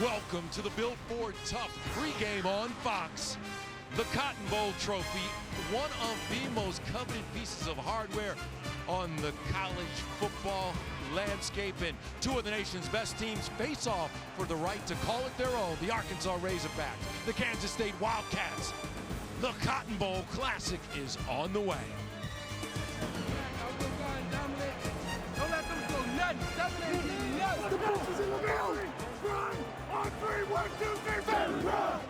Welcome to the Built Ford Tough pregame on Fox. The Cotton Bowl trophy, one of the most coveted pieces of hardware on the college football landscape, and two of the nation's best teams face off for the right to call it their own. The Arkansas Razorbacks, the Kansas State Wildcats. The Cotton Bowl Classic is on the way. Don't let them go nuts. Dominate nuts. The ball is in the building. Run on 3, 1, 2, 3, run.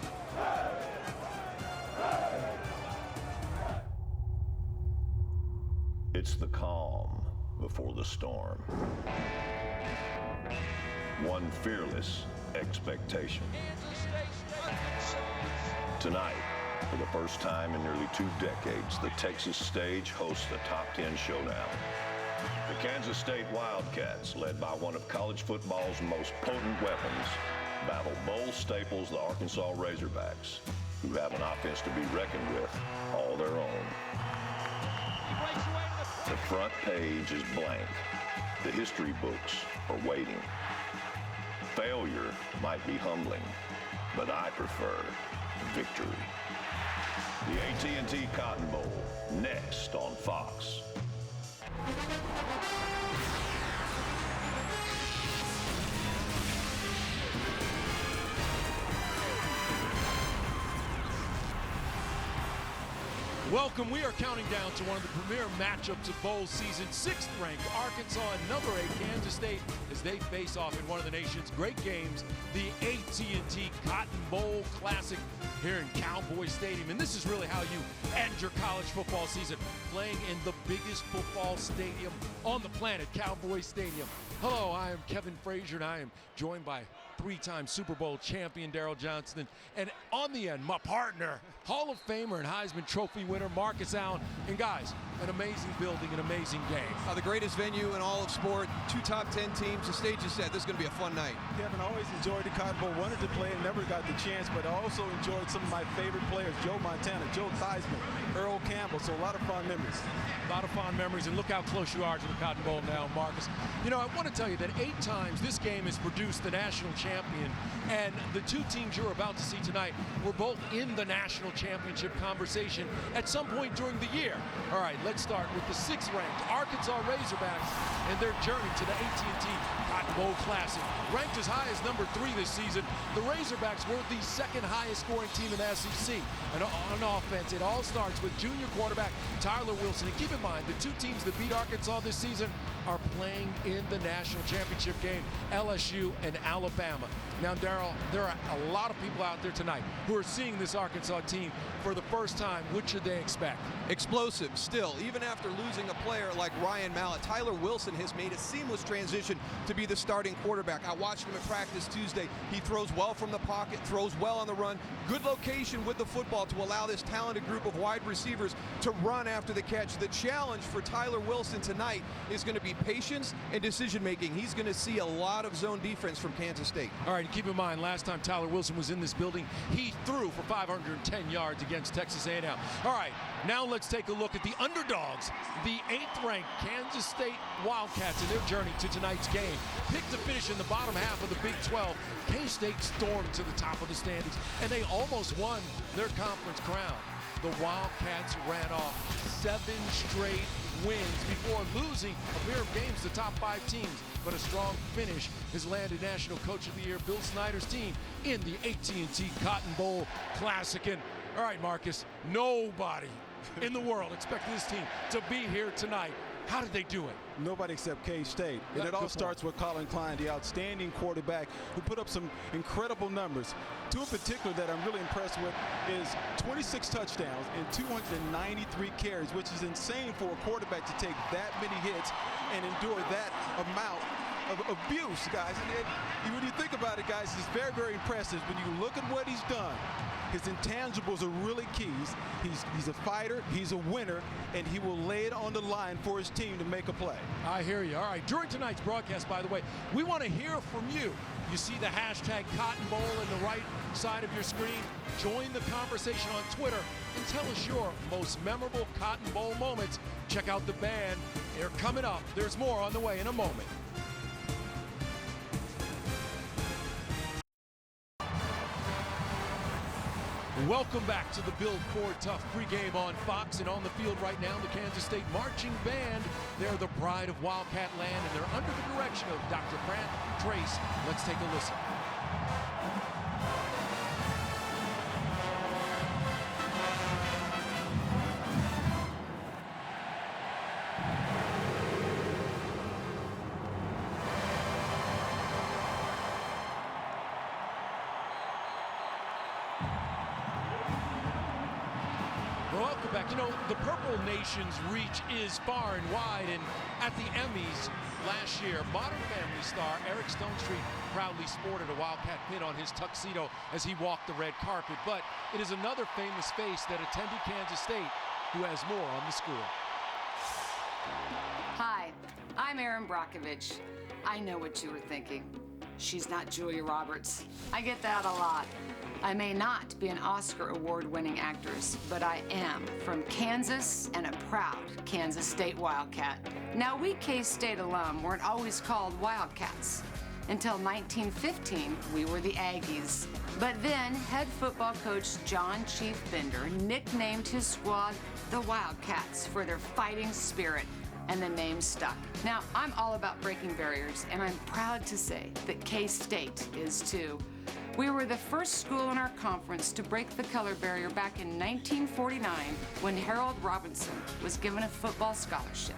It's the calm before the storm. One fearless expectation. Tonight, for the first time in nearly 2 decades, the Texas stage hosts the Top 10 showdown. The Kansas State Wildcats, led by one of college football's most potent weapons, battle bowl staples, the Arkansas Razorbacks, who have an offense to be reckoned with all their own. The front page is blank. The history books are waiting. Failure might be humbling, but I prefer victory. The AT&T Cotton Bowl, next on Fox. Welcome. We are counting down to one of the premier matchups of bowl season. 6th ranked Arkansas and number 8 Kansas State as they face off in one of the nation's great games, the AT&T Cotton Bowl Classic here in Cowboy Stadium. And this is really how you end your college football season, playing in the biggest football stadium on the planet, Cowboy Stadium. Hello, I am Kevin Frazier, and I am joined by 3-time Super Bowl champion Daryl Johnston, and on the end, my partner, Hall of Famer and Heisman Trophy winner Marcus Allen. And guys, an amazing building, an amazing game. The greatest venue in all of sport, 2 top 10 teams, the stage is set. This is going to be a fun night. Kevin, always enjoyed the Cotton Bowl, wanted to play and never got the chance, but I also enjoyed some of my favorite players, Joe Montana, Joe Theismann, Earl Campbell, so a lot of fun memories. A lot of fond memories, and look how close you are to the Cotton Bowl now, Marcus. You know, I want to tell you that 8 times this game has produced the national champion, and the 2 teams you're about to see tonight were both in the national championship conversation at some point during the year. All right, let's start with the 6th ranked Arkansas Razorbacks and their journey to the AT&T Cotton Bowl Classic. Ranked as high as number 3 this season, the Razorbacks were the 2nd highest scoring team in the SEC. And on offense, it all starts with junior quarterback Tyler Wilson. And keep in mind, the 2 teams that beat Arkansas this season are playing in the national championship game, LSU and Alabama. Now, Daryl, there are a lot of people out there tonight who are seeing this Arkansas team for the first time. What should they expect? Explosive still. Even after losing a player like Ryan Mallett, Tyler Wilson has made a seamless transition to be the starting quarterback. I watched him at practice Tuesday. He throws well from the pocket, throws well on the run. Good location with the football to allow this talented group of wide receivers to run after the catch. The challenge for Tyler Wilson tonight is going to be patience and decision-making. He's going to see a lot of zone defense from Kansas State. All right, keep in mind, last time Tyler Wilson was in this building, he threw for 510 yards against Texas A&M. All right, now let's take a look at the underdogs, the 8th ranked Kansas State Wildcats in their journey to tonight's game. Picked to finish in the bottom half of the Big 12, K-State stormed to the top of the standings, and they almost won their conference crown. The Wildcats ran off 7 straight wins before losing a pair of games to top 5 teams. But a strong finish has landed National Coach of the Year Bill Snyder's team in the AT&T Cotton Bowl Classic. And all right, Marcus, nobody in the world expected this team to be here tonight. How did they do it? Nobody except K-State. And it all starts with Colin Klein, the outstanding quarterback who put up some incredible numbers. 2 in particular that I'm really impressed with is 26 touchdowns and 293 carries, which is insane for a quarterback to take that many hits and endure that amount of abuse, guys. And when you think about it, guys, it's very, very impressive. When you look at what he's done, his intangibles are really key. He's a fighter, he's a winner, and he will lay it on the line for his team to make a play. I hear you. All right, during tonight's broadcast, by the way, we want to hear from you. You see the hashtag Cotton Bowl in the right side of your screen. Join the conversation on Twitter and tell us your most memorable Cotton Bowl moments. Check out the band. They're coming up. There's more on the way in a moment. Welcome back to the Build Ford Tough pregame on Fox, and on the field right now, the Kansas State Marching Band. They're the pride of Wildcat Land, and they're under the direction of Dr. Frank Trace. Let's take a listen. Welcome back. You know, the Purple Nation's reach is far and wide, and at the Emmys last year, Modern Family star Eric Stonestreet proudly sported a Wildcat pin on his tuxedo as he walked the red carpet. But it is another famous face that attended Kansas State who has more on the score. Hi, I'm Erin Brockovich. I know what you were thinking. She's not Julia Roberts. I get that a lot. I may not be an Oscar award-winning actress, but I am from Kansas and a proud Kansas State Wildcat. Now, we K-State alum weren't always called Wildcats. Until 1915, we were the Aggies. But then, head football coach John Chief Bender nicknamed his squad the Wildcats for their fighting spirit, and the name stuck. Now, I'm all about breaking barriers, and I'm proud to say that K-State is too. We were the first school in our conference to break the color barrier back in 1949 when Harold Robinson was given a football scholarship.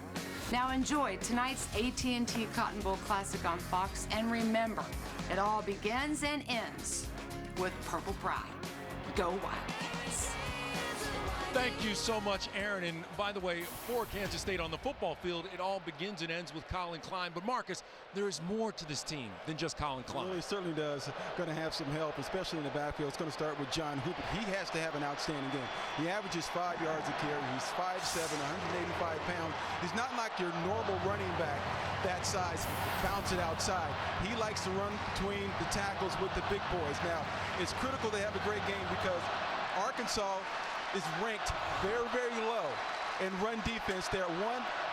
Now enjoy tonight's AT&T Cotton Bowl Classic on Fox, and remember, it all begins and ends with Purple Pride. Go Wildcats. Thank you so much, Aaron. And by the way, for Kansas State on the football field, it all begins and ends with Colin Klein. But Marcus, there is more to this team than just Colin Klein. Well, he certainly does. Going to have some help, especially in the backfield. It's going to start with John Hooper. He has to have an outstanding game. He averages 5 yards a carry. He's 5'7", 185 pounds. He's not like your normal running back that size, bounce it outside. He likes to run between the tackles with the big boys. Now, it's critical they have a great game because Arkansas is ranked very, very low in run defense. They're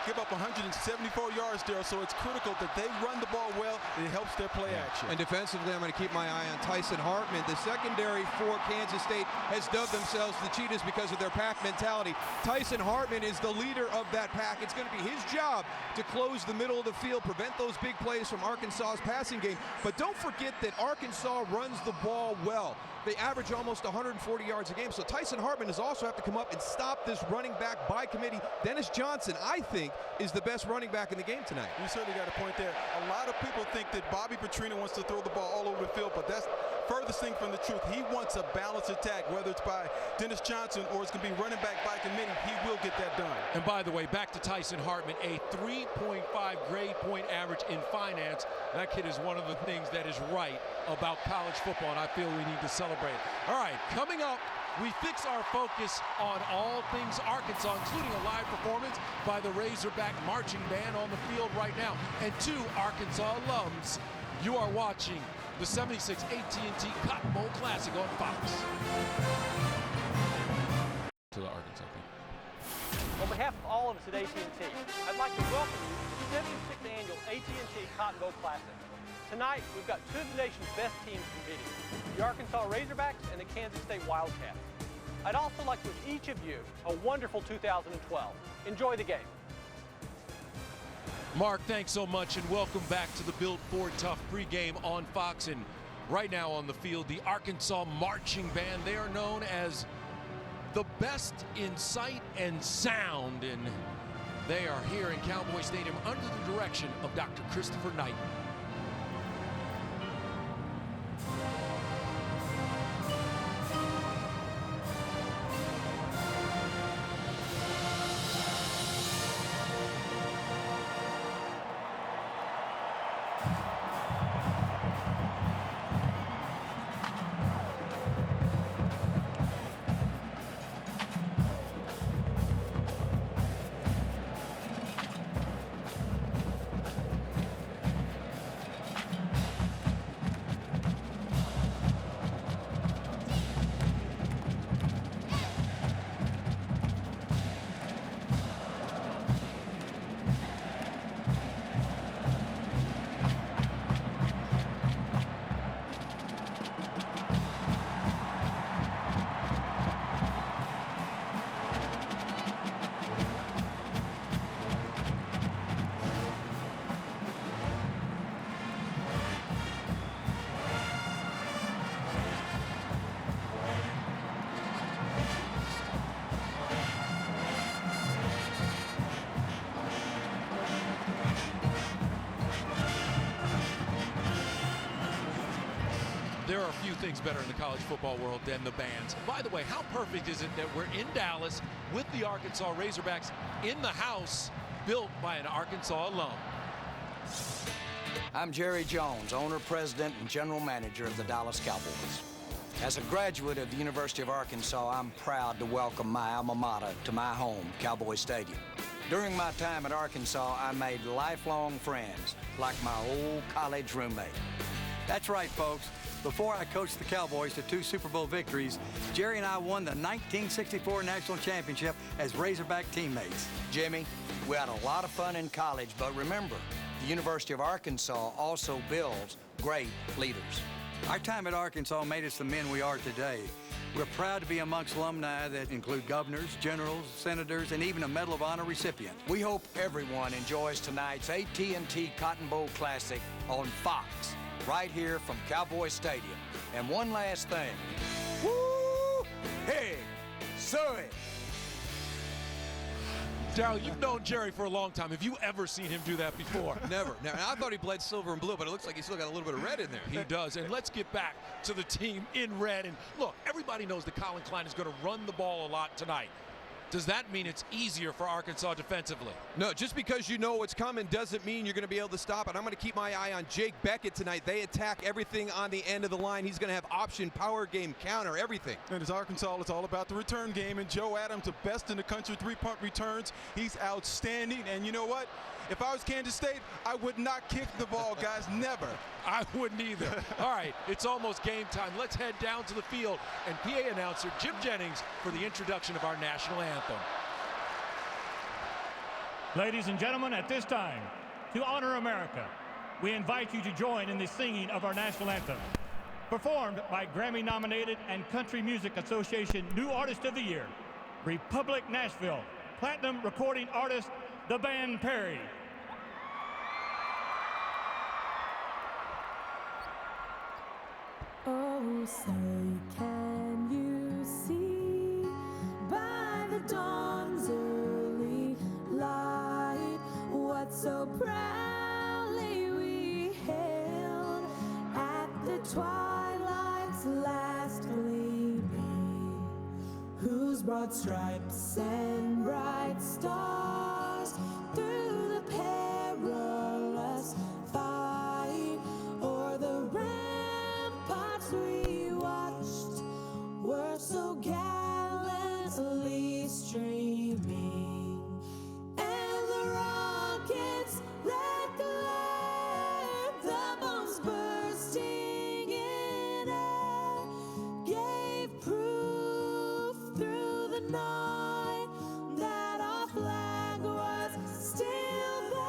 give up 174 yards there, so it's critical that they run the ball well, and it helps their play action. And defensively, I'm going to keep my eye on Tyson Hartman. The secondary for Kansas State has dubbed themselves the Cheetahs because of their pack mentality. Tyson Hartman is the leader of that pack. It's going to be his job to close the middle of the field, prevent those big plays from Arkansas's passing game. But don't forget that Arkansas runs the ball well. They average almost 140 yards a game. So Tyson Hartman does also have to come up and stop this running back by committee. Dennis Johnson, I think, is the best running back in the game tonight. You certainly got a point there. A lot of people think that Bobby Petrino wants to throw the ball all over the field, but that's furthest thing from the truth. He wants a balanced attack, whether it's by Dennis Johnson or it's going to be running back by committee. He will get that done. And by the way, back to Tyson Hartman, a 3.5 grade point average in finance. That kid is one of the things that is right about college football, and I feel we need to celebrate. All right, coming up, we fix our focus on all things Arkansas, including a live performance by the Razorback Marching Band on the field right now. And 2 Arkansas alums. You are watching the 76 AT&T Cotton Bowl Classic on Fox. To the Arkansas team. On behalf of all of us at AT&T, I'd like to welcome you to the 76th annual AT&T Cotton Bowl Classic. Tonight, we've got 2 of the nation's best teams competing, the Arkansas Razorbacks and the Kansas State Wildcats. I'd also like to wish each of you a wonderful 2012. Enjoy the game. Mark, thanks so much, and welcome back to the Build Ford Tough pregame on Fox. And right now on the field, the Arkansas Marching Band. They are known as the best in sight and sound, and they are here in Cowboy Stadium under the direction of Dr. Christopher Knight. There are a few things better in the college football world than the bands. By the way, how perfect is it that we're in Dallas with the Arkansas Razorbacks in the house built by an Arkansas alum? I'm Jerry Jones, owner, president, and general manager of the Dallas Cowboys. As a graduate of the University of Arkansas, I'm proud to welcome my alma mater to my home, Cowboy Stadium. During my time at Arkansas, I made lifelong friends, like my old college roommate. That's right, folks. Before I coached the Cowboys to 2 Super Bowl victories, Jerry and I won the 1964 National Championship as Razorback teammates. Jimmy, we had a lot of fun in college, but remember, the University of Arkansas also builds great leaders. Our time at Arkansas made us the men we are today. We're proud to be amongst alumni that include governors, generals, senators, and even a Medal of Honor recipient. We hope everyone enjoys tonight's AT&T Cotton Bowl Classic on Fox, right here from Cowboy Stadium. And one last thing. Woo! Hey! Surrey! Darryl, you've known Jerry for a long time. Have you ever seen him do that before? Never. Now, I thought he bled silver and blue, but it looks like he's still got a little bit of red in there. He does. And let's get back to the team in red. And look, everybody knows that Colin Klein is going to run the ball a lot tonight. Does that mean it's easier for Arkansas defensively? No, just because you know what's coming doesn't mean you're going to be able to stop it. I'm going to keep my eye on Jake Beckett tonight. They attack everything on the end of the line. He's going to have option, power game, counter, everything. And as Arkansas, it's all about the return game. And Joe Adams, the best in the country, 3-punt returns. He's outstanding. And you know what? If I was Kansas State, I would not kick the ball, guys. Never. I wouldn't either. All right, it's almost game time. Let's head down to the field and PA announcer Jim Jennings for the introduction of our national anthem. Ladies and gentlemen, at this time, to honor America, we invite you to join in the singing of our national anthem, performed by Grammy-nominated and Country Music Association New Artist of the Year, Republic Nashville, Platinum Recording Artist, the band Perry. Oh, say, can you see by the dawn's early light what so proudly we hailed at the twilight's last gleaming, whose broad stripes and bright stars through the perilous fight o'er the ramparts we watched were so gallantly streaming, and the rockets that glared, the bombs bursting in air, gave proof through the night that our flag was still there.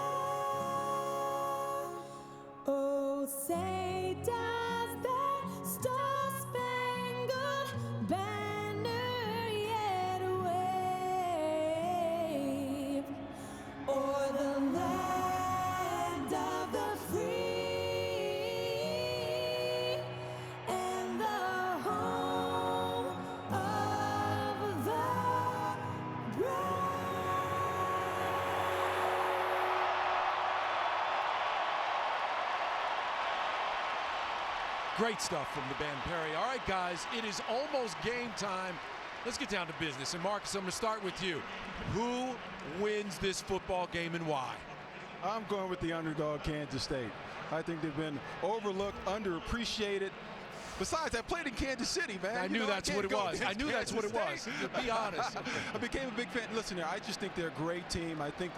Oh, say does that star-spangled banner yet wave o'er the land of the free and the home of the brave? Great stuff from the band Perry. All right, guys, it is almost game time. Let's get down to business. And Marcus, I'm going to start with you. Who wins this football game and why? I'm going with the underdog, Kansas State. I think they've been overlooked, underappreciated. Besides, I played in Kansas City, man. I knew that's what it was. I knew that's what it was. To be honest. I became a big fan. Listen here, I just think they're a great team. I think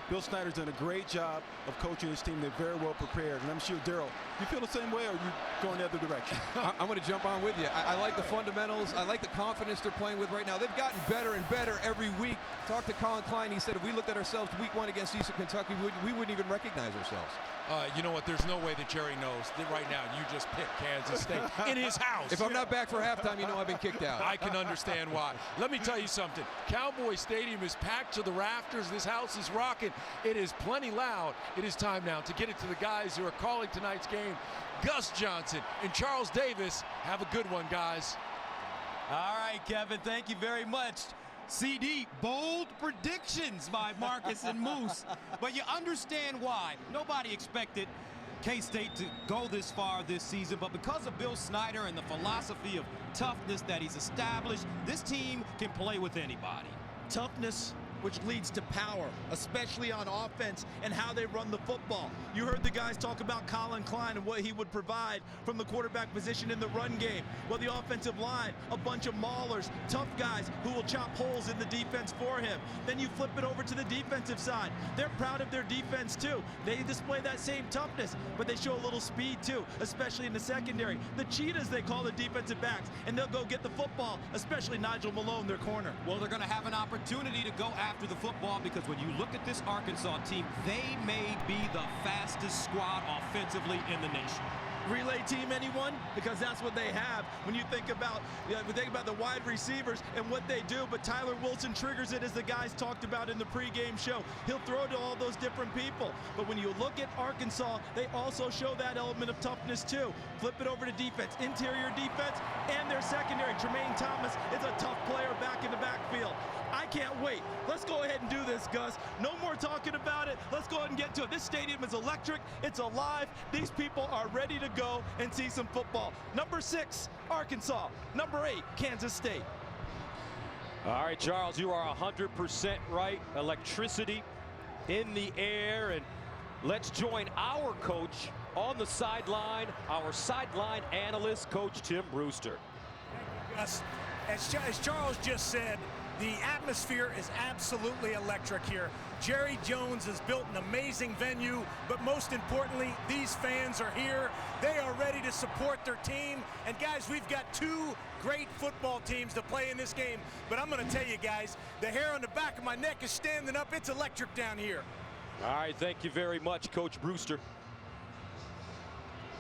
Bill Snyder's done a great job of coaching his team. They're very well prepared. And I'm sure, Darryl, you feel the same way, or are you going the other direction? I'm going to jump on with you. I like the fundamentals. I like the confidence they're playing with right now. They've gotten better and better every week. Talked to Colin Klein. He said if we looked at ourselves week 1 against Eastern Kentucky, we wouldn't even recognize ourselves. You know what? There's no way that Jerry knows that right now you just picked Kansas State in his house. If I'm not back for halftime, you know I've been kicked out. I can understand why. Let me tell you something. Cowboy Stadium is packed to the rafters. This house is rocking. It is plenty loud. It is time now to get it to the guys who are calling tonight's game. Gus Johnson and Charles Davis. Have a good one, guys. All right, Kevin, thank you very much. CD, bold predictions by Marcus and Moose, but you understand why. Nobody expected K-State to go this far this season, but because of Bill Snyder and the philosophy of toughness that he's established, this team can play with anybody. Toughness, which leads to power, especially on offense and how they run the football. You heard the guys talk about Colin Klein and what he would provide from the quarterback position in the run game. Well, the offensive line, a bunch of maulers, tough guys who will chop holes in the defense for him. Then you flip it over to the defensive side. They're proud of their defense too. They display that same toughness, but they show a little speed too, especially in the secondary. The cheetahs, they call the defensive backs, and they'll go get the football, especially Nigel Malone, their corner. Well, they're going to have an opportunity to go after the football, because when you look at this Arkansas team, they may be the fastest squad offensively in the nation. Relay team, anyone? Because that's what they have. When you think about the wide receivers and what they do, but Tyler Wilson triggers it, as the guys talked about in the pregame show. He'll throw to all those different people. But when you look at Arkansas, they also show that element of toughness too. Flip it over to defense, interior defense, and their secondary. Tremaine Thomas is a tough player back in the backfield. I can't wait. Let's go ahead and do this, Gus. No more talking about it. Let's go ahead and get to it. This stadium is electric. It's alive. These people are ready to go and see some football. Number 6, Arkansas. Number 8, Kansas State. All right, Charles, you are 100% right. Electricity in the air. And let's join our coach on the sideline, our sideline analyst, Coach Tim Brewster. Gus, as Charles just said, the atmosphere is absolutely electric here. Jerry Jones has built an amazing venue, but most importantly, these fans are here. They are ready to support their team. And guys, we've got 2 great football teams to play in this game. But I'm going to tell you guys, the hair on the back of my neck is standing up. It's electric down here. All right, thank you very much, Coach Brewster.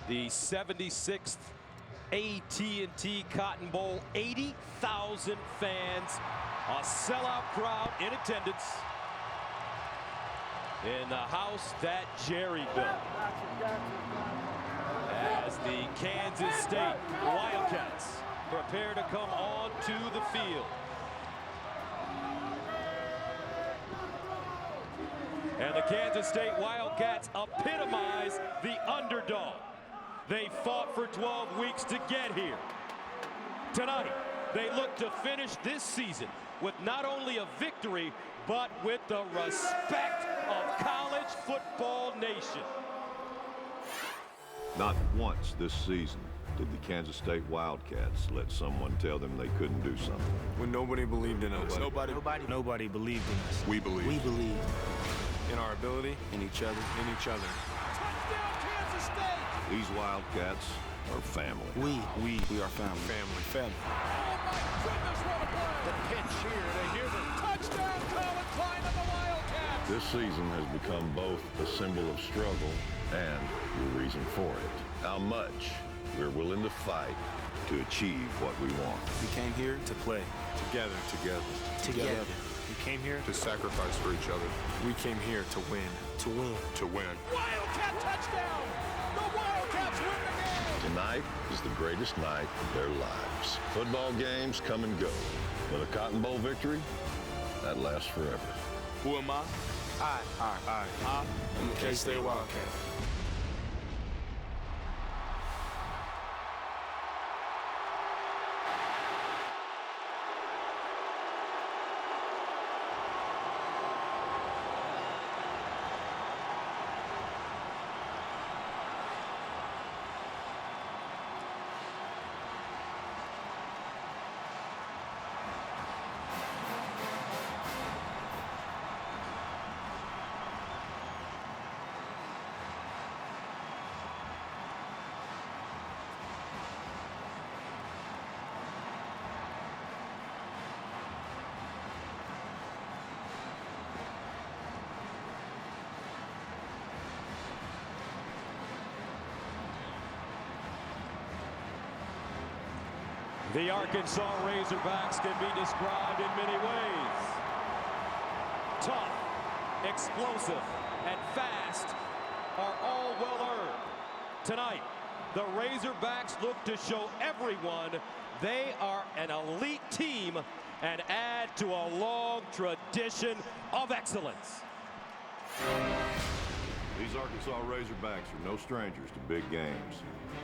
The 76th AT&T Cotton Bowl, 80,000 fans, a sellout crowd in attendance in the house that Jerry built, as the Kansas State Wildcats prepare to come onto the field. And the Kansas State Wildcats epitomize the underdog. They fought for 12 weeks to get here. Tonight, they look to finish this season with not only a victory, but with the respect of college football nation. Not once this season did the Kansas State Wildcats let someone tell them they couldn't do something. When nobody believed in us. Nobody believed in us. We believed. We believed. In our ability. In each other. In each other. Touchdown, Kansas State! These Wildcats are family. We are family. Family. Oh my goodness, what a play! The pitch here to Huber. Touchdown, Colin Klein of the Wildcats! This season has become both a symbol of struggle and the reason for it. How much we're willing to fight to achieve what we want. We came here to play. Together. We came here to sacrifice for each other. We came here to win. to win. To win. Wildcat touchdown! The Wildcats win the game! Tonight is the greatest night of their lives. Football games come and go, but a Cotton Bowl victory, that lasts forever. Who am I? I'm the K-State Wildcat. The Arkansas Razorbacks can be described in many ways. Tough, explosive, and fast are all well earned. Tonight, the Razorbacks look to show everyone they are an elite team and add to a long tradition of excellence. These Arkansas Razorbacks are no strangers to big games.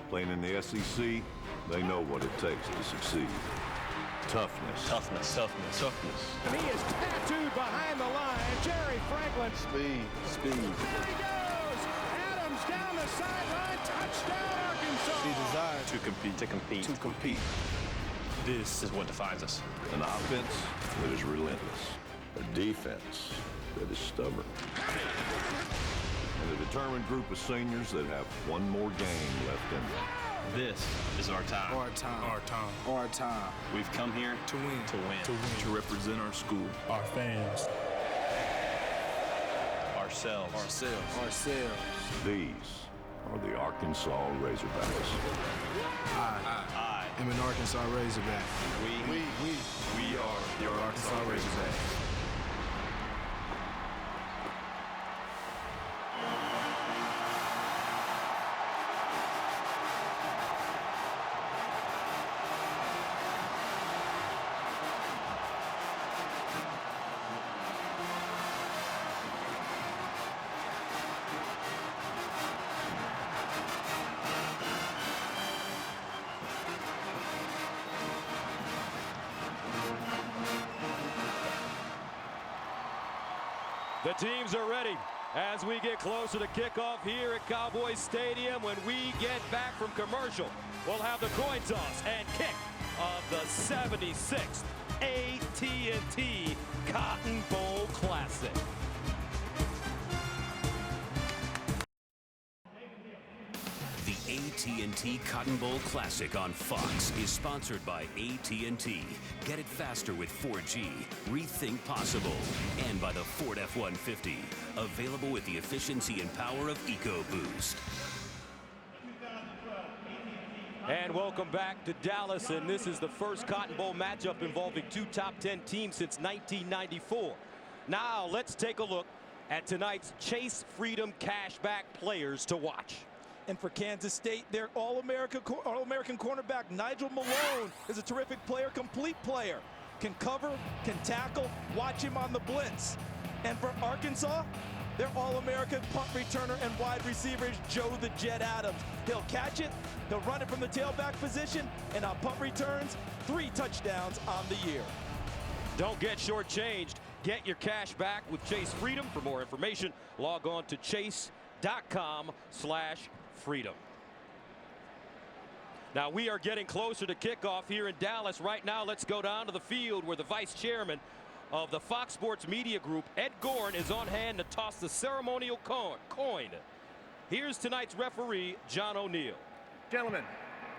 Playing in the SEC, they know what it takes to succeed. Toughness. Toughness. Toughness. Toughness. And he is tattooed behind the line. Jerry Franklin. Speed. Speed. There he goes. Adams down the sideline. Touchdown, Arkansas. The desire to compete. To compete. To compete. This is what defines us. An offense that is relentless. A defense that is stubborn. And a determined group of seniors that have one more game left in them. This is our time. Our time. Our time. Our time. We've come here to win. To win. To win. To represent our school. Our fans. Ourselves. Ourselves. Ourselves. These are the Arkansas Razorbacks. I am an Arkansas Razorback. We are your Arkansas Razorbacks. The teams are ready as we get closer to kickoff here at Cowboys Stadium. When we get back from commercial, we'll have the coin toss and kick of the 76th AT&T Cotton Bowl Classic. The AT&T Cotton Bowl Classic on Fox is sponsored by AT&T. Get it faster with 4G. Rethink possible. And by the Ford F-150. Available with the efficiency and power of EcoBoost. And welcome back to Dallas, and this is the first Cotton Bowl matchup involving two top 10 teams since 1994. Now let's take a look at tonight's Chase Freedom Cashback players to watch. And for Kansas State, their All-American cornerback Nigel Malone is a terrific player, complete player. Can cover, can tackle, watch him on the blitz. And for Arkansas, their All-American punt returner and wide receiver is Joe the Jet Adams. He'll catch it, he'll run it from the tailback position, and on punt returns, 3 touchdowns on the year. Don't get shortchanged. Get your cash back with Chase Freedom. For more information, log on to chase.com/freedom. Now we are getting closer to kickoff here in Dallas. Right now, let's go down to the field where the vice chairman of the Fox Sports Media Group, Ed Gorn, is on hand to toss the ceremonial coin. Here's tonight's referee, John O'Neill. Gentlemen,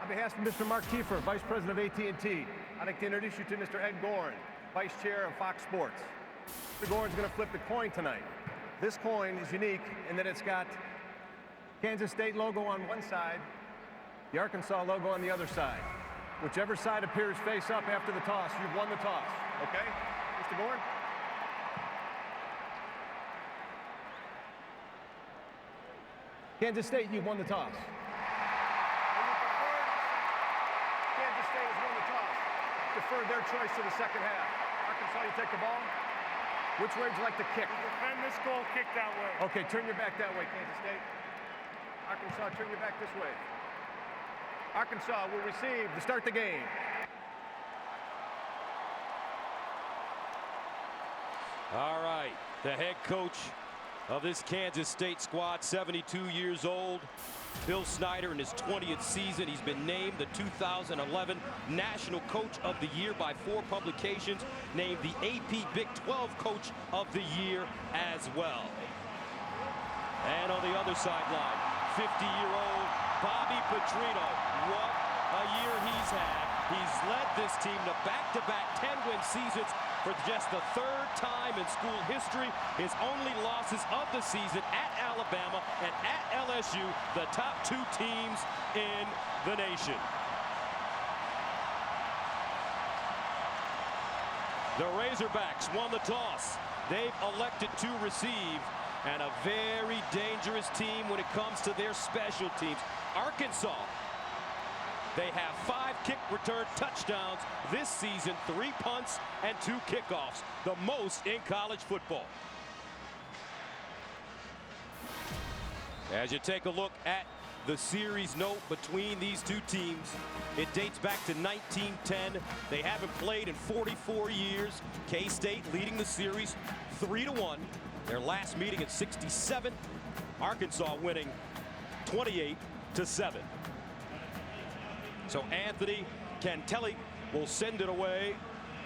on behalf of Mr. Mark Kiefer, Vice President of AT&T, I'd like to introduce you to Mr. Ed Gorn, Vice Chair of Fox Sports. Mr. Gorn's going to flip the coin tonight. This coin is unique in that it's got Kansas State logo on one side, the Arkansas logo on the other side. Whichever side appears face up after the toss, you've won the toss. Okay? Mr. Gorn? Kansas State, you've won the toss. Kansas State has won the toss. Deferred their choice to the second half. Arkansas, you take the ball. Which way would you like to kick? Defend this goal, kick that way. Okay, turn your back that way, Kansas State. Arkansas, turn your back this way. Arkansas will receive to start the game. All right, the head coach of this Kansas State squad, 72 years old, Bill Snyder, in his 20th season. He's been named the 2011 National Coach of the Year by 4 publications, named the AP Big 12 Coach of the Year as well. And on the other sideline, 50-year-old Bobby Petrino. What a year he's had. He's led this team to back-to-back 10-win seasons for just the 3rd time in school history. His only losses of the season at Alabama and at LSU, the top 2 teams in the nation. The Razorbacks won the toss. They've elected to receive, and a very dangerous team when it comes to their special teams. Arkansas, they have 5 kick return touchdowns this season, 3 punts and 2 kickoffs, the most in college football. As you take a look at the series note between these two teams, it dates back to 1910. They haven't played in 44 years. K-State leading the series 3-1. Their last meeting in '67. Arkansas winning 28-7. So Anthony Cantelli will send it away.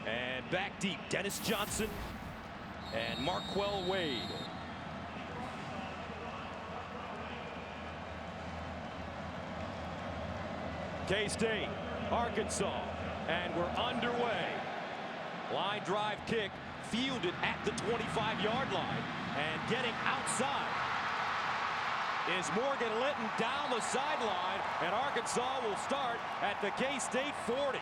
And back deep, Dennis Johnson and Marquell Wade. K-State, Arkansas, and we're underway. Line drive kick fielded at the 25-yard line, and getting outside is Morgan Linton down the sideline, and Arkansas will start at the K-State 40.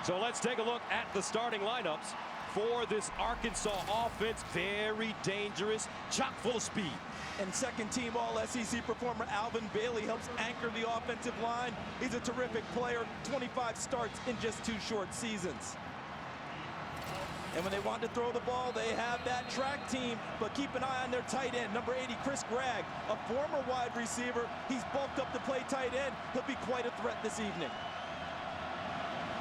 So let's take a look at the starting lineups for this Arkansas offense. Very dangerous, chock full of speed. And second-team All-SEC performer Alvin Bailey helps anchor the offensive line. He's a terrific player, 25 starts in just 2 short seasons. And when they want to throw the ball, they have that track team, but keep an eye on their tight end, number 80, Chris Gregg, a former wide receiver. He's bulked up to play tight end. He'll be quite a threat this evening.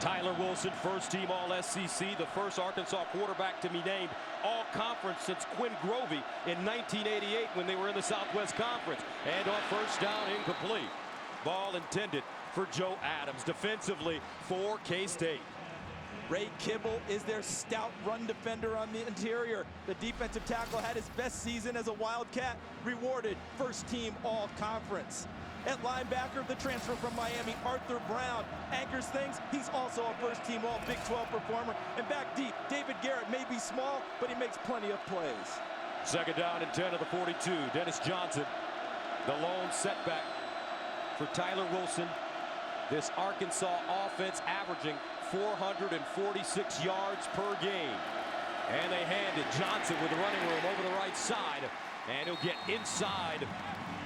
Tyler Wilson, first-team All-SEC, the first Arkansas quarterback to be named All-Conference since Quinn Grovey in 1988 when they were in the Southwest Conference. And on first down, incomplete. Ball intended for Joe Adams. Defensively for K-State. Ray Kibble is their stout run defender on the interior. The defensive tackle had his best season as a Wildcat, rewarded first-team All-Conference. At linebacker, the transfer from Miami, Arthur Brown, anchors things. He's also a first-team All-Big 12 performer. And back deep, David Garrett may be small, but he makes plenty of plays. Second down and 10 of the 42. Dennis Johnson, the lone setback for Tyler Wilson. This Arkansas offense averaging 446 yards per game. And they hand it Johnson with the running room over the right side. And he'll get inside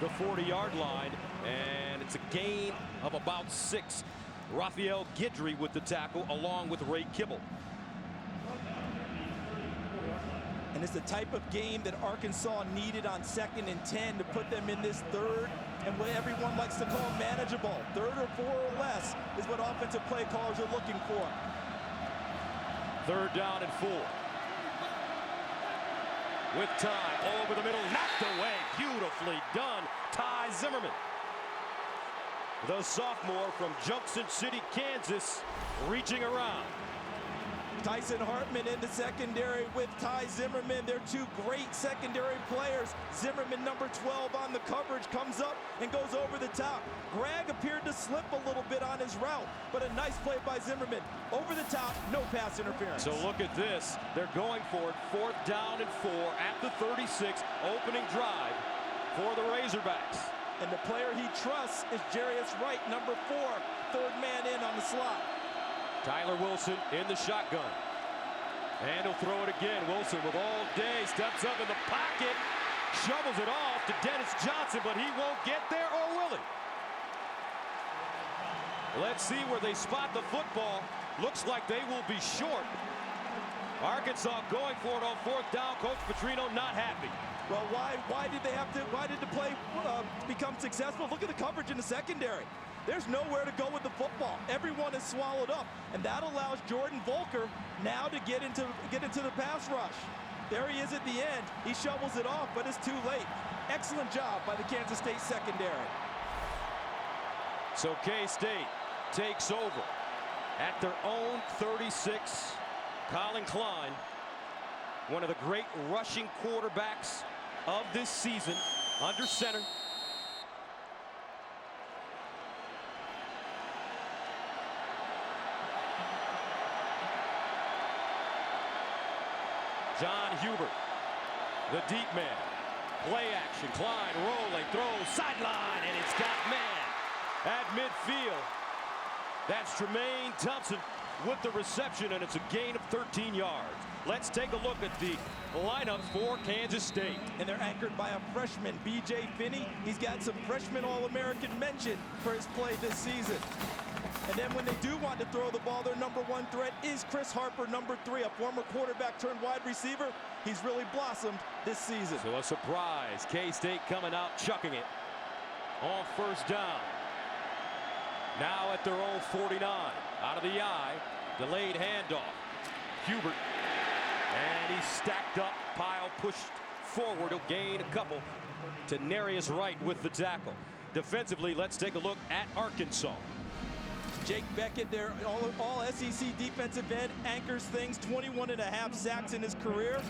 the 40-yard line, and it's a gain of about 6. Raphael Guidry with the tackle, along with Ray Kibble. And it's the type of game that Arkansas needed on 2nd and 10 to put them in this third, and what everyone likes to call manageable. 3rd or 4 or less is what offensive play callers are looking for. 3rd down and 4. With time, over the middle, knocked away, beautifully done, Ty Zimmerman. The sophomore from Junction City, Kansas, reaching around. Tyson Hartman in the secondary with Ty Zimmerman. They're 2 great secondary players. Zimmerman, number 12 on the coverage, comes up and goes over the top. Gregg appeared to slip a little bit on his route, but a nice play by Zimmerman. Over the top, no pass interference. So look at this. They're going for it. 4th down and 4 at the 36, opening drive for the Razorbacks. And the player he trusts is Jarius Wright, number 4, 3rd man in on the slot. Tyler Wilson in the shotgun. And he'll throw it again. Wilson with all day, steps up in the pocket, shovels it off to Dennis Johnson, but he won't get there, or will he? Let's see where they spot the football. Looks like they will be short. Arkansas going for it on 4th down. Coach Petrino not happy. Well, why did the play become successful? Look at the coverage in the secondary. There's nowhere to go with the football. Everyone is swallowed up, and that allows Jordan Volker now to get into the pass rush. There he is at the end. He shovels it off, but it's too late. Excellent job by the Kansas State secondary. So K-State takes over at their own 36. Colin Klein, one of the great rushing quarterbacks of this season, under center. John Hubert, the deep man. Play action, Klein rolling, throws, sideline, and it's got man at midfield. That's Tremaine Thompson with the reception, and it's a gain of 13 yards. Let's take a look at the lineups for Kansas State. And they're anchored by a freshman, B.J. Finney. He's got some freshman All-American mention for his play this season. And then when they do want to throw the ball, their number one threat is Chris Harper, number 3, a former quarterback turned wide receiver. He's really blossomed this season. So a surprise. K-State coming out chucking it on first down. Now at their own 49. Out of the eye. Delayed handoff. Hubert. And he's stacked up. Pile pushed forward. He'll gain a couple to Narius Wright with the tackle. Defensively, let's take a look at Arkansas. Jake Beckett, their all SEC defensive end, anchors things, 21.5 sacks in his career.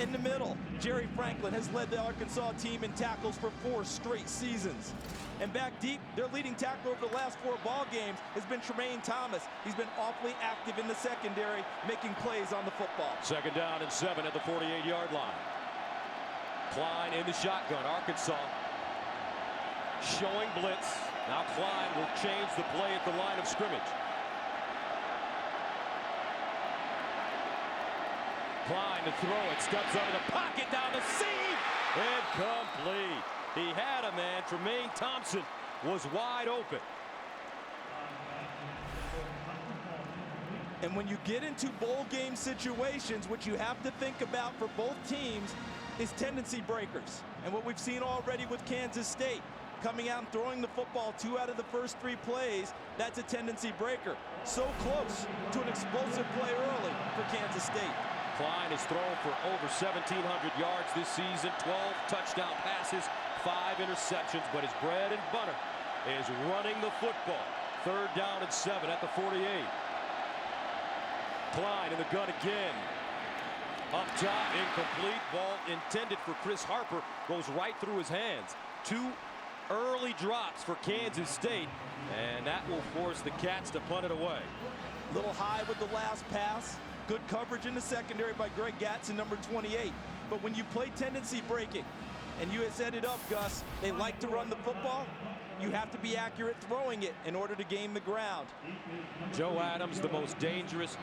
In the middle, Jerry Franklin has led the Arkansas team in tackles for 4 straight seasons. And back deep, their leading tackler over the last 4 ball games has been Tremaine Thomas. He's been awfully active in the secondary, making plays on the football. Second down and 7 at the 48-yard line. Klein in the shotgun. Arkansas showing blitz. Now Klein will change the play at the line of scrimmage. Klein to throw it. Steps out of the pocket down the seam. Incomplete. He had a man. Tremaine Thompson was wide open. And when you get into bowl game situations, what you have to think about for both teams is tendency breakers. And what we've seen already with Kansas State, coming out and throwing the football 2 out of the first 3 plays, that's a tendency breaker. So close to an explosive play early for Kansas State. Klein has thrown for over 1,700 yards this season, 12 touchdown passes, 5 interceptions, but his bread and butter is running the football. Third down and 7 at the 48. Klein in the gun again. Up top, incomplete. Ball intended for Chris Harper goes right through his hands. 2 early drops for Kansas State, and that will force the Cats to punt it away. Little high with the last pass. Good coverage in the secondary by Greg Gatson, number 28. But when you play tendency breaking, and you had set it up, Gus, they like to run the football. You have to be accurate throwing it in order to gain the ground. Joe Adams, the most dangerous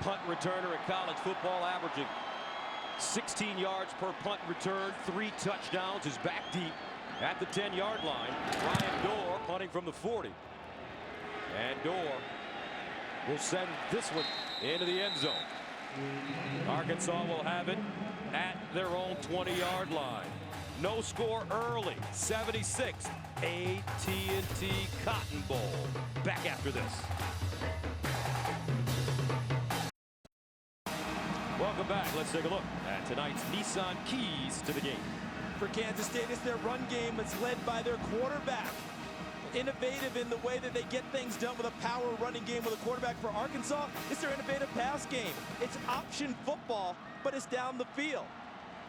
punt returner in college football, averaging 16 yards per punt return, 3 touchdowns, is back deep at the 10-yard line. Ryan Dorr punting from the 40. And Dorr will send this one into the end zone. Arkansas will have it at their own 20-yard line. No score early, 76. AT&T Cotton Bowl. Back after this. Welcome back. Let's take a look at tonight's Nissan keys to the game. For Kansas State, it's their run game that's led by their quarterback. Innovative in the way that they get things done with a power running game with a quarterback. For Arkansas, it's their innovative pass game. It's option football, but it's down the field.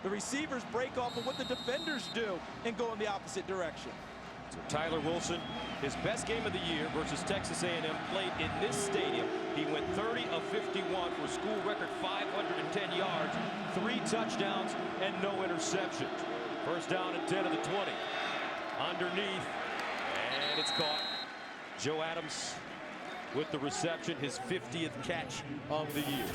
The receivers break off of what the defenders do and go in the opposite direction. So Tyler Wilson, his best game of the year versus Texas A&M, played in this stadium. He went 30 of 51 for a school record 510 yards, 3 touchdowns, and no interceptions. First down and 10 of the 20. Underneath, and it's caught. Joe Adams with the reception, his 50th catch of the year.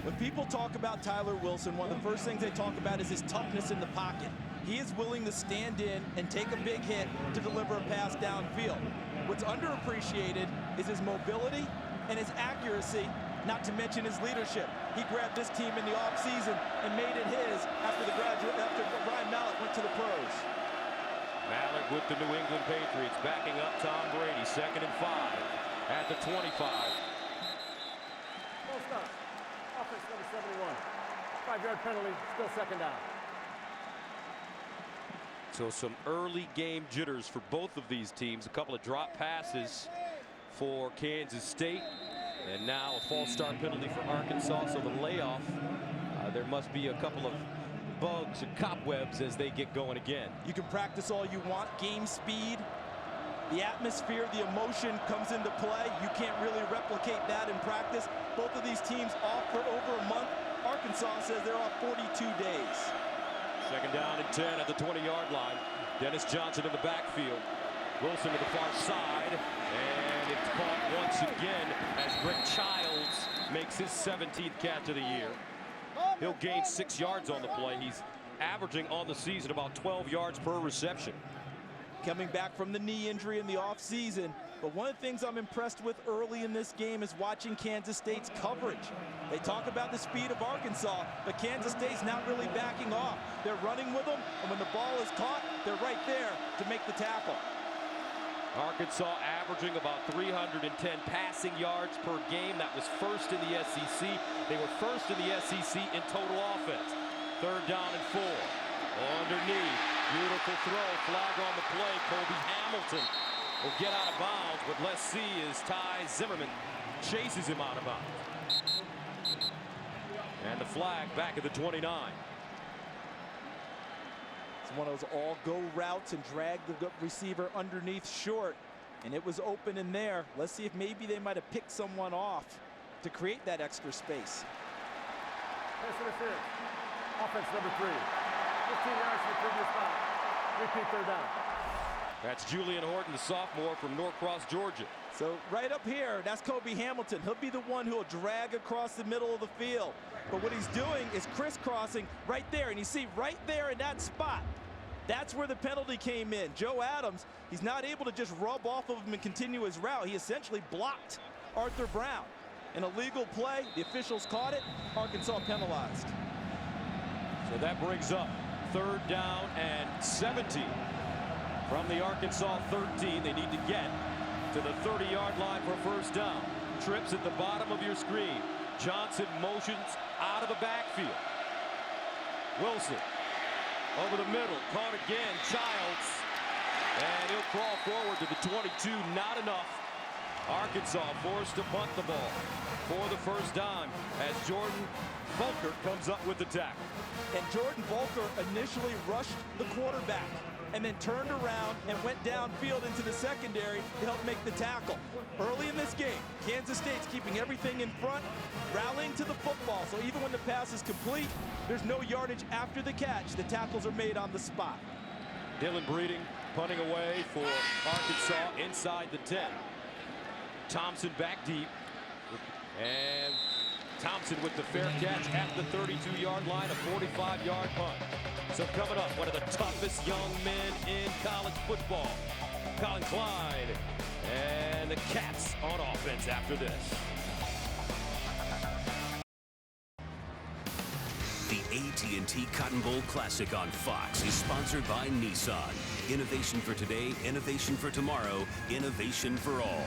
When people talk about Tyler Wilson, one of the first things they talk about is his toughness in the pocket. He is willing to stand in and take a big hit to deliver a pass downfield. What's underappreciated is his mobility and his accuracy, not to mention his leadership. He grabbed this team in the offseason and made it his after Ryan Mallett went to the pros. Mallett with the New England Patriots backing up Tom Brady, 2nd and 5 at the 25. Full stop. Offense number 71. 5-yard penalty, still 2nd down. So some early game jitters for both of these teams. A couple of drop passes for Kansas State. And now a false start penalty for Arkansas. So the layoff, there must be a couple of bugs and cobwebs as they get going again. You can practice all you want. Game speed, the atmosphere, the emotion comes into play. You can't really replicate that in practice. Both of these teams off for over a month. Arkansas says they're off 42 days. 2nd down and 10 at the 20-yard line. Dennis Johnson in the backfield. Wilson to the far side. And it's caught once again as Brett Childs makes his 17th catch of the year. He'll gain 6 yards on the play. He's averaging on the season about 12 yards per reception. coming back from the knee injury in the offseason. But one of the things I'm impressed with early in this game is watching Kansas State's coverage. They talk about the speed of Arkansas, but Kansas State's not really backing off. They're running with them, and when the ball is caught, they're right there to make the tackle. Arkansas averaging about 310 passing yards per game. That was first in the SEC. They were first in the SEC in total offense. 3rd down and 4. Underneath, beautiful throw, flag on the play. Kobe Hamilton will get out of bounds, but let's see as Ty Zimmerman chases him out of bounds. And the flag back at the 29. It's one of those all-go routes and drag the receiver underneath short, and it was open in there. Let's see if maybe they might have picked someone off to create that extra space. Offense number 3. 15 yards from the previous spot. Repeat 3rd down. That's Julian Horton, the sophomore from Norcross, Georgia. So right up here, that's Kobe Hamilton. He'll be the one who will drag across the middle of the field. But what he's doing is crisscrossing right there. And you see right there in that spot, that's where the penalty came in. Joe Adams, he's not able to just rub off of him and continue his route. He essentially blocked Arthur Brown. An illegal play, the officials caught it, Arkansas penalized. So that brings up 3rd down and 17 from the Arkansas 13. They need to get to the 30-yard line for 1st down. Trips at the bottom of your screen. Johnson motions out of the backfield. Wilson over the middle, caught again, Childs, and he'll crawl forward to the 22, not enough. Arkansas forced to punt the ball for the 1st down as Jordan Volker comes up with the tackle. And Jordan Volker initially rushed the quarterback and then turned around and went downfield into the secondary to help make the tackle. Early in this game, Kansas State's keeping everything in front, rallying to the football, so even when the pass is complete, there's no yardage after the catch. The tackles are made on the spot. Dylan Breeding punting away for Arkansas inside the 10. Thompson back deep, and Thompson with the fair catch at the 32-yard line, a 45-yard punt. So coming up, one of the toughest young men in college football, Colin Klein, and the Cats on offense after this. The AT&T Cotton Bowl Classic on Fox is sponsored by Nissan. Innovation for today, innovation for tomorrow, innovation for all.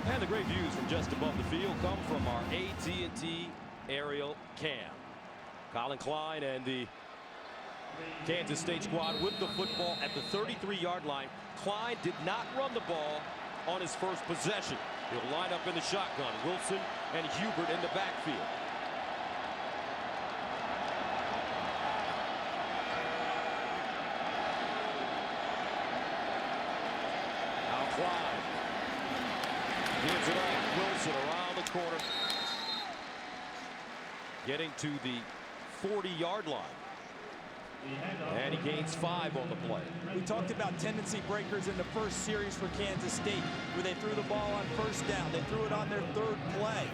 And the great views from just above the field come from our AT&T aerial cam. Colin Klein and the Kansas State squad with the football at the 33-yard line. Klein did not run the ball on his first possession. He'll line up in the shotgun. Wilson and Hubert in the backfield. Now Klein gives it off. Wilson around the corner, getting to the 40-yard line. And he gains 5 on the play. We talked about tendency breakers in the first series for Kansas State, where they threw the ball on 1st down. They threw it on their 3rd play.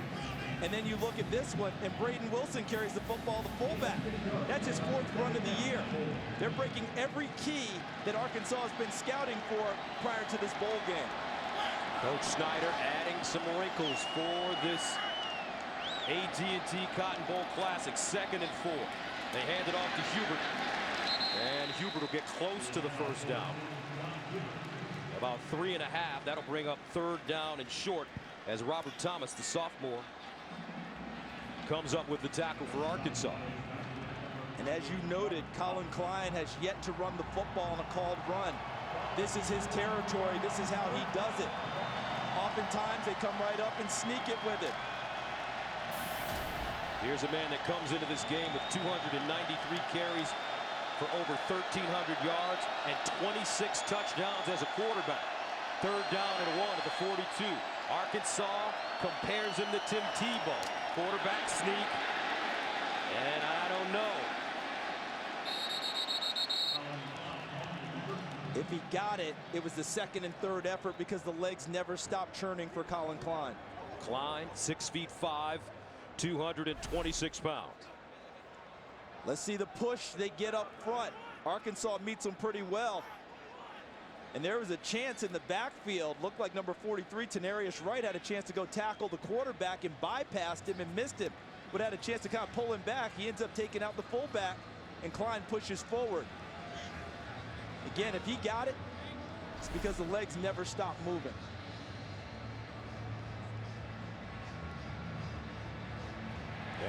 And then you look at this one, and Braden Wilson carries the football to fullback. That's his 4th run of the year. They're breaking every key that Arkansas has been scouting for prior to this bowl game. Coach Snyder adding some wrinkles for this AT&T Cotton Bowl Classic. 2nd and 4. They hand it off to Hubert. And Hubert will get close to the 1st down. About 3.5. That'll bring up 3rd down and short as Robert Thomas, the sophomore, comes up with the tackle for Arkansas. And as you noted, Colin Klein has yet to run the football on a called run. This is his territory. This is how he does it. Oftentimes they come right up and sneak it with it. Here's a man that comes into this game with 293 carries for over 1,300 yards and 26 touchdowns as a quarterback. 3rd down and 1 at the 42. Arkansas compares him to Tim Tebow. Quarterback sneak, and I don't know. If he got it, it was the 2nd and 3rd effort because the legs never stopped churning for Colin Klein. Klein, 6'5", 226 pounds. Let's see the push they get up front. Arkansas meets them pretty well. And there was a chance in the backfield. Looked like number 43, Tenarius Wright, had a chance to go tackle the quarterback and bypassed him and missed him, but had a chance to kind of pull him back. He ends up taking out the fullback, and Klein pushes forward. Again, if he got it, it's because the legs never stop moving.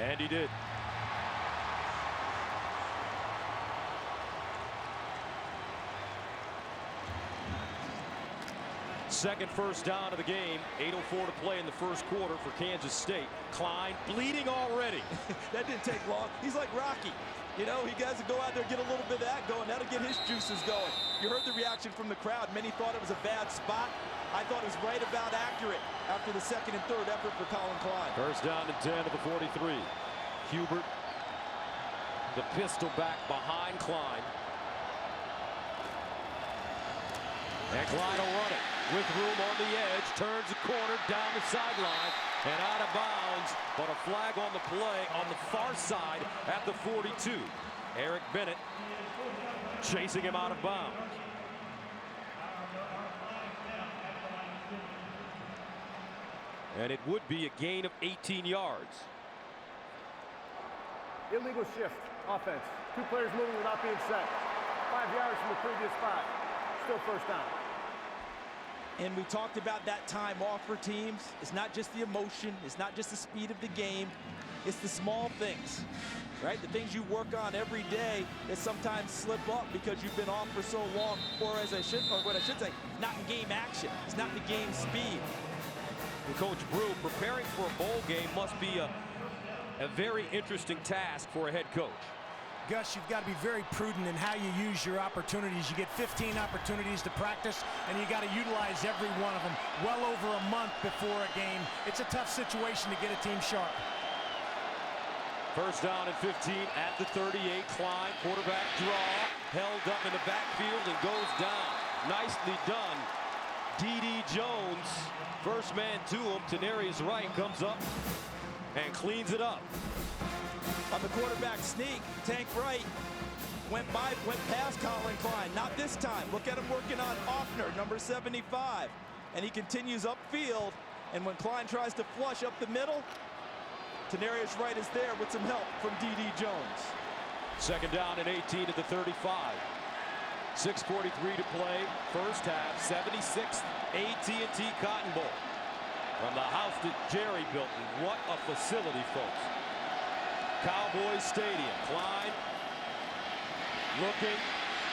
And he did. Second first down of the game. 8:04 to play in the first quarter for Kansas State. Klein bleeding already. That didn't take long. He's like Rocky. You know, he guys will go out there, get a little bit of that going. That'll get his juices going. You heard the reaction from the crowd. Many thought it was a bad spot. I thought it was right about accurate after the second and third effort for Colin Klein. First down and 10 at the 43. Hubert, the pistol back behind Klein. And Klein will run it with room on the edge, turns the corner, down the sideline, and out of bounds, but a flag on the play on the far side at the 42. Eric Bennett chasing him out of bounds. And it would be a gain of 18 yards. Illegal shift, offense. 2 players moving without being set. 5 yards from the previous spot. Still first down. And we talked about that time off for teams. It's not just the emotion. It's not just the speed of the game. It's the small things, right? The things you work on every day that sometimes slip up because you've been off for so long, or what I should say, not in game action. It's not in the game speed. And Coach Brew, preparing for a bowl game must be a very interesting task for a head coach. Gus, you've got to be very prudent in how you use your opportunities. You get 15 opportunities to practice, and you got to utilize every one of them well over a month before a game. It's a tough situation to get a team sharp. First down and 15 at the 38. Klein, quarterback draw, held up in the backfield and goes down. Nicely done. D.D. Jones, first man to him. Tenarius Wright comes up and cleans it up. On the quarterback sneak, Tank Wright went past Colin Klein. Not this time. Look at him working on Offner, number 75. And he continues upfield. And when Klein tries to flush up the middle, Tenarius Wright is there with some help from D.D. Jones. Second down and 18 at the 35. 6:43 to play. First half, 76th AT&T Cotton Bowl. From the house that Jerry built. And what a facility, folks. Cowboys Stadium. Klein looking.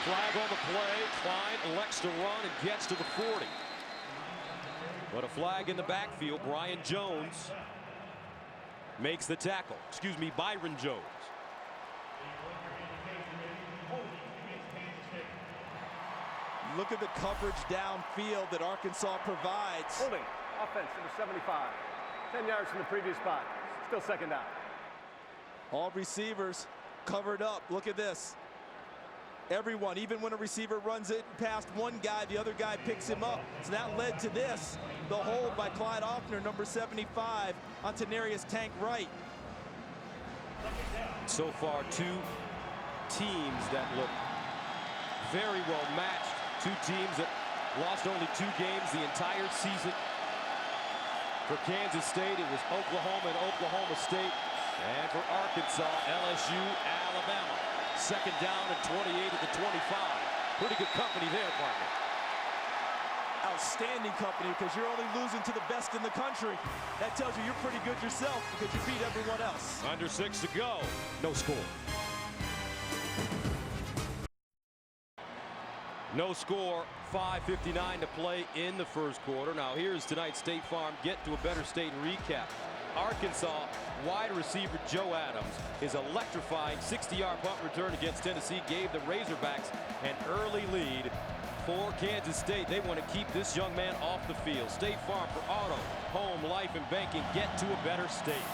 Flag on the play. Klein elects to run and gets to the 40. But a flag in the backfield. Brian Jones makes the tackle. Excuse me, Byron Jones. Look at the coverage downfield that Arkansas provides. Holding, offense, number 75. 10 yards from the previous spot. Still second down. All receivers covered up. Look at this. Everyone, even when a receiver runs it past one guy, the other guy picks him up. So that led to this. The hold by Clyde Offner, number 75, on Tenarius Tank Wright. So far, two teams that look very well matched. Two teams that lost only 2 games the entire season. For Kansas State, it was Oklahoma and Oklahoma State. And for Arkansas, LSU, Alabama. Second down and 28 at the 25. Pretty good company there, partner. Outstanding company, because you're only losing to the best in the country. That tells you you're pretty good yourself because you beat everyone else. Under 6 to go. No score. No score. 5:59 to play in the first quarter. Now here's tonight's State Farm Get to a Better State recap. Arkansas wide receiver Joe Adams, his electrifying 60-yard punt return against Tennessee gave the Razorbacks an early lead. For Kansas State, they want to keep this young man off the field. State Farm for auto, home, life, and banking. Get to a better state.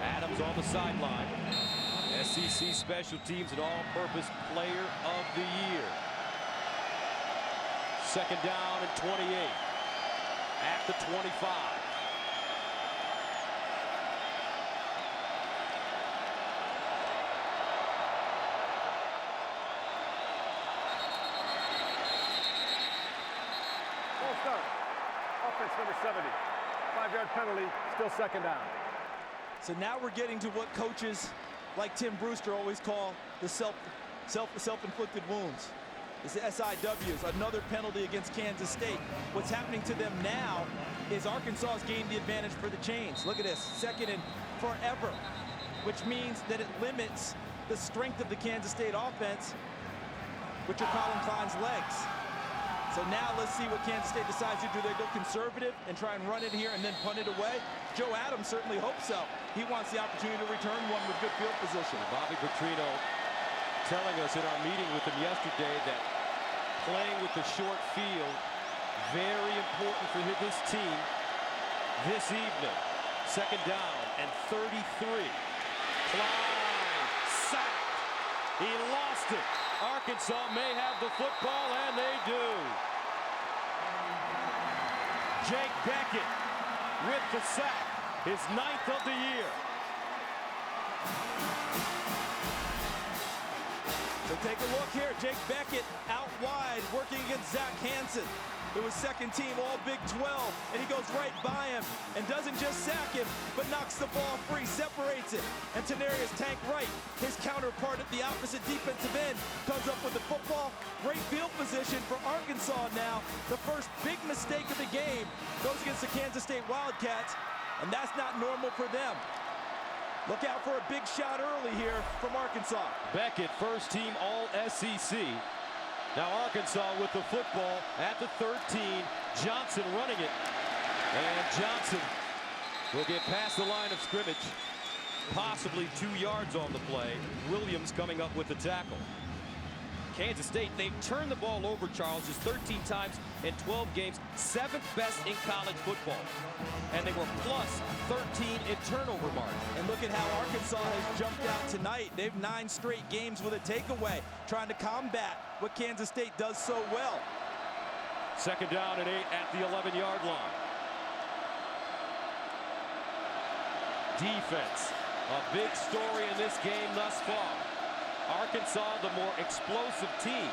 Adams on the sideline. SEC Special Teams and All-Purpose Player of the Year. Second down and 28 at the 25. That's number 70. 5-yard penalty, still second down. So now we're getting to what coaches like Tim Brewster always call the self-inflicted wounds. It's the SIWs, another penalty against Kansas State. What's happening to them now is Arkansas has gained the advantage for the chains. Look at this, second and forever, which means that it limits the strength of the Kansas State offense, which are Colin Klein's legs. So now let's see what Kansas State decides to do. They go conservative and try and run it here and then punt it away. Joe Adams certainly hopes so. He wants the opportunity to return one with good field position. Bobby Petrino telling us in our meeting with him yesterday that playing with the short field, very important for this team this evening. Second down and 33. Klein sacked. He lost it. Arkansas may have the football, and they do. Jake Beckett with the sack, his 9th of the year. So take a look here. Jake Beckett out wide, working against Zach Hansen. It was second team all Big 12, and he goes right by him and doesn't just sack him, but knocks the ball free, separates it. And Tenarius Tank Wright, his counterpart at the opposite defensive end, comes up with the football. Great field position for Arkansas now. The first big mistake of the game goes against the Kansas State Wildcats, and that's not normal for them. Look out for a big shot early here from Arkansas. Beckett, first team All-SEC. Now Arkansas with the football at the 13. Johnson running it. And Johnson will get past the line of scrimmage. Possibly 2 yards on the play. Williams coming up with the tackle. Kansas State, they've turned the ball over, Charles, just 13 times in 12 games, 7th best in college football. And they were plus 13 in turnover margin. And look at how Arkansas has jumped out tonight. They've 9 straight games with a takeaway, trying to combat what Kansas State does so well. Second down and 8 at the 11-yard line. Defense, a big story in this game thus far. Arkansas, the more explosive team,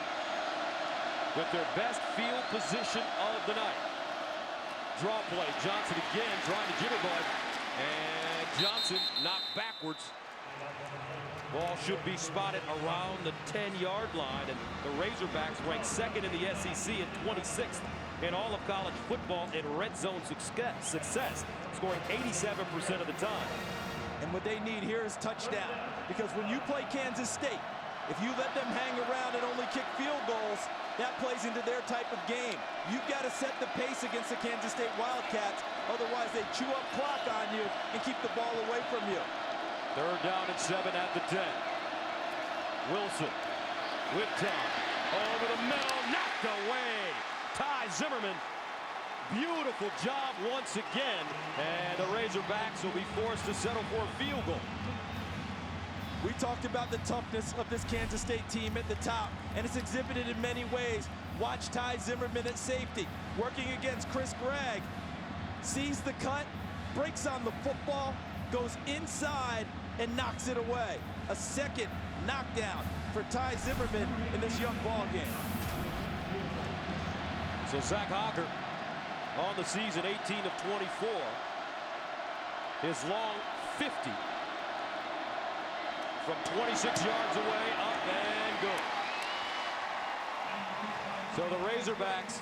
with their best field position of the night. Draw play, Johnson again trying to jitterbug, and Johnson knocked backwards. Ball should be spotted around the 10-yard line, and the Razorbacks ranked second in the SEC and 26th in all of college football in red zone success, scoring 87% of the time. And what they need here is touchdown, because when you play Kansas State, if you let them hang around and only kick field goals, that plays into their type of game. You've got to set the pace against the Kansas State Wildcats, otherwise they chew up clock on you and keep the ball away from you. Third down and 7 at the 10. Wilson with time. Over the middle, knocked away. Ty Zimmerman, beautiful job once again. And the Razorbacks will be forced to settle for a field goal. We talked about the toughness of this Kansas State team at the top, and it's exhibited in many ways. Watch Ty Zimmerman at safety, working against Chris Gregg. Sees the cut, breaks on the football, goes inside, and knocks it away. A second knockdown for Ty Zimmerman in this young ball game. So Zach Hocker on the season, 18 of 24. His long 50 from 26 yards away, up and good. So the Razorbacks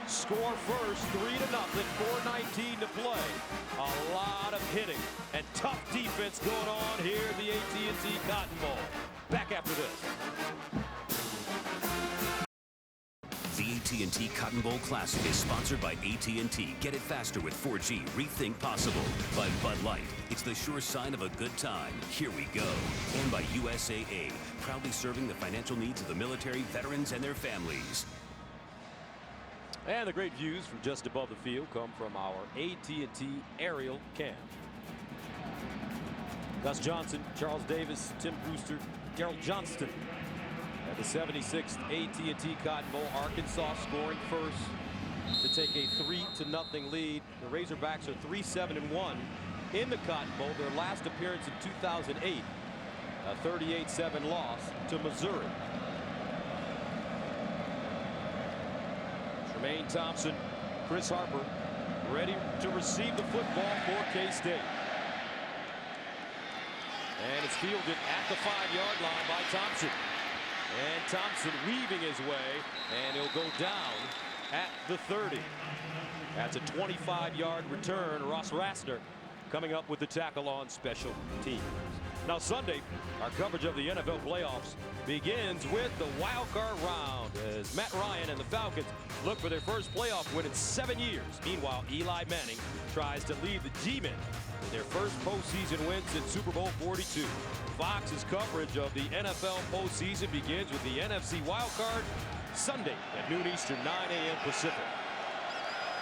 score first, 3-0, 4:19 to play. A lot of hitting and tough defense going on here at the AT&T Cotton Bowl. Back after this. The AT&T Cotton Bowl Classic is sponsored by AT&T. Get it faster with 4G. Rethink possible. By Bud Light. It's the sure sign of a good time. Here we go. And by USAA. Proudly serving the financial needs of the military, veterans, and their families. And the great views from just above the field come from our AT&T aerial cam. Gus Johnson, Charles Davis, Tim Brewster, Daryl Johnston. At the 76th AT&T Cotton Bowl, Arkansas scoring first to take a 3-0 lead. The Razorbacks are 3-7-1 in the Cotton Bowl. Their last appearance in 2008, a 38-7 loss to Missouri. Tremaine Thompson Chris Harper ready to receive the football for K-State. And it's fielded at the 5-yard line by Thompson. And Thompson weaving his way, and he'll go down at the 30. That's a 25-yard return. Ross Rastner coming up with the tackle on special teams. Now Sunday, our coverage of the NFL playoffs begins with the wild card round as Matt Ryan and the Falcons look for their first playoff win in 7 years. Meanwhile, Eli Manning tries to lead the G-Men in their first postseason win since Super Bowl 42. Fox's coverage of the NFL postseason begins with the NFC wild card Sunday at noon Eastern, 9 a.m. Pacific.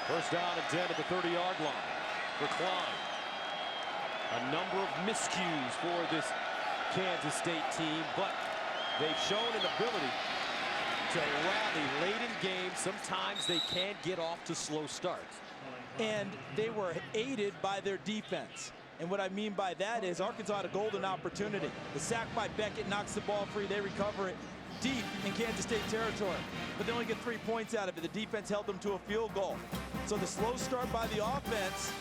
First down and 10 at the 30-yard line for Klein. A number of miscues for this Kansas State team, but they've shown an ability to rally late in games. Sometimes they can get off to slow starts. And they were aided by their defense. And what I mean by that is Arkansas had a golden opportunity. The sack by Beckett knocks the ball free. They recover it deep in Kansas State territory. But they only get 3 points out of it. The defense held them to a field goal. So the slow start by the offense,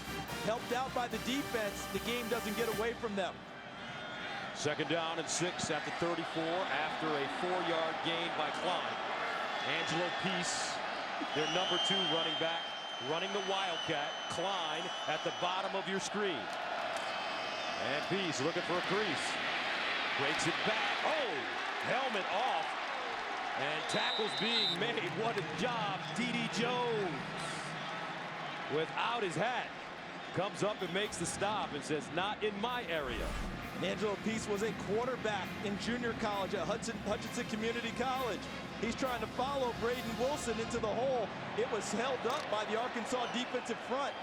helped out by the defense, the game doesn't get away from them. Second down and 6 at the 34 after a 4-yard gain by Klein. Angelo Peace, their number 2 running back, running the Wildcat. Klein at the bottom of your screen. And Peace looking for a crease. Breaks it back. Oh, helmet off. And tackles being made. What a job. D.D. Jones, without his hat, comes up and makes the stop and says, not in my area. Angelo Peace was a quarterback in junior college at Hutchinson Community College. He's trying to follow Braden Wilson into the hole. It was held up by the Arkansas defensive front.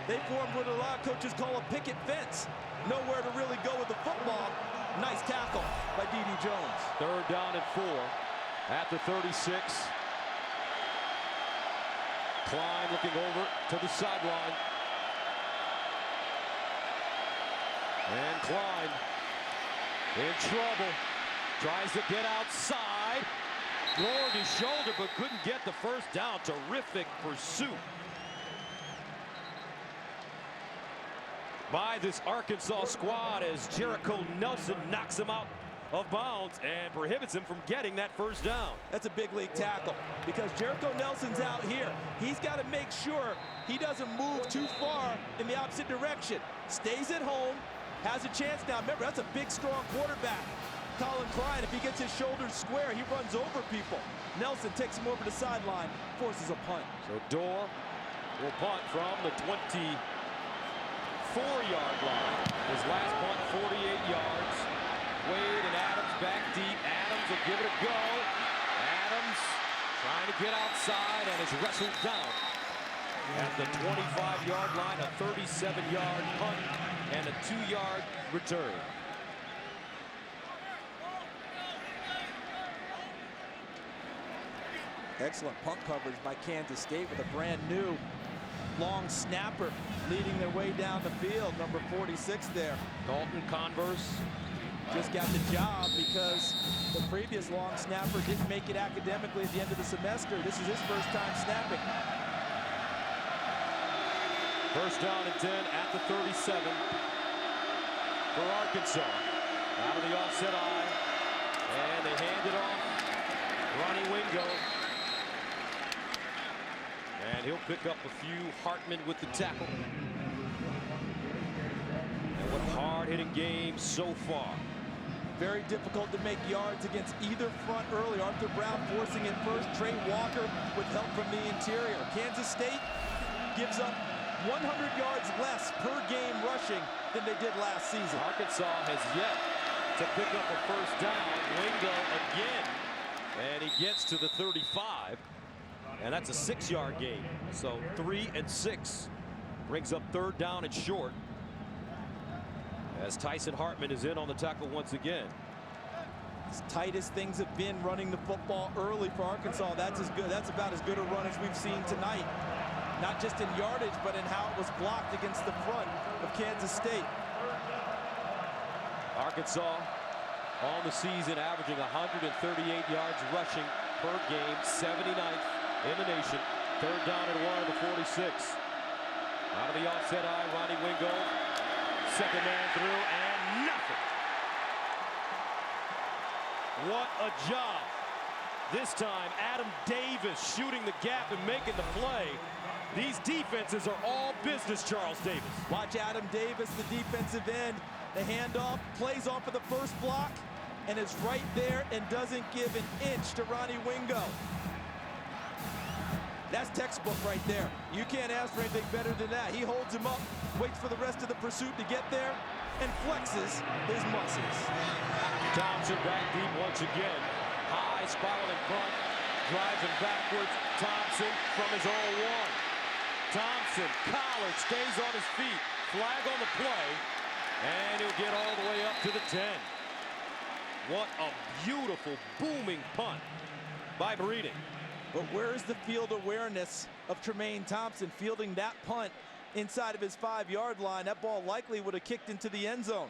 They formed what a lot of coaches call a picket fence. Nowhere to really go with the football. Nice tackle by D.D. Jones. Third down and 4 at the 36. Klein looking over to the sideline. And Klein in trouble. Tries to get outside. Lowered his shoulder but couldn't get the first down. Terrific pursuit by this Arkansas squad as Jericho Nelson knocks him out of bounds and prohibits him from getting that first down. That's a big league tackle because Jericho Nelson's out here. He's got to make sure he doesn't move too far in the opposite direction. Stays at home, has a chance now. Remember, that's a big, strong quarterback. Colin Klein, if he gets his shoulders square, he runs over people. Nelson takes him over the sideline, forces a punt. So Dorr will punt from the 24-yard line. His last punt, 48 yards. Wade and Adams back deep. Adams will give it a go. Adams trying to get outside and is wrestled down at the 25-yard line. A 37-yard punt and a 2-yard return. Excellent punt coverage by Kansas State with a brand new long snapper leading their way down the field, number 46 there. Dalton Converse just got the job because the previous long snapper didn't make it academically at the end of the semester. This is his first time snapping. First down and 10 at the 37 for Arkansas. Out of the offset eye, and they hand it off. Ronnie Wingo. And he'll pick up a few. Hartman with the tackle. And what a hard-hitting game so far. Very difficult to make yards against either front early. Arthur Brown forcing it first. Trey Walker with help from the interior. Kansas State gives up 100 yards less per game rushing than they did last season. Arkansas has yet to pick up a first down. Wingo again. And he gets to the 35. And that's a 6-yard gain. So 3 and 6 brings up third down and short. As Tyson Hartman is in on the tackle once again. As tight as things have been running the football early for Arkansas, that's about as good a run as we've seen tonight. Not just in yardage, but in how it was blocked against the front of Kansas State. Arkansas on the season averaging 138 yards rushing per game, 79th in the nation. Third down and 1 at the 46. Out of the offset eye, Ronnie Wingo. Second man through, and nothing. What a job. This time, Adam Davis shooting the gap and making the play. These defenses are all business, Charles Davis. Watch Adam Davis, the defensive end. The handoff, plays off of the first block, and is right there and doesn't give an inch to Ronnie Wingo. That's textbook right there. You can't ask for anything better than that. He holds him up, waits for the rest of the pursuit to get there, and flexes his muscles. Thompson back deep once again. High spiraling front, drives him backwards. Thompson from his own one. Thompson, collared, stays on his feet. Flag on the play, and he'll get all the way up to the 10. What a beautiful, booming punt by Breeding. But where is the field awareness of Tremaine Thompson fielding that punt inside of his 5-yard line? That ball likely would have kicked into the end zone.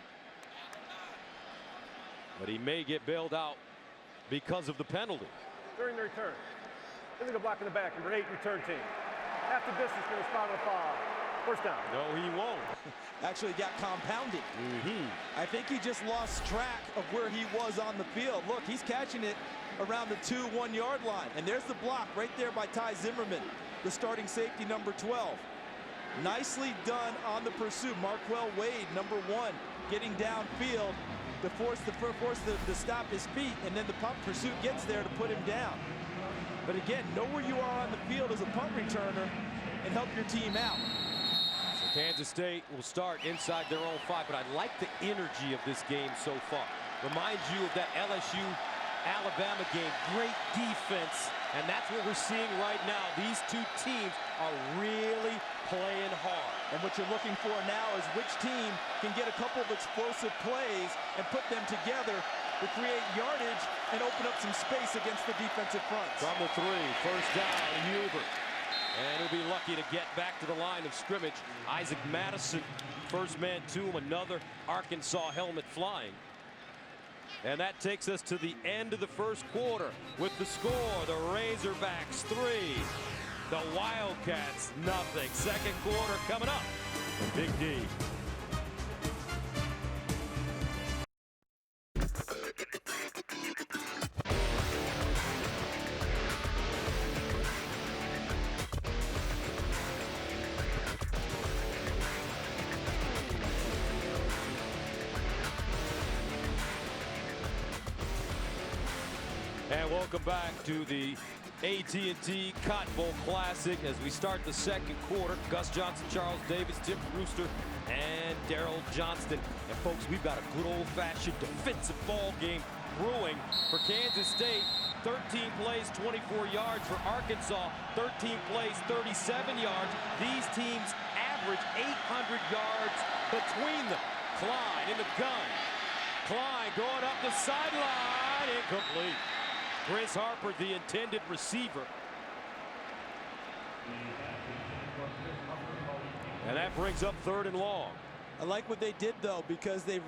But he may get bailed out because of the penalty. During the return, illegal block in the back, number 8 return team. Half the distance going to spot on the foul. First down. No, he won't. Actually got compounded. I think he just lost track of where he was on the field. Look, he's catching it around the 2-1 yard line. And there's the block right there by Ty Zimmerman, the starting safety, number 12. Nicely done on the pursuit. Marquell Wade, number 1, getting downfield to force to stop his feet, and then the punt pursuit gets there to put him down. But again, know where you are on the field as a punt returner and help your team out. So Kansas State will start inside their own 5, but I like the energy of this game so far. Reminds you of that LSU-Alabama game. Great defense, and that's what we're seeing right now. These two teams are really playing hard. And what you're looking for now is which team can get a couple of explosive plays and put them together to create yardage and open up some space against the defensive fronts. From the 3, first down, Hubert. And he'll be lucky to get back to the line of scrimmage. Isaac Madison, first man to him, another Arkansas helmet flying. And that takes us to the end of the first quarter with the score, the Razorbacks 3, the Wildcats nothing. Second quarter coming up. The Big D. And welcome back to the AT&T Cotton Bowl Classic as we start the second quarter. Gus Johnson, Charles Davis, Tim Brewster, and Daryl Johnston. And folks, we've got a good old-fashioned defensive ball game brewing for Kansas State. 13 plays, 24 yards for Arkansas. 13 plays, 37 yards. These teams average 800 yards between them. Klein in the gun. Klein going up the sideline. Incomplete. Chris Harper, the intended receiver. And that brings up 3rd and long. I like what they did, though, because they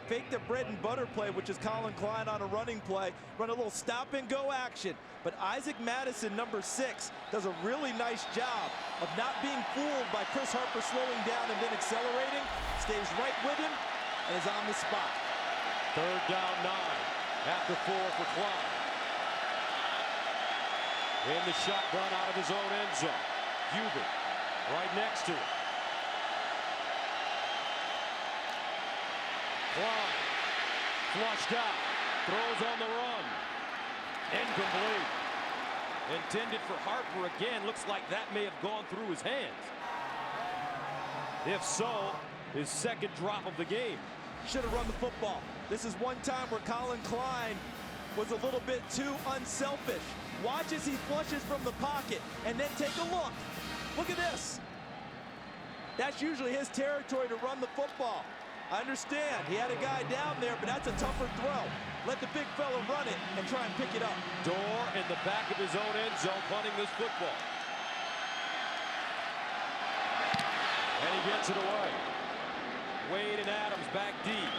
faked the bread and butter play, which is Colin Klein on a running play, run a little stop-and-go action. But Isaac Madison, number 6, does a really nice job of not being fooled by Chris Harper slowing down and then accelerating, stays right with him, and is on the spot. 3rd down 9, after 4 for Klein. In the shotgun out of his own end zone. Hubert right next to him. Klein flushed out. Throws on the run. Incomplete. Intended for Harper again. Looks like that may have gone through his hands. If so, his second drop of the game. Should have run the football. This is one time where Colin Klein was a little bit too unselfish. Watch as he flushes from the pocket, and then take a look. Look at this. That's usually his territory to run the football. I understand. He had a guy down there, but that's a tougher throw. Let the big fella run it and try and pick it up. Dorr in the back of his own end zone, punting this football. And he gets it away. Wade and Adams back deep.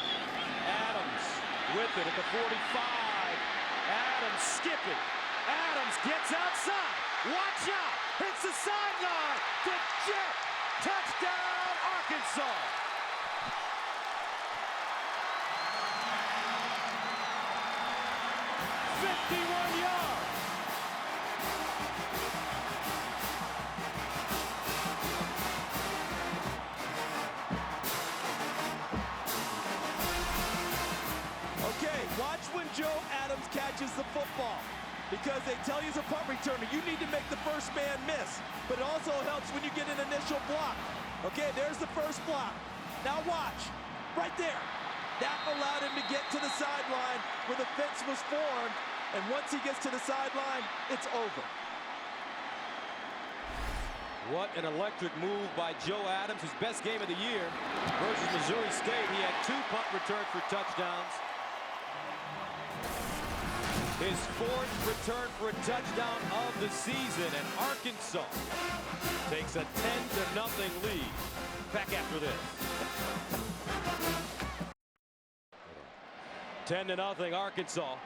Adams with it at the 45. Adams skipping. Adams gets outside. Watch out! Hits the sideline to Jet. Touchdown, Arkansas. Watch when Joe Adams catches the football, because they tell you as a punt returner, you need to make the first man miss, but it also helps when you get an initial block. Okay, there's the first block. Now watch, right there. That allowed him to get to the sideline where the fence was formed, and once he gets to the sideline, it's over. What an electric move by Joe Adams, his best game of the year versus Missouri State. He had 2 punt returns for touchdowns. His 4th return for a touchdown of the season, and Arkansas takes a 10-0 lead. Back after this. 10-0 Arkansas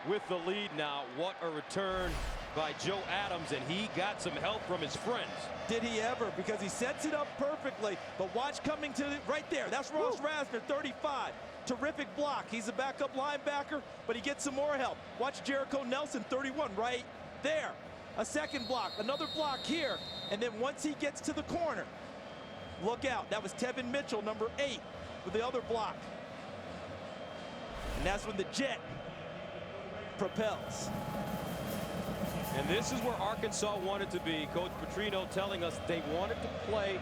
with the lead now. What a return by Joe Adams, and he got some help from his friends. Did he ever? Because he sets it up perfectly, but watch coming to right there. That's Ross Rasner, 35. Terrific block. He's a backup linebacker, but he gets some more help. Watch Jericho Nelson, 31, right there. A second block, another block here, and then once he gets to the corner, look out. That was Tevin Mitchell, number 8, with the other block. And that's when the Jet propels. And this is where Arkansas wanted to be. Coach Petrino telling us they wanted to play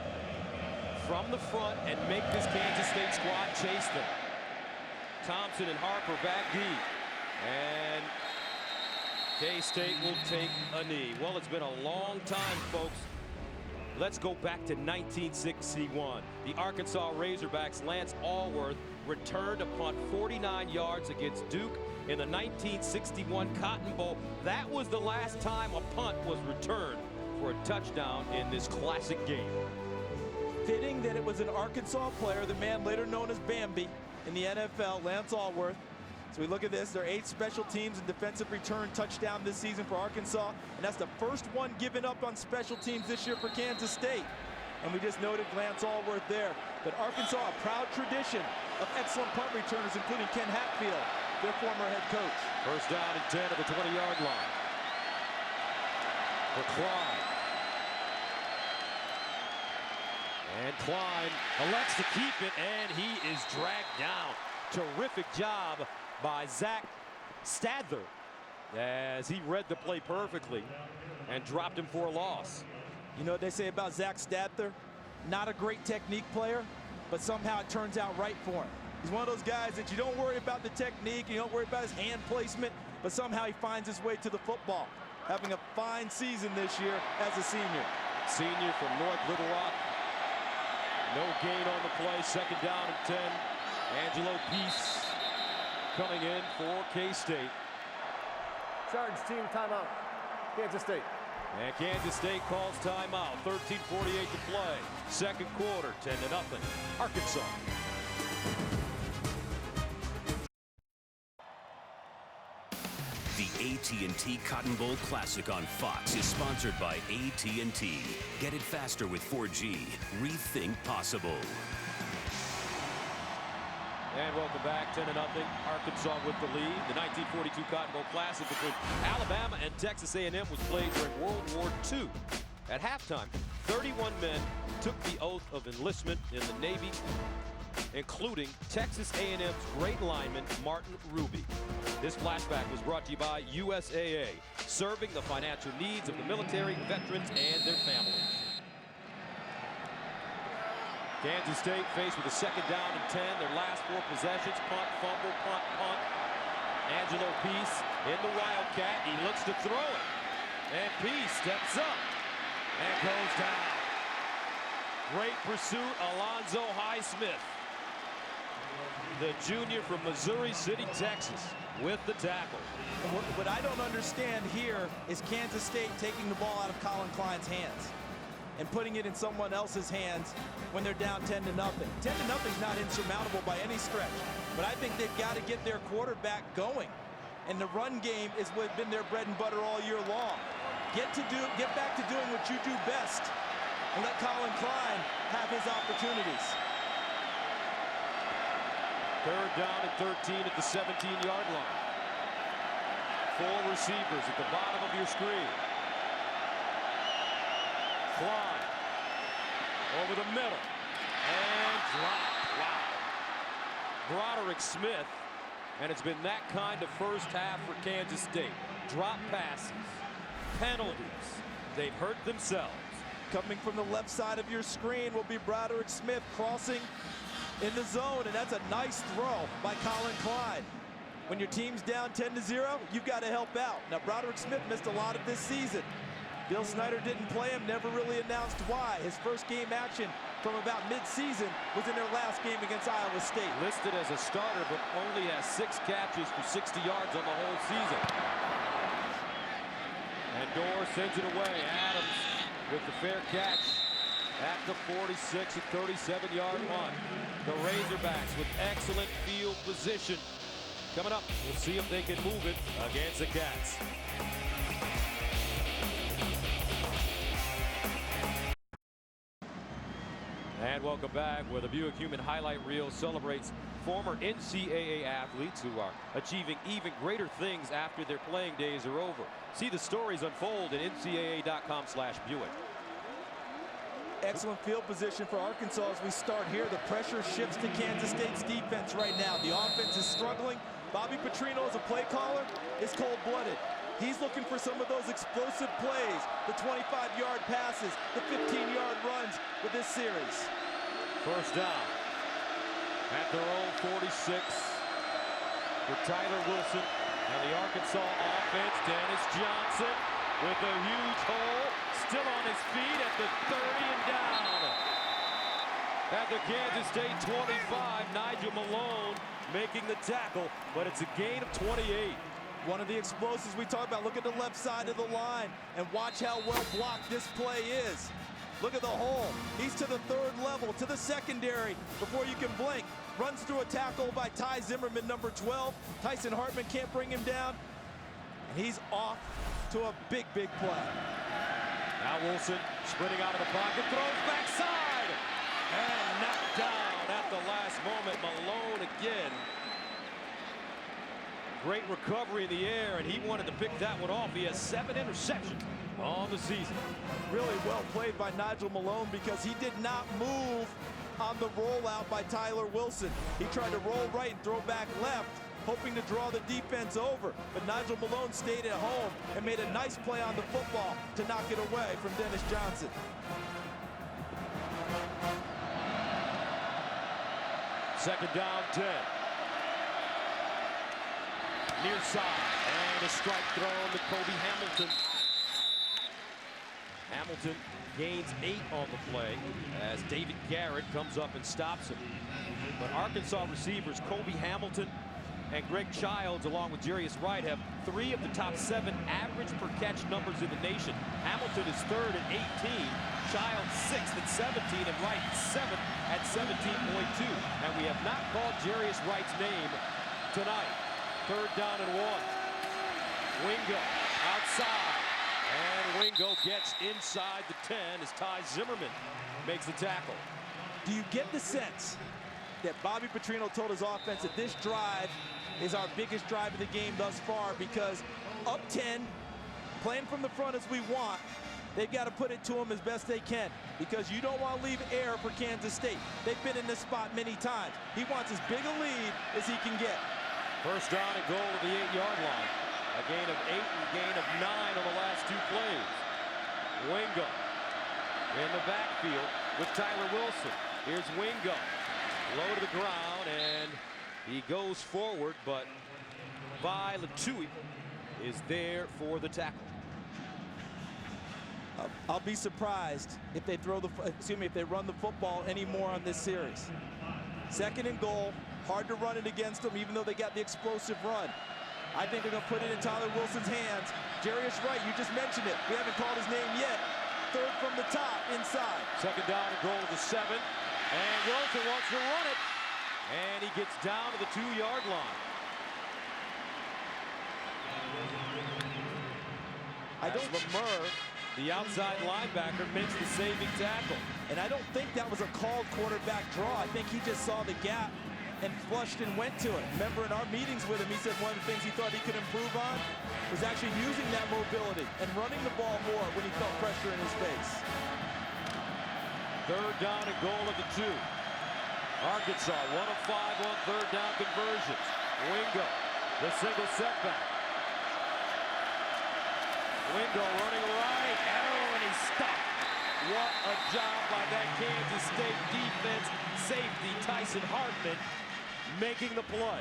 from the front and make this Kansas State squad chase them. Thompson and Harper back deep. And K-State will take a knee. Well, it's been a long time, folks. Let's go back to 1961. The Arkansas Razorbacks' Lance Allworth returned a punt 49 yards against Duke in the 1961 Cotton Bowl. That was the last time a punt was returned for a touchdown in this classic game. Fitting that it was an Arkansas player, the man later known as Bambi in the NFL, Lance Allworth. So we look at this, there are 8 special teams and defensive return touchdown this season for Arkansas, and that's the first one given up on special teams this year for Kansas State. And we just noted Lance Allworth there. But Arkansas, a proud tradition of excellent punt returners, including Ken Hatfield, their former head coach. First down and 10 at the 20-yard line. For Klein. And Klein elects to keep it, and he is dragged down. Terrific job by Zach Stadler as he read the play perfectly and dropped him for a loss. You know what they say about Zach Stadler? Not a great technique player, but somehow it turns out right for him. He's one of those guys that you don't worry about the technique, you don't worry about his hand placement, but somehow he finds his way to the football. Having a fine season this year as a senior. Senior from North Little Rock. No gain on the play, second down and 10. Angelo Peace coming in for K-State. Sergeant's team timeout. Kansas State. And Kansas State calls timeout. 13:48 to play. Second quarter, 10-0. Arkansas. The AT&T Cotton Bowl Classic on Fox is sponsored by AT&T. Get it faster with 4G. Rethink possible. And welcome back, 10-0. Arkansas with the lead. The 1942 Cotton Bowl Classic between Alabama and Texas A&M was played during World War II. At halftime, 31 men took the oath of enlistment in the Navy, including Texas A&M's great lineman, Martin Ruby. This flashback was brought to you by USAA, serving the financial needs of the military, veterans, and their families. Kansas State faced with a second down and 10. Their last 4 possessions, punt, fumble, punt, punt. Angelo Peace in the Wildcat. He looks to throw it. And Peace steps up and goes down. Great pursuit, Alonzo Highsmith, the junior from Missouri City, Texas, with the tackle. What I don't understand here is Kansas State taking the ball out of Colin Klein's hands and putting it in someone else's hands when they're down 10-0. 10-0 is not insurmountable by any stretch, but I think they've got to get their quarterback going. And the run game is what's been their bread and butter all year long. Get back to doing what you do best and let Colin Klein have his opportunities. Third down and 13 at the 17-yard line. 4 receivers at the bottom of your screen. Klein over the middle and dropped. Wow. Broderick Smith, and it's been that kind of first half for Kansas State. Drop passes, penalties, they've hurt themselves. Coming from the left side of your screen will be Broderick Smith crossing in the zone, and that's a nice throw by Colin Klein. When your team's down 10-0, you've got to help out. Now, Broderick Smith missed a lot of this season. Bill Snyder didn't play him, never really announced why. His first game action from about mid-season was in their last game against Iowa State. Listed as a starter, but only has 6 catches for 60 yards on the whole season. And Dorr sends it away. Adams with the fair catch at the 46 and 37-yard line. The Razorbacks with excellent field position. Coming up, we'll see if they can move it against the Cats. And welcome back, where the Buick Human Highlight Reel celebrates former NCAA athletes who are achieving even greater things after their playing days are over. See the stories unfold at ncaa.com/Buick. Excellent field position for Arkansas as we start here. The pressure shifts to Kansas State's defense right now. The offense is struggling. Bobby Petrino, as a play caller, is cold-blooded. He's looking for some of those explosive plays, the 25-yard passes, the 15-yard runs with this series. First down at their own 46 for Tyler Wilson and the Arkansas offense. Dennis Johnson with a huge hole, still on his feet at the 30 and down. At the Kansas State 25, Nigel Malone making the tackle, but it's a gain of 28. One of the explosives we talked about. Look at the left side of the line and watch how well blocked this play is. Look at the hole. He's to the third level, to the secondary before you can blink. Runs through a tackle by Ty Zimmerman, number 12. Tyson Hartman can't bring him down. And he's off to a big, big play. Now Wilson sprinting out of the pocket, throws backside, and knocked down at the last moment. Malone again. Great recovery in the air, and he wanted to pick that one off. He has 7 interceptions on the season. Really well played by Nigel Malone because he did not move on the rollout by Tyler Wilson. He tried to roll right and throw back left, hoping to draw the defense over. But Nigel Malone stayed at home and made a nice play on the football to knock it away from Dennis Johnson. Second down, 10. Near side, and a strike thrown to Kobe Hamilton. Hamilton gains 8 on the play as David Garrett comes up and stops him. But Arkansas receivers Kobe Hamilton and Greg Childs, along with Jarius Wright, have 3 of the top 7 average per catch numbers in the nation. Hamilton is 3rd at 18, Childs 6th at 17, and Wright 7th at 17.2. And we have not called Jarius Wright's name tonight. Third down and 1. Wingo outside. And Wingo gets inside the 10 as Ty Zimmerman makes the tackle. Do you get the sense that Bobby Petrino told his offense that this drive is our biggest drive of the game thus far, because up 10, playing from the front as we want, they've got to put it to them as best they can, because you don't want to leave air for Kansas State. They've been in this spot many times. He wants as big a lead as he can get. First down and goal to the 8-yard line. A gain of 8 and a gain of 9 on the last 2 plays. Wingo in the backfield with Tyler Wilson. Here's Wingo. Low to the ground, and he goes forward, but Vi Latui is there for the tackle. I'll be surprised if they if they run the football anymore on this series. Second and goal. Hard to run it against them, even though they got the explosive run. I think they're going to put it in Tyler Wilson's hands. Jarius Wright, you just mentioned it. We haven't called his name yet. Third from the top, inside. Second down and goal to 7. And Wilson wants to run it. And he gets down to the 2-yard line. I don't. Lemur, the outside linebacker, makes the saving tackle. And I don't think that was a called quarterback draw. I think he just saw the gap and flushed and went to it. Remember in our meetings with him, he said one of the things he thought he could improve on was actually using that mobility and running the ball more when he felt pressure in his face. 3rd down and goal at the 2. Arkansas 1 of 5 on 3rd down conversions. Wingo, the single setback. Wingo running right. Oh, and he's stopped. What a job by that Kansas State defense. Safety Tyson Hartman making the play.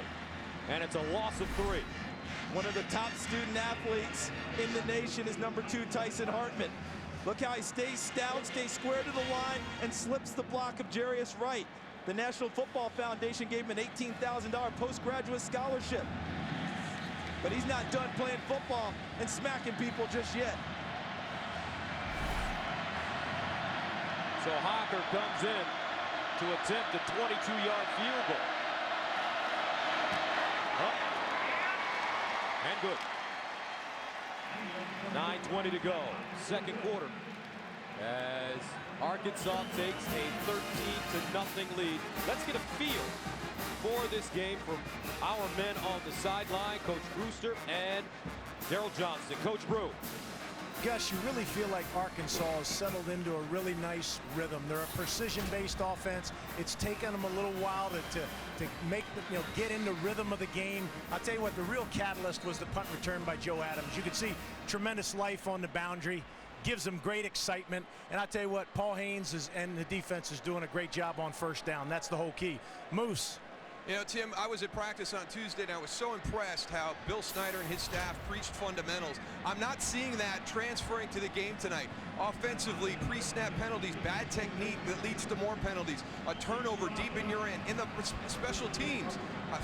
And it's a loss of 3. One of the top student athletes in the nation is number 2, Tyson Hartman. Look how he stays stout, stays square to the line, and slips the block of Jarius Wright. The National Football Foundation gave him an $18,000 postgraduate scholarship. But he's not done playing football and smacking people just yet. So Hocker comes in to attempt a 22-yard field goal. Up. And good. 9:20 to go. 2nd quarter. As Arkansas takes a 13-0 lead. Let's get a feel for this game from our men on the sideline, Coach Brewster and Daryl Johnston. Coach Brew. Gus, you really feel like Arkansas has settled into a really nice rhythm. They're a precision-based offense. It's taken them a little while to make the, get in the rhythm of the game. I'll tell you what, the real catalyst was the punt return by Joe Adams. You could see tremendous life on the boundary, gives them great excitement. And I'll tell you what, Paul Haynes and the defense is doing a great job on 1st down. That's the whole key. Moose. You know, Tim, I was at practice on Tuesday, and I was so impressed how Bill Snyder and his staff preached fundamentals. I'm not seeing that transferring to the game tonight. Offensively, pre-snap penalties, bad technique that leads to more penalties, a turnover deep in your end. In the special teams,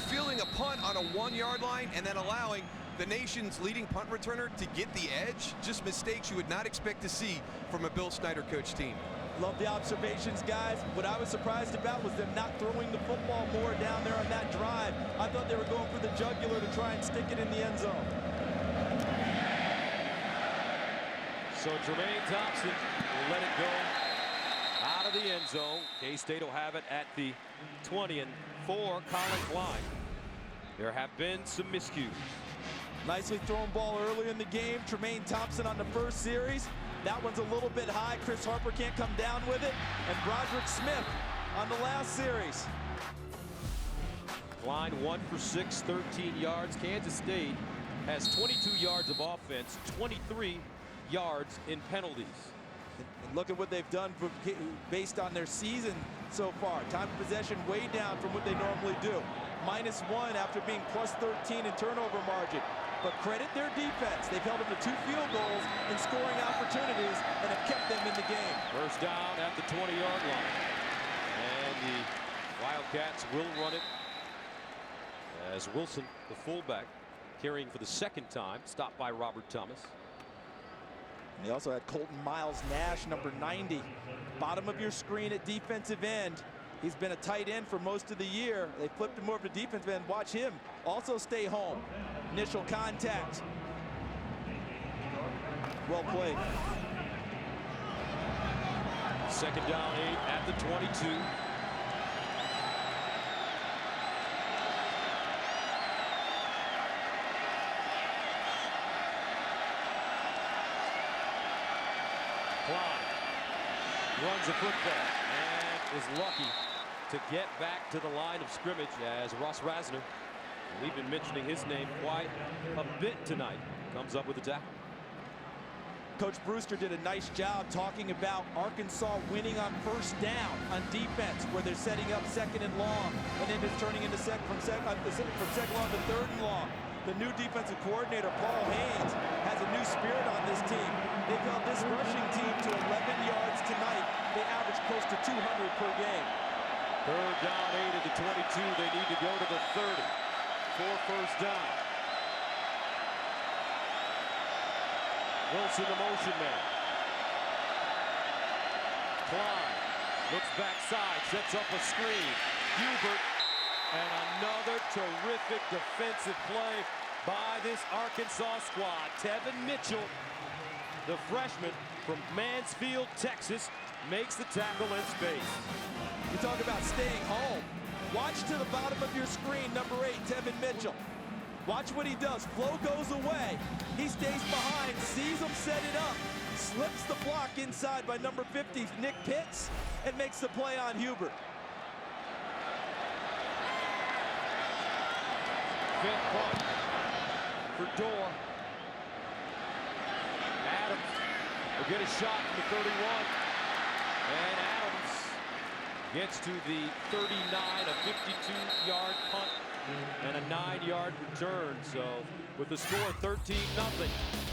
fielding a punt on a 1-yard line and then allowing the nation's leading punt returner to get the edge, just mistakes you would not expect to see from a Bill Snyder coach team. Love the observations, guys. What I was surprised about was them not throwing the football more down there on that drive. I thought they were going for the jugular to try and stick it in the end zone. So Jermaine Thompson will let it go out of the end zone. K-State will have it at the 20, and for Colin Klein, there have been some miscues. Nicely thrown ball early in the game. Jermaine Thompson on the 1st series. That one's a little bit high. Chris Harper can't come down with it. And Broderick Smith on the last series. Klein 1 for 6, 13 yards. Kansas State has 22 yards of offense, 23 yards in penalties. And look at what they've done based on their season so far. Time of possession way down from what they normally do. -1 after being +13 in turnover margin. But credit their defense. They've held them to 2 field goals in scoring opportunities and have kept them in the game. 1st down at the 20-yard line. And the Wildcats will run it as Wilson, the fullback, carrying for the 2nd time, stopped by Robert Thomas. And they also had Colton Miles Nash, number 90. Bottom of your screen at defensive end. He's been a tight end for most of the year. They flipped him over to defensive end. Watch him also stay home. Initial contact. Well played. 2nd down 8 at the 22. Klein runs the football and is lucky to get back to the line of scrimmage as Ross Rasner, we've been mentioning his name quite a bit tonight, comes up with a tackle. Coach Brewster did a nice job talking about Arkansas winning on 1st down on defense, where they're setting up 2nd and long, and then it's turning into from second long to 3rd and long. The new defensive coordinator, Paul Haynes, has a new spirit on this team. They've held this rushing team to 11 yards tonight. They average close to 200 per game. 3rd down 8 at the 22. They need to go to the 30 for 1st down. Wilson, the motion man. Klein looks backside, sets up a screen. Hubert, and another terrific defensive play by this Arkansas squad. Tevin Mitchell the freshman from Mansfield, Texas, makes the tackle in space. You talk about staying home. Watch to the bottom of your screen, number 8, Tevin Mitchell. Watch what he does. Flo goes away. He stays behind, sees him set it up, slips the block inside by number 50, Nick Pitts, and makes the play on Hubert. Fifth punt for Dorr. Adams will get a shot from the 31. And Adams gets to the 39, a 52-yard punt and a 9-yard return. So with the score 13-0,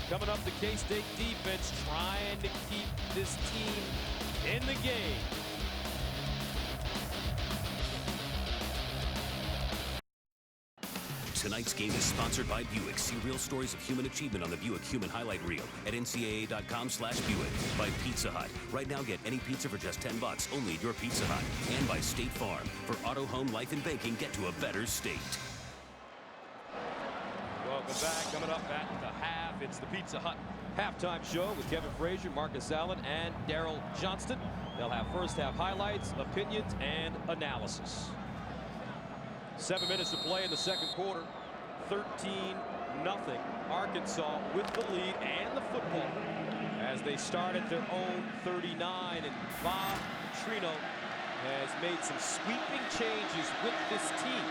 coming up the K-State defense trying to keep this team in the game. Tonight's game is sponsored by Buick. See real stories of human achievement on the Buick Human Highlight Reel at ncaa.com/Buick. By Pizza Hut. Right now, get any pizza for just $10 only at your Pizza Hut. And by State Farm. For auto, home, life, and banking, get to a better state. Welcome back. Coming up at the half, it's the Pizza Hut halftime show with Kevin Frazier, Marcus Allen, and Daryl Johnston. They'll have first half highlights, opinions, and analysis. 7 minutes to play in the second quarter. 13-0. Arkansas with the lead and the football as they start at their own 39. And Bob Petrino has made some sweeping changes with this team.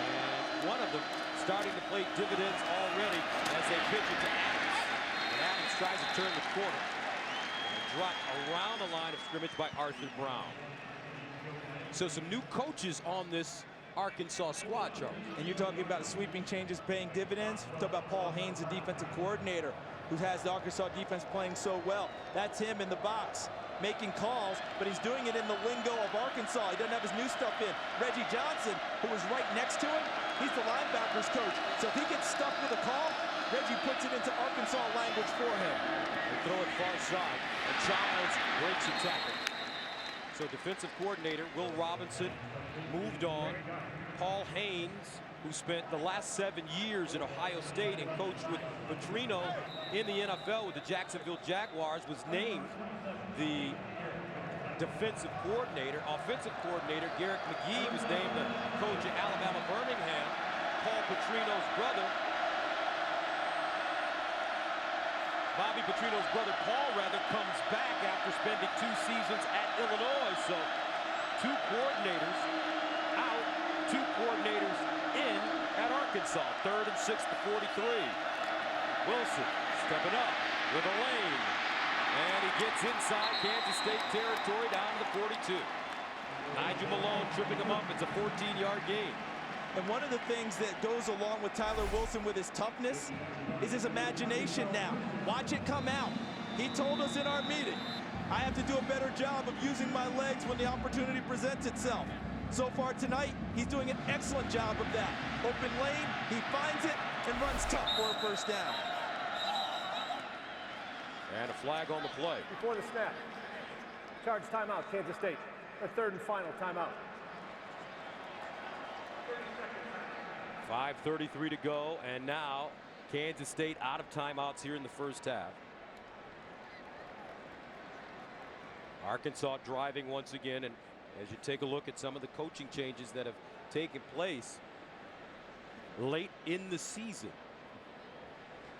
And one of them starting to play dividends already as they pitch it to Adams. And Adams tries to turn the corner. And dropped around the line of scrimmage by Arthur Brown. So some new coaches on this Arkansas squad, Charles. And you're talking about sweeping changes paying dividends. Talk about Paul Haynes, the defensive coordinator, who has the Arkansas defense playing so well. That's him in the box making calls, but he's doing it in the lingo of Arkansas. He doesn't have his new stuff in. Reggie Johnson, who was right next to him, he's the linebackers coach. So if he gets stuck with a call, Reggie puts it into Arkansas language for him. They throw it far side, and Childs breaks a tackle. So defensive coordinator Will Robinson moved on. Paul Haynes, who spent the last 7 years at Ohio State and coached with Petrino in the NFL with the Jacksonville Jaguars, was named the defensive coordinator. Offensive coordinator Garrett McGee was named the coach at Alabama Birmingham. Paul Petrino's brother, Bobby Petrino's brother Paul, comes back after spending 2 seasons at Illinois. So 2 coordinators out, 2 coordinators in at Arkansas. 3rd and 6 to 43. Wilson stepping up with a lane. And he gets inside Kansas State territory down to the 42. Nigel Malone tripping him up. It's a 14-yard gain. And one of the things that goes along with Tyler Wilson with his toughness is his imagination now. Watch it come out. He told us in our meeting, I have to do a better job of using my legs when the opportunity presents itself. So far tonight, he's doing an excellent job of that. Open lane, he finds it and runs tough for a first down. And a flag on the play. Before the snap, charge timeout, Kansas State. Their 3rd and final timeout. 5:33 to go, and now Kansas State out of timeouts here in the first half. Arkansas driving once again, and as you take a look at some of the coaching changes that have taken place late in the season.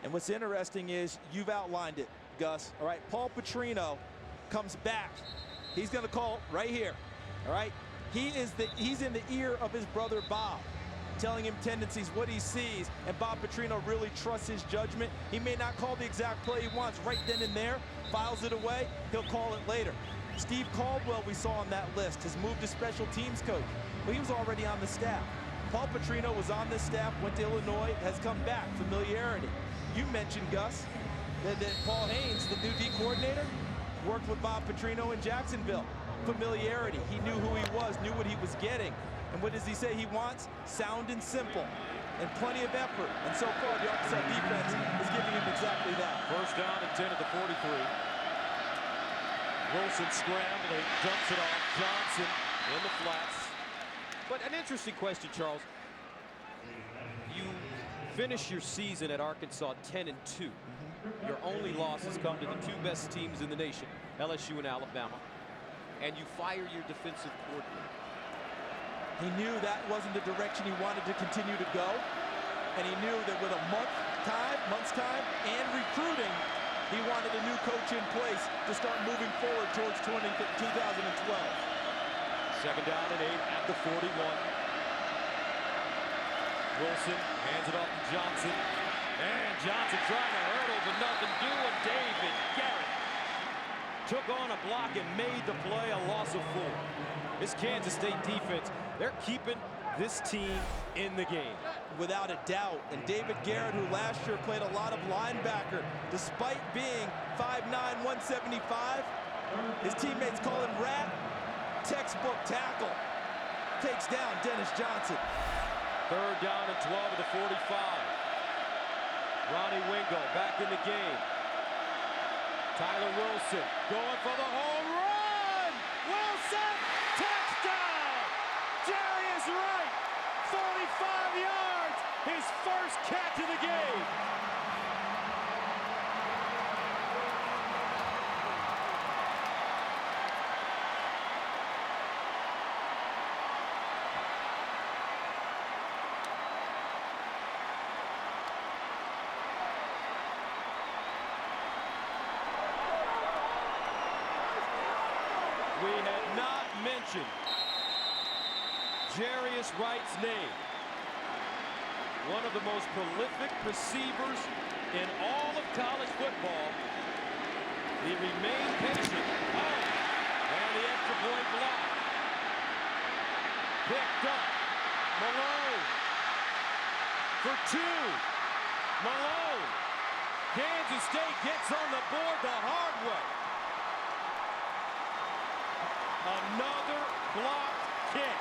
And what's interesting is you've outlined it, Gus. All right, Paul Petrino comes back. He's going to call right here. All right, he's in the ear of his brother Bob, telling him tendencies, what he sees, and Bob Petrino really trusts his judgment. He may not call the exact play he wants right then and there, files it away, he'll call it later. Steve Caldwell, we saw on that list, has moved to special teams coach. Well, he was already on the staff. Paul Petrino was on this staff, went to Illinois, has come back, familiarity. You mentioned, Gus, that Paul Haynes, the new D coordinator, worked with Bob Petrino in Jacksonville. Familiarity, he knew who he was, knew what he was getting. And what does he say he wants? Sound and simple, and plenty of effort. And so far, the Arkansas defense is giving him exactly that. First down and 10 at the 43. Wilson scrambling, dumps it off. Johnson in the flats. But an interesting question, Charles. You finish your season at Arkansas 10-2. Your only losses come to the two best teams in the nation, LSU and Alabama, and you fire your defensive coordinator. He knew that wasn't the direction he wanted to continue to go, and he knew that with a month's time, and recruiting, he wanted a new coach in place to start moving forward towards 2012. Second down and 8 at the 41. Wilson hands it off to Johnson. And Johnson trying to hurdle, but nothing doing. David Garrett took on a block and made the play, a loss of 4. This Kansas State defense, they're keeping this team in the game. Without a doubt. And David Garrett, who last year played a lot of linebacker, despite being 5'9", 175, his teammates call him Rat. Textbook tackle. Takes down Dennis Johnson. Third down and 12 at the 45. Ronnie Wingo back in the game. Tyler Wilson going for the home run. Wilson, touchdown. Jarius Wright, 45 yards, his first catch of the game. We had not mentioned Jarius Wright's name. One of the most prolific receivers in all of college football. He remained patient. Oh, and the extra point block. Picked up. Malone for 2. Malone. Kansas State gets on the board the hard way. Another blocked kick.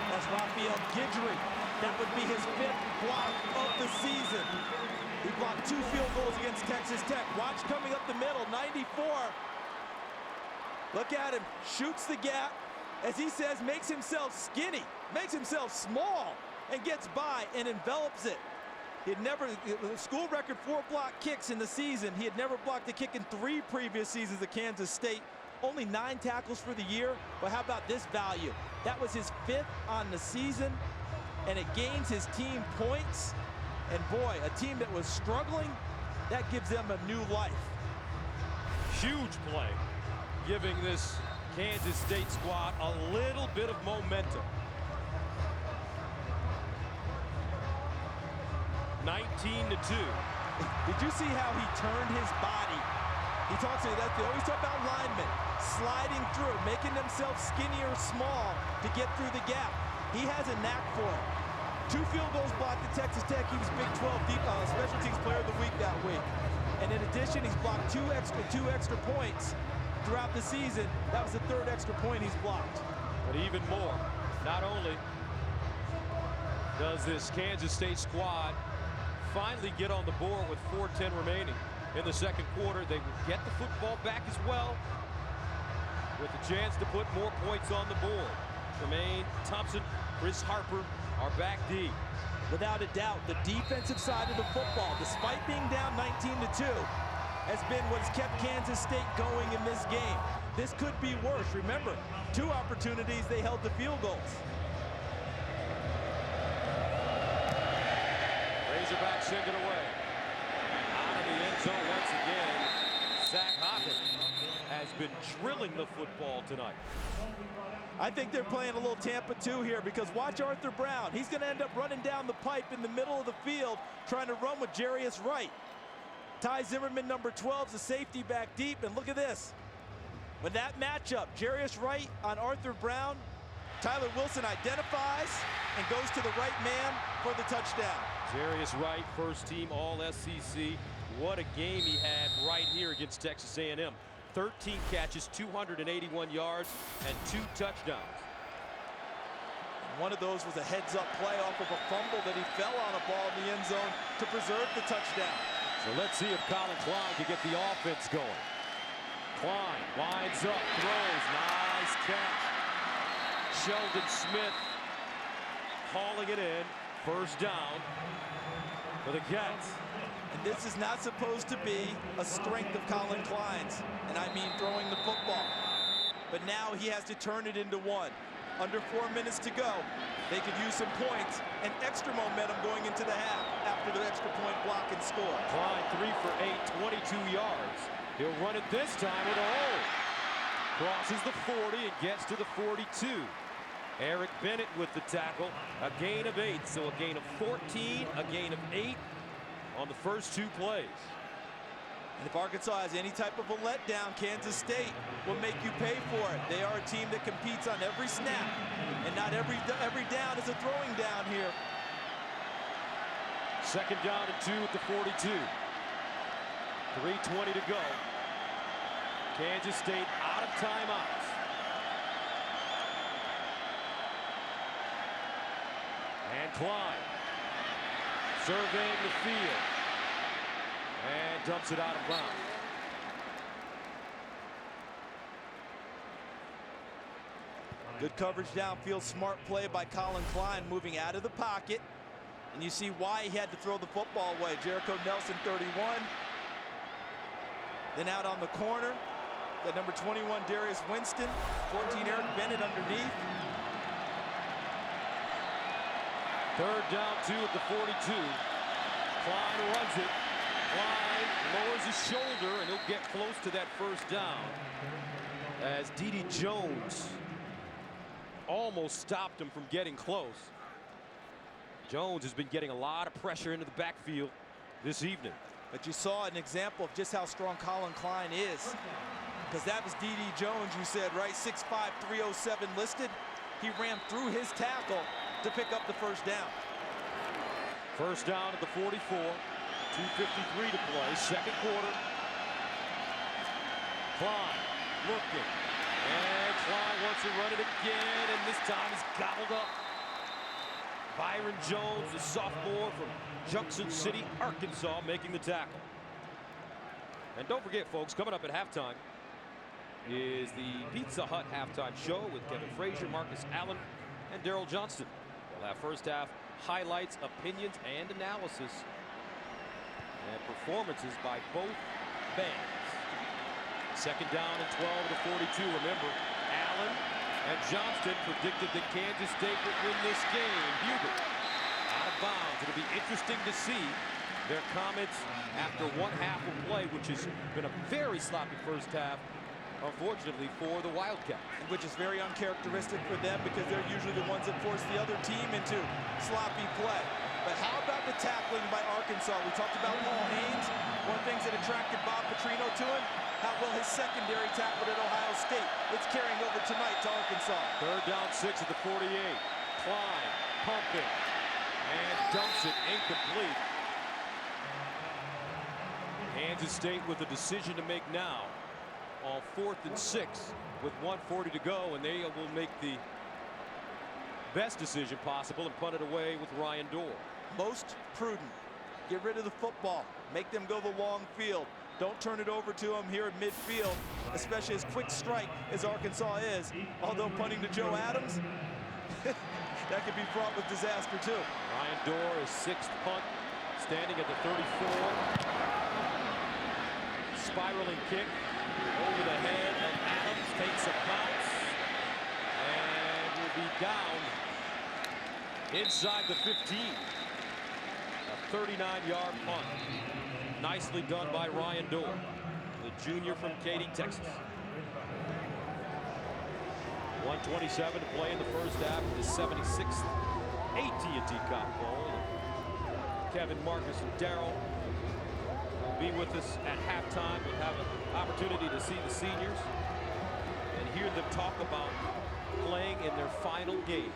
That's Raphael Guidry. That would be his 5th block of the season. He blocked 2 field goals against Texas Tech. Watch coming up the middle, 94. Look at him, shoots the gap. As he says, makes himself skinny, makes himself small, and gets by and envelops it. He had never, school record 4 block kicks in the season. He had never blocked a kick in 3 previous seasons at Kansas State. Only 9 tackles for the year, but how about this value? That was his 5th on the season, and it gains his team points. And boy, a team that was struggling, that gives them a new life. Huge play, giving this Kansas State squad a little bit of momentum. 19-2. Did you see how he turned his body? He talks about that. They always talk about linemen sliding through, making themselves skinny or small to get through the gap. He has a knack for it. 2 field goals blocked at Texas Tech. He was Big 12 Special Teams Player of the Week that week. And in addition, he's blocked 2 extra points throughout the season. That was the 3rd extra point he's blocked. But even more, not only does this Kansas State squad finally get on the board with 4:10 remaining in the second quarter, they will get the football back as well with a chance to put more points on the board. Tremaine Thompson, Chris Harper are back deep. Without a doubt, the defensive side of the football, despite being down 19-2, has been what has kept Kansas State going in this game. This could be worse. Remember, 2 opportunities they held to field goals. Razorbacks send it away. Out of the end zone once again. Zach Hocken has been drilling the football tonight. I think they're playing a little Tampa 2 here, because watch Arthur Brown. He's going to end up running down the pipe in the middle of the field, trying to run with Jarius Wright. Ty Zimmerman, number 12, is a safety back deep, and look at this. With that matchup, Jarius Wright on Arthur Brown, Tyler Wilson identifies and goes to the right man for the touchdown. Jarius Wright, first team All-SEC. What a game he had right here against Texas A&M. 13 catches, 281 yards, and 2 touchdowns. One of those was a heads-up play off of a fumble that he fell on a ball in the end zone to preserve the touchdown. So let's see if Colin Klein can get the offense going. Klein winds up, throws, nice catch. Sheldon Smith hauling it in, first down for the Cats. And this is not supposed to be a strength of Colin Klein's, and I mean throwing the football. But now he has to turn it into one. Under 4 minutes to go. They could use some points and extra momentum going into the half after the extra point block and score. Klein 3 for 8, 22 yards. He'll run it this time with a hole. Crosses the 40 and gets to the 42. Eric Bennett with the tackle. A gain of 8, so a gain of 14, a gain of 8 on the first 2 plays. And if Arkansas has any type of a letdown, Kansas State will make you pay for it. They are a team that competes on every snap, and not every down is a throwing down here. Second down and 2 at the 42. 3:20 to go. Kansas State out of timeouts. And Klein surveying the field and dumps it out of bounds. Good coverage downfield, smart play by Colin Klein, moving out of the pocket. And you see why he had to throw the football away. Jericho Nelson, 31. Then out on the corner, got number 21, Darius Winston, 14, Eric Bennett underneath. Third down, 2 at the 42. Klein runs it. Klein lowers his shoulder, and he'll get close to that first down as D.D. Jones almost stopped him from getting close. Jones has been getting a lot of pressure into the backfield this evening. But you saw an example of just how strong Colin Klein is. Because that was D.D. Jones, you said, right? 6'5", 307 listed. He ran through his tackle to pick up the first down. First down at the 44. 2:53 to play, second quarter. Klein looking. And Klein wants to run it again, and this time is gobbled up. Byron Jones, the sophomore from Junction City, Arkansas, making the tackle. And don't forget, folks, coming up at halftime is the Pizza Hut halftime show with Kevin Frazier, Marcus Allen, and Daryl Johnston. We'll have first half highlights, opinions, and analysis, and performances by both bands. Second down and 12 to 42. Remember, Allen and Johnston predicted that Kansas State would win this game. Hubert out of bounds. It'll be interesting to see their comments after one half of play, which has been a very sloppy first half, unfortunately, for the Wildcats. Which is very uncharacteristic for them because they're usually the ones that force the other team into sloppy play. But how about the tackling by Arkansas? We talked about Paul Haynes. One of the things that attracted Bob Petrino to him, how well his secondary tackled at Ohio State. It's carrying over tonight to Arkansas. Third down, 6 at the 48. Klein pumping and dumps it incomplete. Kansas State with a decision to make now on 4th and 6 with 1:40 to go, and they will make the best decision possible and punt it away with Ryan Dorr. Most prudent. Get rid of the football. Make them go the long field. Don't turn it over to them here at midfield, especially as quick strike as Arkansas is. Although punting to Joe Adams, that could be fraught with disaster too. Ryan Dorr, his 6th punt, standing at the 34. Spiraling kick over the head of Adams, takes a bounce and will be down inside the 15. A 39-yard punt. Nicely done by Ryan Dorr, the junior from Katy, Texas. 1:27 to play in the first half of the 76th AT&T Cotton Bowl. Kevin, Marcus, and Daryl will be with us at halftime. We'll have an opportunity to see the seniors and hear them talk about playing in their final game.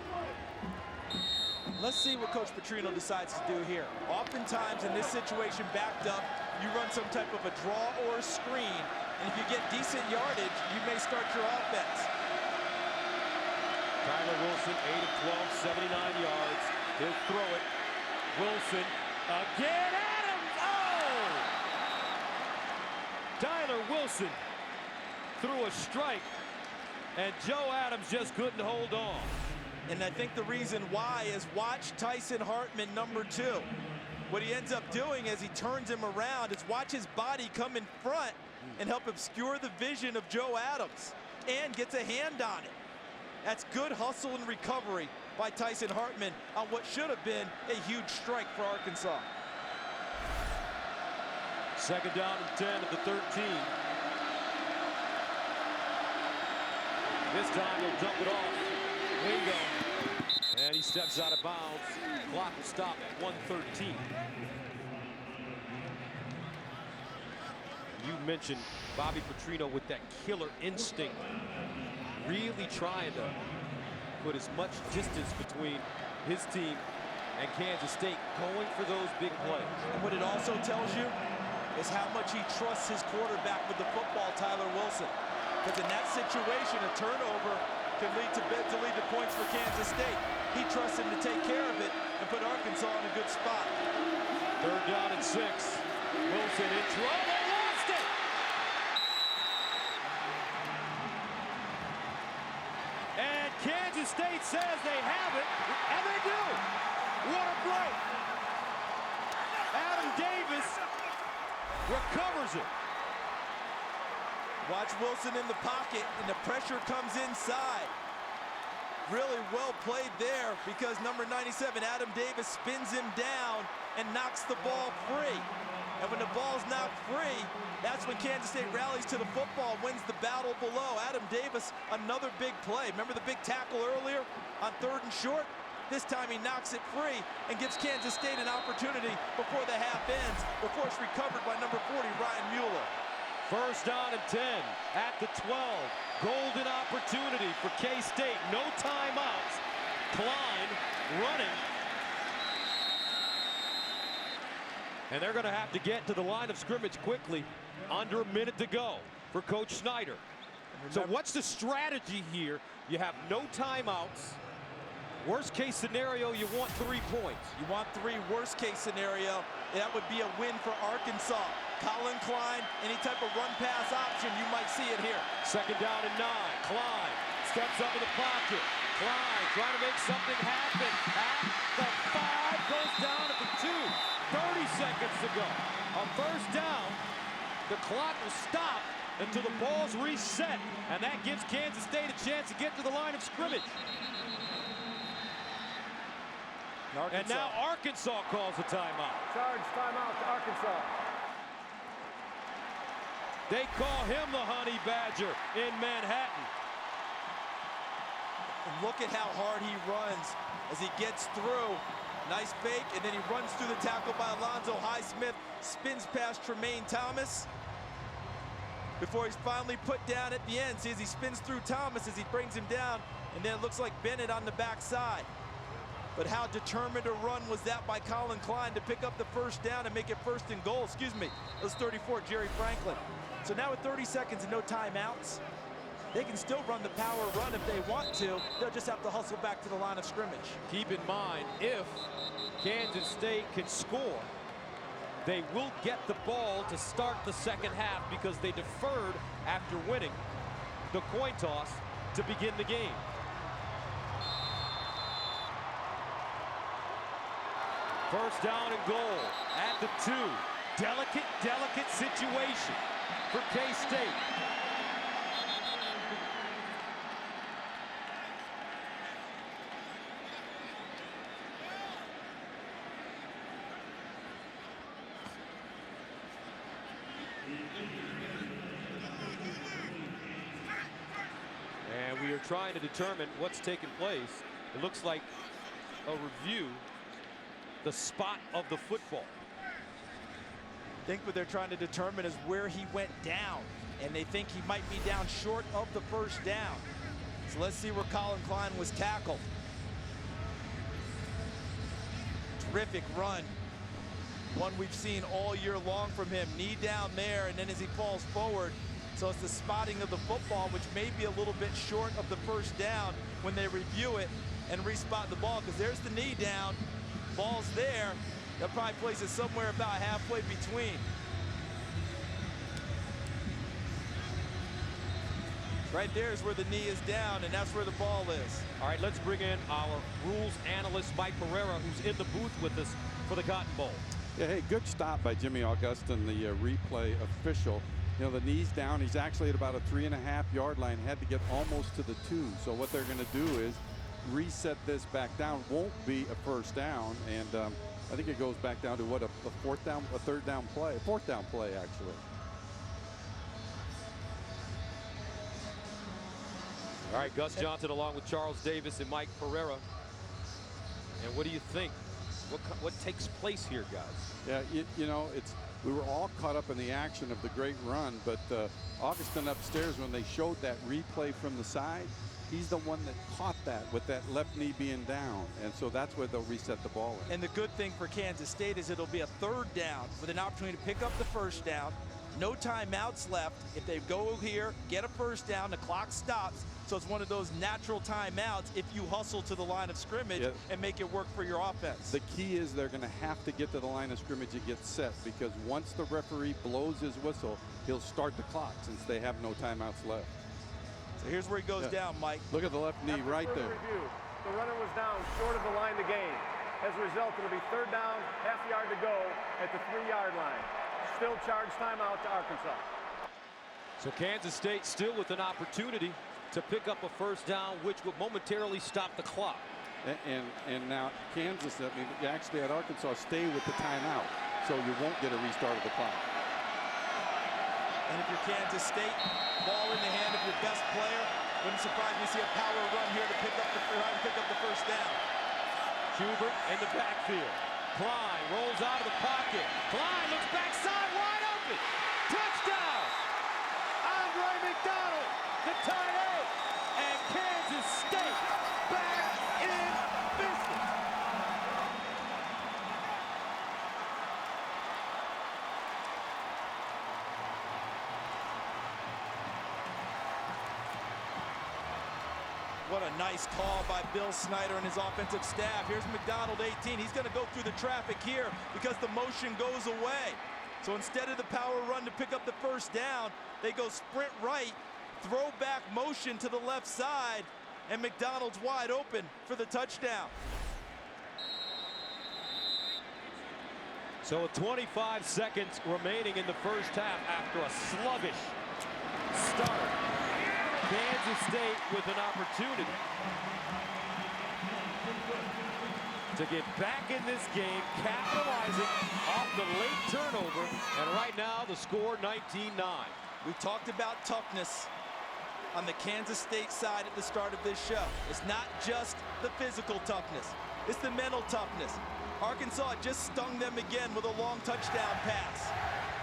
Let's see what Coach Petrino decides to do here. Oftentimes in this situation, backed up, you run some type of a draw or a screen, and if you get decent yardage, you may start your offense. Tyler Wilson, 8 of 12, 79 yards. He'll throw it. Wilson again. Adams! Oh! Tyler Wilson threw a strike, and Joe Adams just couldn't hold on. And I think the reason why is watch Tyson Hartman, number 2. What he ends up doing as he turns him around is watch his body come in front and help obscure the vision of Joe Adams and gets a hand on it. That's good hustle and recovery by Tyson Hartman on what should have been a huge strike for Arkansas. Second down and 10 at the 13. This time he'll dump it off. Wingo. And he steps out of bounds. Clock will stop at 1:13. You mentioned Bobby Petrino with that killer instinct, really trying to put as much distance between his team and Kansas State, going for those big plays. And what it also tells you is how much he trusts his quarterback with the football, Tyler Wilson. Because in that situation, a turnover can lead to points for Kansas State. He trusts him to take care of it and put Arkansas in a good spot. Third down and 6. Wilson in trouble. Lost it. And Kansas State says they have it, and they do. What a play. Adam Davis recovers it. Watch Wilson in the pocket, and the pressure comes inside. Really well played there because number 97, Adam Davis, spins him down and knocks the ball free. And when the ball's knocked free, that's when Kansas State rallies to the football, wins the battle below. Adam Davis, another big play. Remember the big tackle earlier on 3rd and short? This time he knocks it free and gives Kansas State an opportunity before the half ends, before it's recovered by number 40, Ryan Mueller. First down and 10 at the 12. Golden opportunity for K-State. No timeouts. Klein running. And they're going to have to get to the line of scrimmage quickly. Under a minute to go for Coach Snyder. So what's the strategy here? You have no timeouts. Worst case scenario, you want 3 points. You want 3. Worst case scenario, that would be a win for Arkansas. Colin Klein, any type of run pass option, you might see it here. Second down and 9. Klein steps up in the pocket. Klein trying to make something happen at the 5, goes down at the 2. 30 seconds to go. On first down, the clock will stop until the ball's reset, and that gives Kansas State a chance to get to the line of scrimmage. And now Arkansas calls a timeout. Charge timeout to Arkansas. They call him the Honey Badger in Manhattan. And look at how hard he runs as he gets through. Nice fake, and then he runs through the tackle by Alonzo Highsmith, spins past Tremaine Thomas before he's finally put down at the end. See, as he spins through Thomas as he brings him down, and then it looks like Bennett on the backside. But how determined a run was that by Colin Klein to pick up the first down and make it 1st and goal. Excuse me, it was 34, Jerry Franklin. So now with 30 seconds and no timeouts, they can still run the power run if they want to. They'll just have to hustle back to the line of scrimmage. Keep in mind, if Kansas State can score, they will get the ball to start the second half because they deferred after winning the coin toss to begin the game. First down and goal at the 2. Delicate situation for K-State. And we are trying to determine what's taken place. It looks like a review. The spot of the football. I think what they're trying to determine is where he went down, and they think he might be down short of the first down. So let's see where Colin Klein was tackled. Terrific run. One we've seen all year long from him. Knee down there, and then as he falls forward. So it's the spotting of the football, which may be a little bit short of the first down when they review it and respot the ball, because there's the knee down. Ball's there. They'll probably place it somewhere about halfway between. Right there is where the knee is down, and that's where the ball is. All right, let's bring in our rules analyst, Mike Pereira, who's in the booth with us for the Cotton Bowl. Yeah, hey, good stop by Jimmy Augustin, the replay official. You know, the knee's down. He's actually at about a 3.5-yard line, had to get almost to the 2. So what they're going to do is reset this back down. Won't be a first down, and I think it goes back down to what, a fourth down play, actually. All right, Gus Johnson along with Charles Davis and Mike Pereira. And what do you think? What takes place here, guys? Yeah, you know, we were all caught up in the action of the great run, but Augustin upstairs, when they showed that replay from the side, he's the one that caught that with that left knee being down, and so that's where they'll reset the ball in. And the good thing for Kansas State is it'll be a 3rd down with an opportunity to pick up the first down. No timeouts left. If they go here, get a first down, the clock stops. So it's one of those natural timeouts if you hustle to the line of scrimmage and make it work for your offense. The key is they're going to have to get to the line of scrimmage and get set, because once the referee blows his whistle, he'll start the clock since they have no timeouts left. So here's where he goes down, Mike. Look at the left knee right there. Review. The runner was down short of the line to gain. As a result, it'll be 3rd down, half yard to go at the 3-yard line. Still charged timeout to Arkansas. So Kansas State still with an opportunity to pick up a first down, which would momentarily stop the clock. And now Kansas, I mean, actually at Arkansas, stay with the timeout, so you won't get a restart of the clock. And if you're Kansas State, ball in the hand of your best player, wouldn't surprise me to see a power run here to pick up the first down. Hubert in the backfield. Klein rolls out of the pocket. Klein looks backside, wide open. Touchdown! Andre McDonald, the tight end, and Kansas State back in business. What a nice call by Bill Snyder and his offensive staff. Here's McDonald, 18. He's going to go through the traffic here because the motion goes away. So instead of the power run to pick up the first down, they go sprint right, throw back motion to the left side, and McDonald's wide open for the touchdown. So 25 seconds remaining in the first half after a sluggish start. Kansas State with an opportunity to get back in this game, capitalizing off the late turnover, and right now the score 19-9. We've talked about toughness on the Kansas State side at the start of this show. It's not just the physical toughness, it's the mental toughness. Arkansas just stung them again with a long touchdown pass.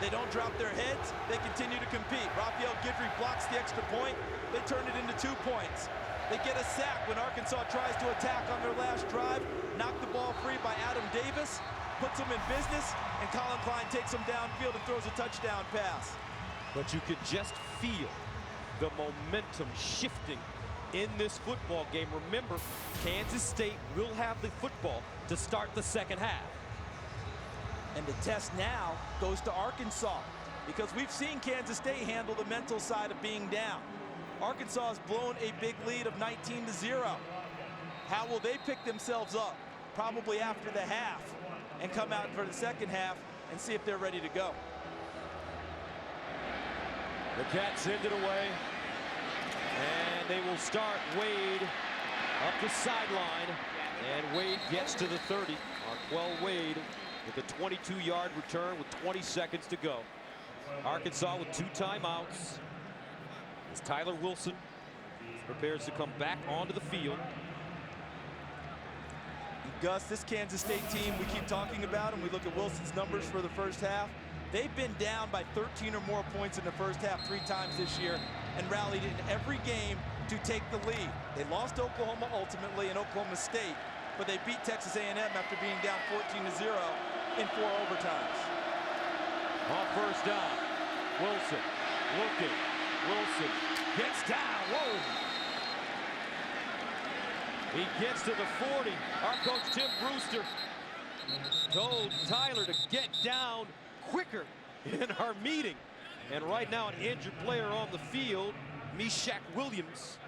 They don't drop their heads, they continue to compete. Raphael Guidry blocks the extra point, they turn it into 2 points. They get a sack when Arkansas tries to attack on their last drive, knock the ball free by Adam Davis, puts them in business, and Colin Klein takes them downfield and throws a touchdown pass. But you could just feel the momentum shifting in this football game. Remember, Kansas State will have the football to start the second half. And the test now goes to Arkansas, because we've seen Kansas State handle the mental side of being down. Arkansas has blown a big lead of 19-0. How will they pick themselves up? Probably after the half, and come out for the second half and see if they're ready to go. The Cats send it away, and they will start Wade up the sideline, and Wade gets to the 30. Marquell Wade with a 22-yard return with 20 seconds to go. Arkansas with 2 timeouts as Tyler Wilson prepares to come back onto the field. Gus, this Kansas State team, we keep talking about them. We look at Wilson's numbers for the first half. They've been down by 13 or more points in the first half 3 times this year and rallied in every game to take the lead. They lost to Oklahoma ultimately and Oklahoma State, but they beat Texas A&M after being down 14-0 in 4 overtimes. On first down, Wilson looking. Wilson gets down. Whoa! He gets to the 40. Our coach Tim Brewster told Tyler to get down quicker in our meeting. And right now an injured player on the field, Meshach Williams.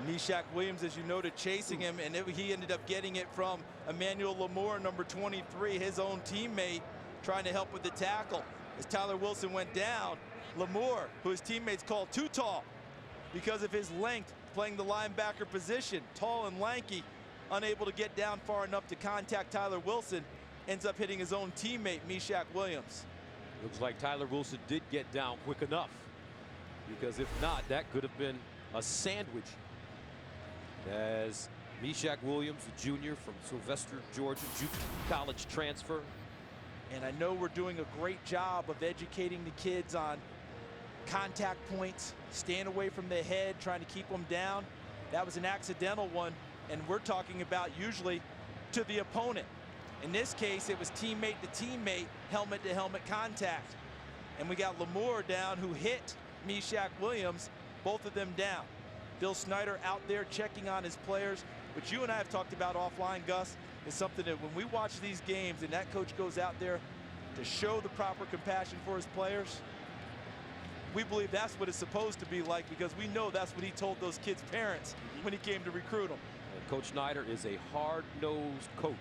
Meshack Williams, as you noted, chasing him, and he ended up getting it from Emmanuel Lamore, number 23, his own teammate, trying to help with the tackle. As Tyler Wilson went down, Lamore, who his teammates called too tall because of his length, playing the linebacker position, tall and lanky, unable to get down far enough to contact Tyler Wilson, ends up hitting his own teammate, Meshack Williams. Looks like Tyler Wilson did get down quick enough, because if not, that could have been a sandwich. As Meshack Williams, the junior from Sylvester, Georgia, college transfer. And I know we're doing a great job of educating the kids on contact points, staying away from the head, trying to keep them down. That was an accidental one, and we're talking about usually to the opponent. In this case, it was teammate to teammate, helmet to helmet contact. And we got Lamore down, who hit Meshack Williams, both of them down. Bill Snyder out there checking on his players. But you and I have talked about offline, Gus, is something that when we watch these games and that coach goes out there to show the proper compassion for his players, we believe that's what it's supposed to be like, because we know that's what he told those kids' parents when he came to recruit them. And Coach Snyder is a hard-nosed coach.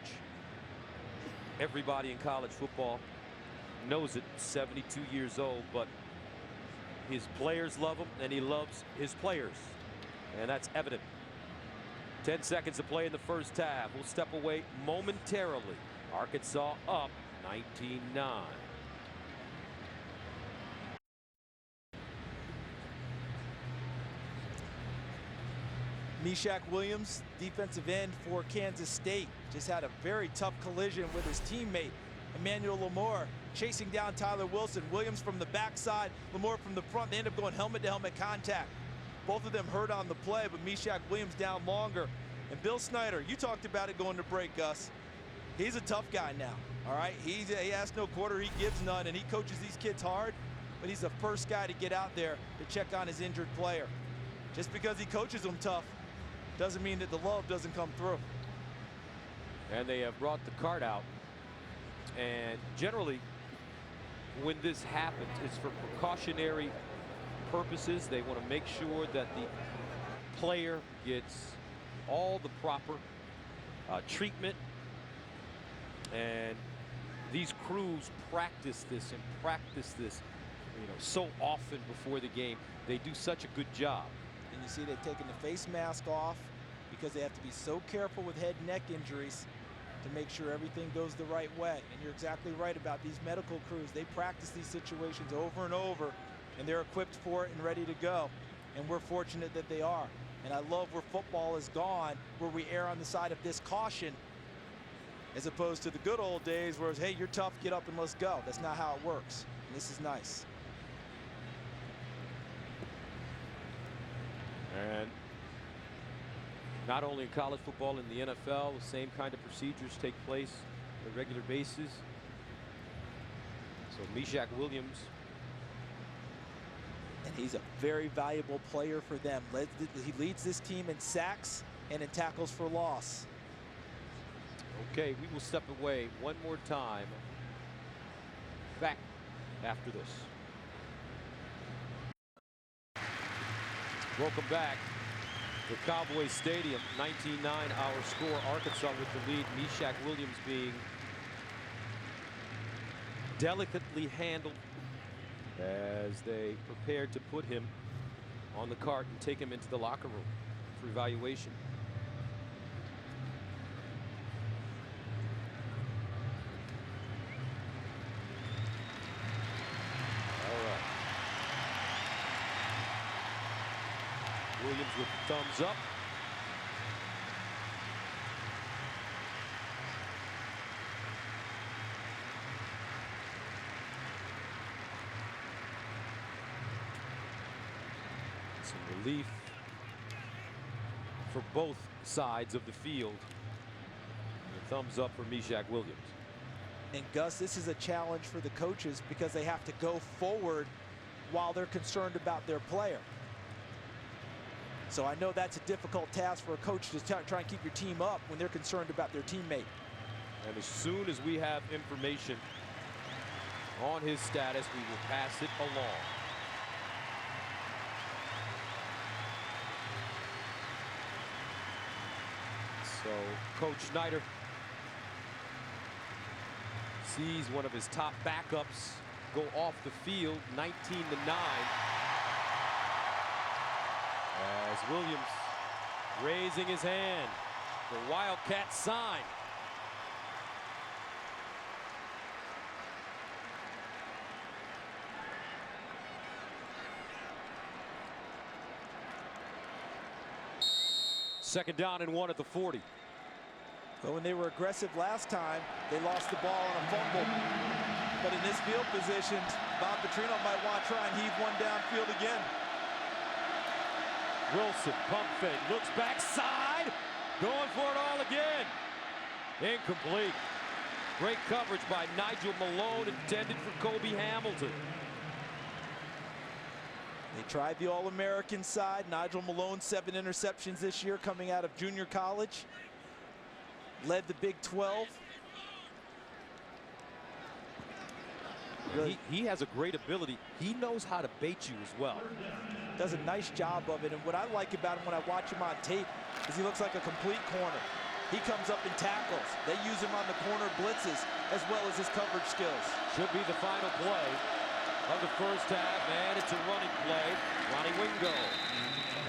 Everybody in college football knows it, 72 years old, but his players love him and he loves his players. And that's evident. 10 seconds to play in the first half. We'll step away momentarily. Arkansas up 19-9. Meshack Williams, defensive end for Kansas State, just had a very tough collision with his teammate, Emmanuel Lamore, chasing down Tyler Wilson. Williams from the backside, Lamore from the front. They end up going helmet-to-helmet contact. Both of them hurt on the play, but Meshack Williams down longer. And Bill Snyder, you talked about it going to break, Gus. He's a tough guy now, all right? He asks no quarter, he gives none, and he coaches these kids hard, but he's the first guy to get out there to check on his injured player. Just because he coaches them tough doesn't mean that the love doesn't come through. And they have brought the cart out. And generally, when this happens, it's for precautionary purposes. They want to make sure that the player gets all the proper treatment. And these crews practice this and practice this, so often before the game. They do such a good job. And you see they've taken the face mask off because they have to be so careful with head and neck injuries to make sure everything goes the right way. And you're exactly right about these medical crews. They practice these situations over and over, and they're equipped for it and ready to go. And we're fortunate that they are. And I love where football is gone, where we err on the side of this caution, as opposed to the good old days where it's, hey, you're tough, get up and let's go. That's not how it works. And this is nice. And not only in college football, in the NFL, the same kind of procedures take place on a regular basis. So Meshack Williams. And he's a very valuable player for them. He leads this team in sacks and in tackles for loss. Okay, we will step away one more time. Back after this. Welcome back to Cowboy Stadium. 19-9 our score. Arkansas with the lead. Meshack Williams being delicately handled as they prepared to put him on the cart and take him into the locker room for evaluation. Williams with the thumbs up. Some relief for both sides of the field. And a thumbs up for Meshack Williams. And Gus, this is a challenge for the coaches because they have to go forward while they're concerned about their player. So I know that's a difficult task for a coach to try and keep your team up when they're concerned about their teammate. And as soon as we have information on his status, we will pass it along. Coach Schneider sees one of his top backups go off the field, 19-9. As Williams raising his hand, the Wildcat sign. Second down and 1 at the 40. But when they were aggressive last time, they lost the ball on a fumble. But in this field position, Bob Petrino might want to try and heave one downfield again. Wilson, pump fake, looks backside, going for it all again. Incomplete. Great coverage by Nigel Malone, intended for Kobe Hamilton. They tried the All-American side. Nigel Malone, 7 interceptions this year coming out of junior college. Led the Big 12. Really, he has a great ability. He knows how to bait you as well. Does a nice job of it. And what I like about him when I watch him on tape is he looks like a complete corner. He comes up and tackles. They use him on the corner blitzes as well as his coverage skills. Should be the final play of the first half, and it's a running play. Ronnie Wingo.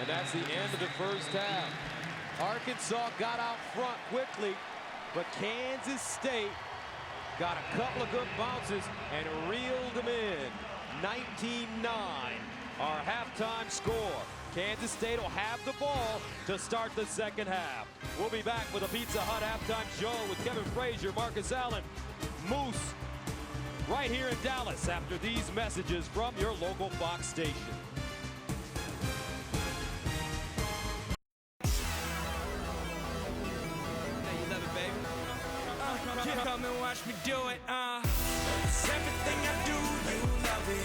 And that's the end of the first half. Arkansas got out front quickly, but Kansas State got a couple of good bounces and reeled them in. 19-9, our halftime score. Kansas State will have the ball to start the second half. We'll be back with a Pizza Hut halftime show with Kevin Frazier, Marcus Allen, Moose, right here in Dallas after these messages from your local Fox station. Come and watch me do it, It's everything I do, you love it.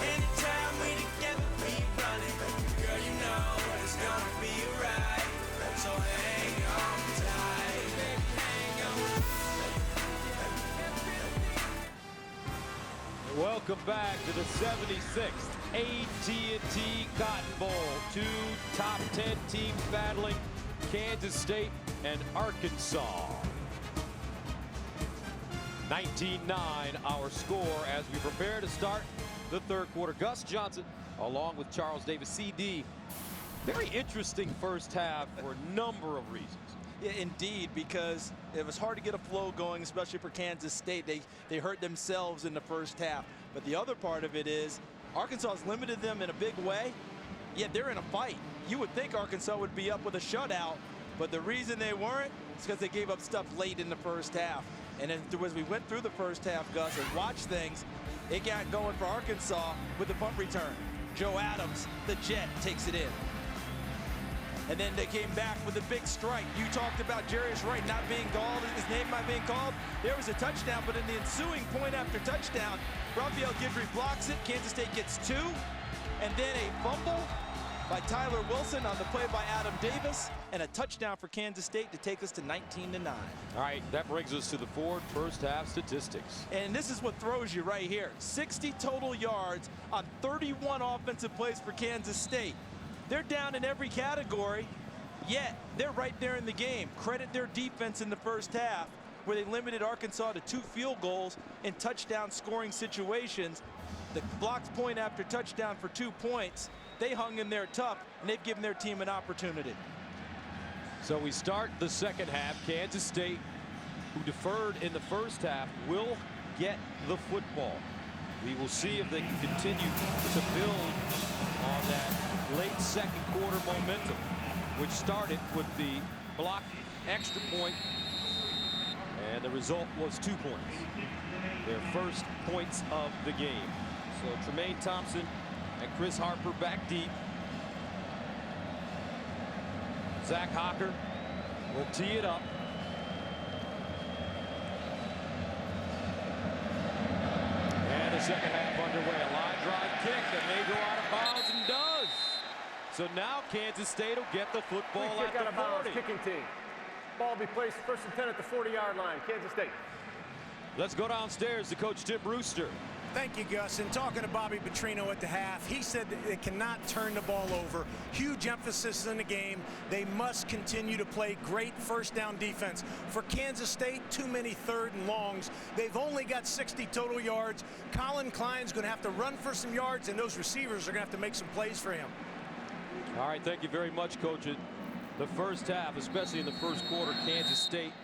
Anytime we together, we running. Girl, you know it's gonna be right. So hang on tight, hang on. Welcome back to the 76th AT&T Cotton Bowl. Two top 10 teams battling, Kansas State and Arkansas. 19-9 our score as we prepare to start the third quarter. Gus Johnson along with Charles Davis, CD. Very interesting first half for a number of reasons. Yeah, indeed, because it was hard to get a flow going, especially for Kansas State. They hurt themselves in the first half. But the other part of it is Arkansas's limited them in a big way, yet they're in a fight. You would think Arkansas would be up with a shutout, but the reason they weren't is because they gave up stuff late in the first half. And then as we went through the first half, Gus, and watched things, it got going for Arkansas with the punt return. Joe Adams, the Jet, takes it in. And then they came back with a big strike. You talked about Jarius Wright not being called, his name not being called. There was a touchdown, but in the ensuing point after touchdown, Raphael Guidry blocks it. Kansas State gets 2. And then a fumble by Tyler Wilson on the play by Adam Davis, and a touchdown for Kansas State to take us to 19-9. All right, that brings us to the Ford first half statistics. And this is what throws you right here. 60 total yards on 31 offensive plays for Kansas State. They're down in every category, yet they're right there in the game. Credit their defense in the first half, where they limited Arkansas to 2 field goals in touchdown scoring situations. The blocked point after touchdown for 2 points. They hung in there tough, and they've given their team an opportunity. So we start the second half. Kansas State, who deferred in the first half, will get the football. We will see if they can continue to build on that late second quarter momentum, which started with the blocked extra point, and the result was 2 points. Their first points of the game. So Tremaine Thompson and Chris Harper back deep. Zach Hocker will tee it up. And the second half underway. A line drive kick that may go out of bounds and does. So now Kansas State will get the football Free at kick out the of bounds, 40. kicking team. Ball will be placed first and 10 at the 40-yard line. Kansas State. Let's go downstairs to Coach Tim Brewster. Thank you, Gus. And talking to Bobby Petrino at the half, he said that they cannot turn the ball over. Huge emphasis in the game. They must continue to play great first down defense. For Kansas State, too many third and longs. They've only got 60 total yards. Colin Klein's going to have to run for some yards, and those receivers are going to have to make some plays for him. All right, thank you very much, Coach. The first half, especially in the first quarter, Kansas State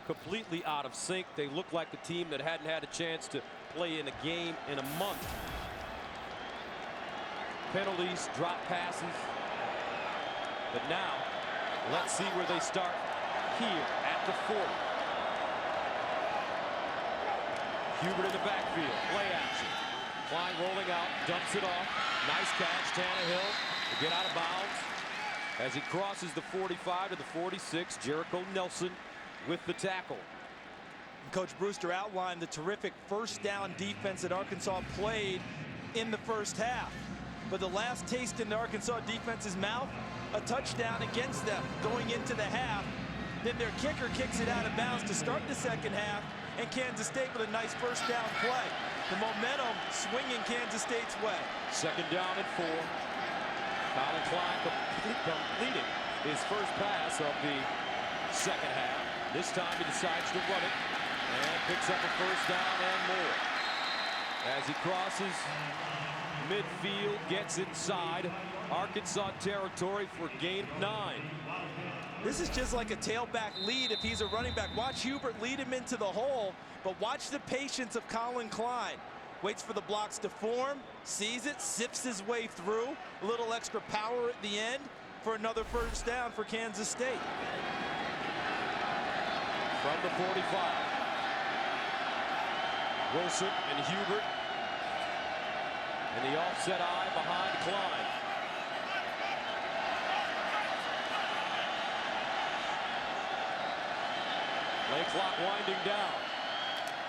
completely out of sync. They look like a team that hadn't had a chance to play in a game in a month. Penalties, drop passes. But now, let's see where they start here at the 40. Hubert in the backfield, play action. Klein rolling out, dumps it off. Nice catch, Tannehill to get out of bounds. As he crosses the 45 to the 46, Jericho Nelson with the tackle. Coach Brewster outlined the terrific first down defense that Arkansas played in the first half. But the last taste in the Arkansas defense's mouth, a touchdown against them going into the half. Then their kicker kicks it out of bounds to start the second half, and Kansas State with a nice first down play. The momentum swinging Kansas State's way. Second down and 4. Colin Klein completed his first pass of the second half. This time he decides to run it and picks up a first down and more. As he crosses midfield, gets inside Arkansas territory for gain of 9. This is just like a tailback lead if he's a running back. Watch Hubert lead him into the hole, but watch the patience of Colin Klein. Waits for the blocks to form, sees it, sifts his way through. A little extra power at the end for another first down for Kansas State. From the 45. Wilson and Hubert. And the offset eye behind Klein. Play clock winding down.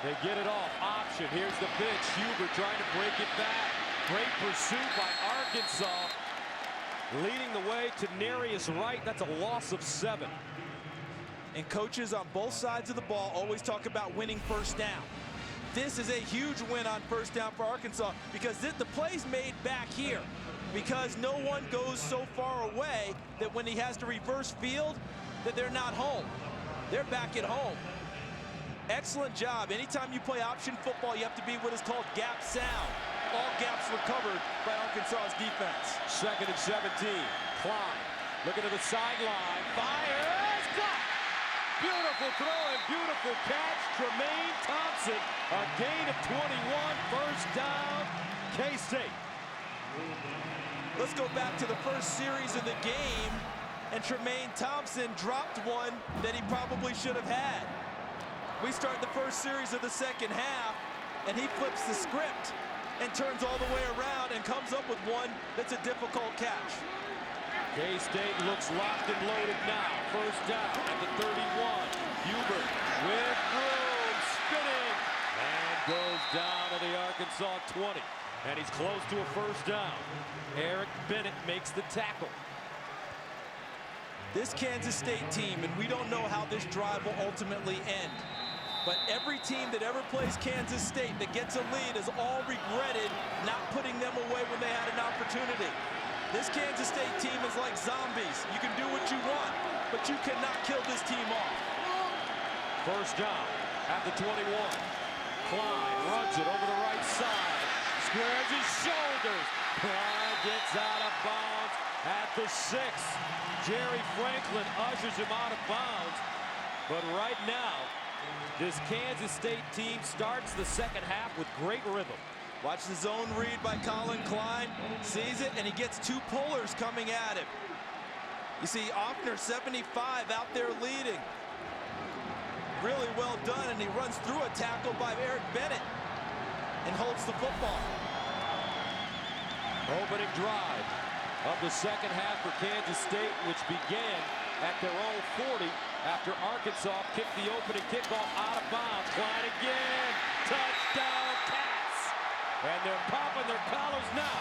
They get it off. Option. Here's the pitch. Hubert trying to break it back. Great pursuit by Arkansas. Leading the way to Narius Wright. That's a loss of 7. And coaches on both sides of the ball always talk about winning first down. This is a huge win on first down for Arkansas because the play's made back here because no one goes so far away that when he has to reverse field that they're not home. They're back at home. Excellent job. Anytime you play option football, you have to be what is called gap sound. All gaps were covered by Arkansas's defense. Second and 17. Klein looking to the sideline. Fires. Caught. Beautiful throw and beautiful catch. Tremaine Thompson, a gain of 21. First down, K-State. Let's go back to the first series of the game, and Tremaine Thompson dropped one that he probably should have had. We start the first series of the second half, and he flips the script and turns all the way around and comes up with one that's a difficult catch. K-State looks locked and loaded now. First down at the 31. Hubert with room, spinning, and goes down to the Arkansas 20. And he's close to a first down. Eric Bennett makes the tackle. This Kansas State team, and we don't know how this drive will ultimately end, but every team that ever plays Kansas State that gets a lead has all regretted not putting them away when they had an opportunity. This Kansas State team is like zombies. You can do what you want, but you cannot kill this team off. First down at the 21. Klein runs it over the right side. Squares his shoulders. Klein gets out of bounds at the 6. Jerry Franklin ushers him out of bounds. But right now, this Kansas State team starts the second half with great rhythm. Watch the zone read by Colin Klein. Sees it, and he gets 2 pullers coming at him. You see Offner, 75, out there leading. Really well done, and he runs through a tackle by Eric Bennett and holds the football. Opening drive of the second half for Kansas State, which began at their own 40 after Arkansas kicked the opening kickoff out of bounds. Klein again. Touchdown, Cats. And they're popping their collars now.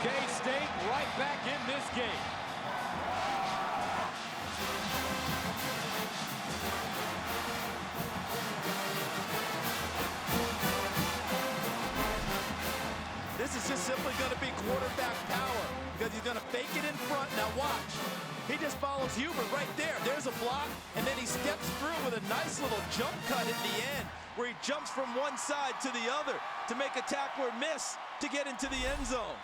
K-State right back in this game. this is just simply going to be quarterback power because he's going to fake it in front. Now watch. He just follows Huber right there. There's a block, and then he steps through with a nice little jump cut at the end where he jumps from one side to the other to make a tackle or miss to get into the end zone.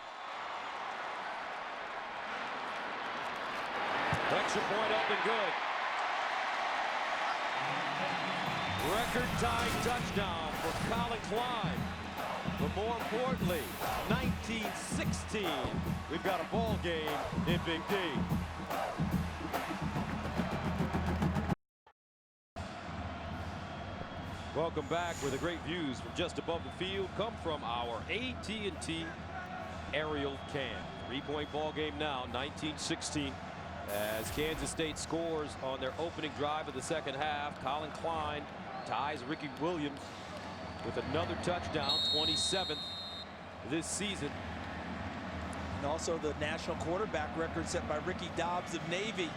Extra point up and good. Record-tying touchdown for Colin Klein. But more importantly, 1916. We've got a ball game in Big D. Welcome back, where the great views from just above the field come from our AT&T aerial cam. 3-point ball game now, 19-16. As Kansas State scores on their opening drive of the second half. Colin Klein ties Ricky Williams with another touchdown, 27th this season. And also the national quarterback record set by Ricky Dobbs of Navy.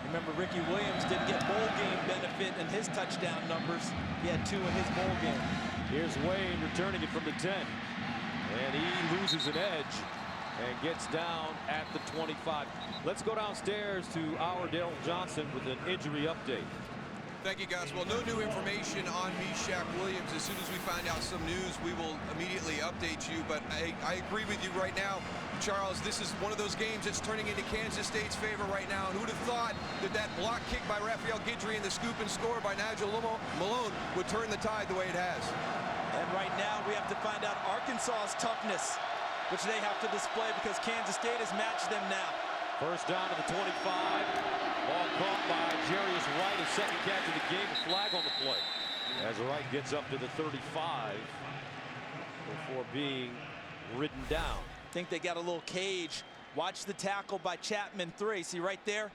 Remember, Ricky Williams didn't get bowl game benefit in his touchdown numbers. He had 2 in his bowl game. Here's Wayne returning it from the 10. And he loses an edge and gets down at the 25. Let's go downstairs to our Daryl Johnson with an injury update. Thank you, guys. Well, no new information on Meshach Williams. As soon as we find out some news, we will immediately update you. But I agree with you right now, Charles. This is one of those games that's turning into Kansas State's favor right now. And who would have thought that that block kick by Raphael Guidry and the scoop and score by Nigel Malone would turn the tide the way it has? And right now we have to find out Arkansas's toughness, which they have to display because Kansas State has matched them now. First down to the 25. Ball caught by Jarius Wright, his second catch of the game. A flag on the play as Wright gets up to the 35 before being ridden down. I think they got a little cage. Watch the tackle by Chapman 3. See right there?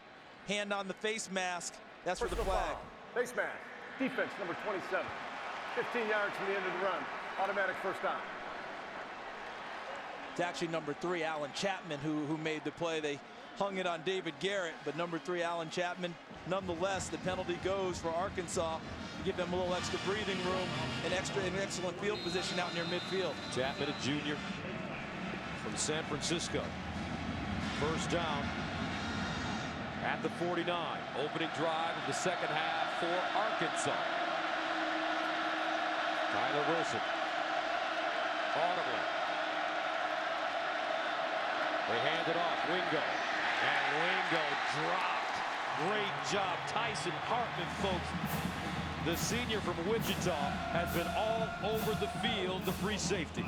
Hand on the face mask. That's for the flag. Face mask. Defense number 27. 15 yards from the end of the run. Automatic first down. It's actually number 3, Alan Chapman, who made the play. They hung it on David Garrett, but number 3, Alan Chapman. Nonetheless, the penalty goes for Arkansas to give them a little extra breathing room and an excellent field position out near midfield. Chapman, a junior from San Francisco. First down at the 49. Opening drive of the second half for Arkansas. Tyler Wilson. Audibly. They hand it off. Wingo. And Wingo dropped. Great job. Tyson Hartman, folks. The senior from Wichita has been all over the field, the free safety.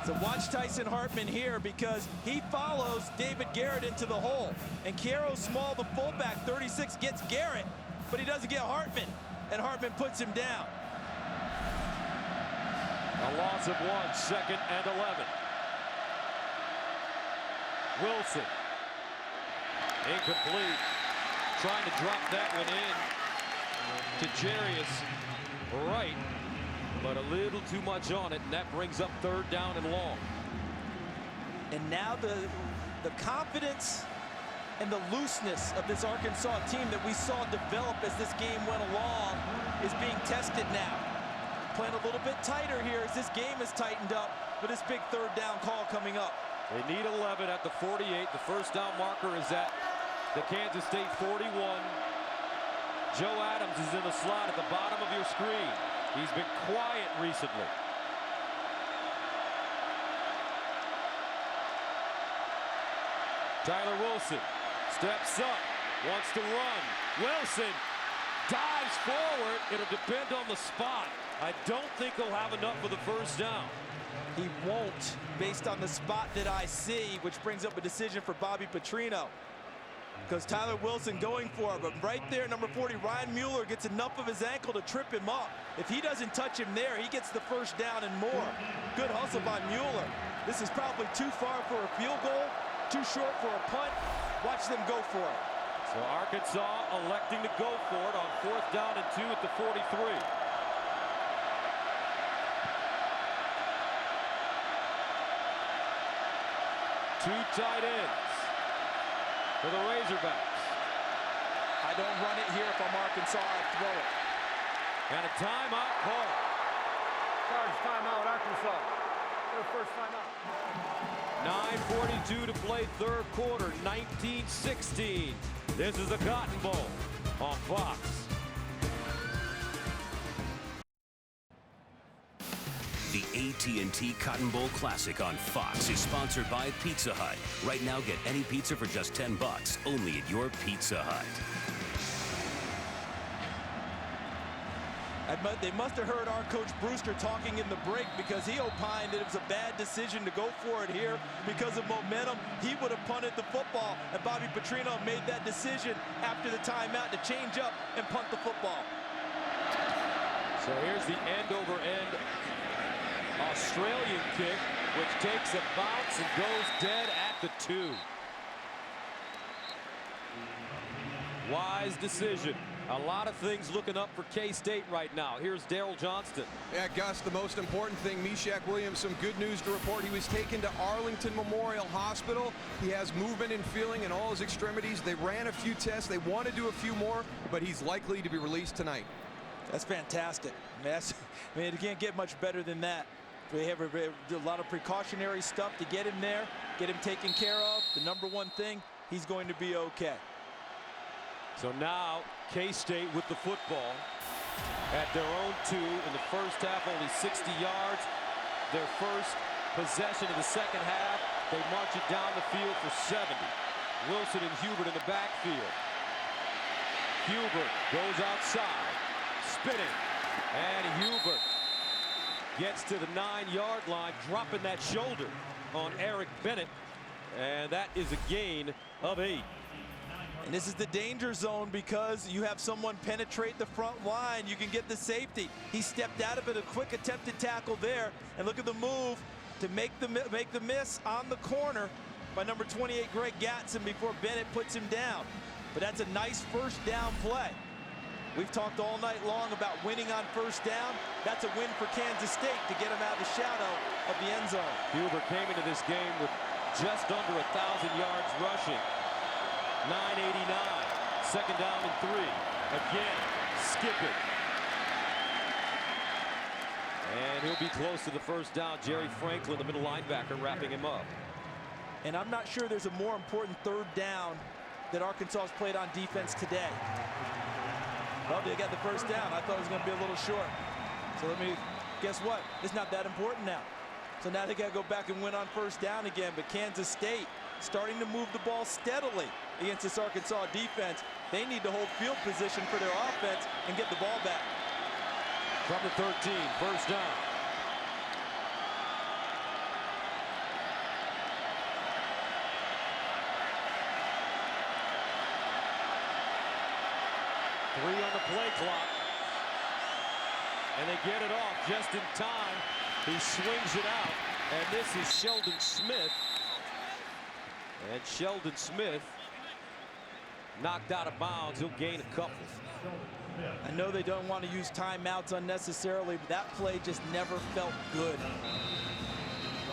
So watch Tyson Hartman here because he follows David Garrett into the hole. And Kero Small, the fullback, 36, gets Garrett, but he doesn't get Hartman. And Hartman puts him down. A loss of 1, 2nd and 11. Wilson. Incomplete. Trying to drop that one in to Jarius Wright, but a little too much on it, and that brings up 3rd down and long. And now the confidence and the looseness of this Arkansas team that we saw develop as this game went along is being tested now. Playing a little bit tighter here as this game has tightened up with this big 3rd down call coming up. They need 11 at the 48. The first down marker is at the Kansas State 41. Joe Adams is in the slot at the bottom of your screen. He's been quiet recently. Tyler Wilson steps up, wants to run. Wilson dives forward. It'll depend on the spot. I don't think he'll have enough for the first down. He won't, based on the spot that I see, which brings up a decision for Bobby Petrino. Because Tyler Wilson going for it, but right there, number 40, Ryan Mueller gets enough of his ankle to trip him up. If he doesn't touch him there, he gets the first down and more. Good hustle by Mueller. This is probably too far for a field goal, too short for a punt. Watch them go for it. So Arkansas electing to go for it on 4th down and 2 at the 43. Two tight ends for the Razorbacks. I don't run it here if I'm Arkansas, I throw it. And a timeout call. Charge timeout, Arkansas. their first timeout. 9:42 to play third quarter, 19-16. This is the Cotton Bowl on Fox. The AT&T Cotton Bowl Classic on Fox is sponsored by Pizza Hut. Right now, get any pizza for just $10, only at your Pizza Hut. They must have heard our coach Brewster talking in the break, because he opined that it was a bad decision to go for it here because of momentum. He would have punted the football, and Bobby Petrino made that decision after the timeout to change up and punt the football. So here's the end-over-end Australian kick, which takes a bounce and goes dead at the 2. Wise decision. A lot of things looking up for K-State right now. Here's Daryl Johnston. Yeah, Gus, the most important thing, Meshach Williams, some good news to report. He was taken to Arlington Memorial Hospital. He has movement and feeling in all his extremities. They ran a few tests. They want to do a few more, but he's likely to be released tonight. That's fantastic. I mean, it can't get much better than that. We have a lot of precautionary stuff to get him there, get him taken care of. The number one thing, he's going to be okay. So now K-State with the football at their own 2 in the first half, only 60 yards. Their first possession of the second half, they march it down the field for 70. Wilson and Hubert in the backfield. Hubert goes outside, spinning, and Hubert gets to the 9-yard line, dropping that shoulder on Eric Bennett, and that is a gain of 8. And this is the danger zone, because you have someone penetrate the front line. You can get the safety. He stepped out of it, a quick attempted tackle there, and look at the move to make the miss on the corner by number 28, Greg Gatson, before Bennett puts him down. But that's a nice first down play. We've talked all night long about winning on first down. That's a win for Kansas State to get them out of the shadow of the end zone. Hubert came into this game with just under 1,000 yards rushing. 989, second down and 3. Again, skip it. And he'll be close to the first down. Jerry Franklin, the middle linebacker, wrapping him up. And I'm not sure there's a more important third down that Arkansas has played on defense today. Well, they got the first down. I thought it was going to be a little short. So guess what? It's not that important now. So now they got to go back and win on first down again. But Kansas State starting to move the ball steadily against this Arkansas defense. They need to hold field position for their offense and get the ball back. From the 13, first down. Three on the play clock. And they get it off just in time. He swings it out. And this is Sheldon Smith. And Sheldon Smith knocked out of bounds. He'll gain a couple. I know they don't want to use timeouts unnecessarily, but that play just never felt good.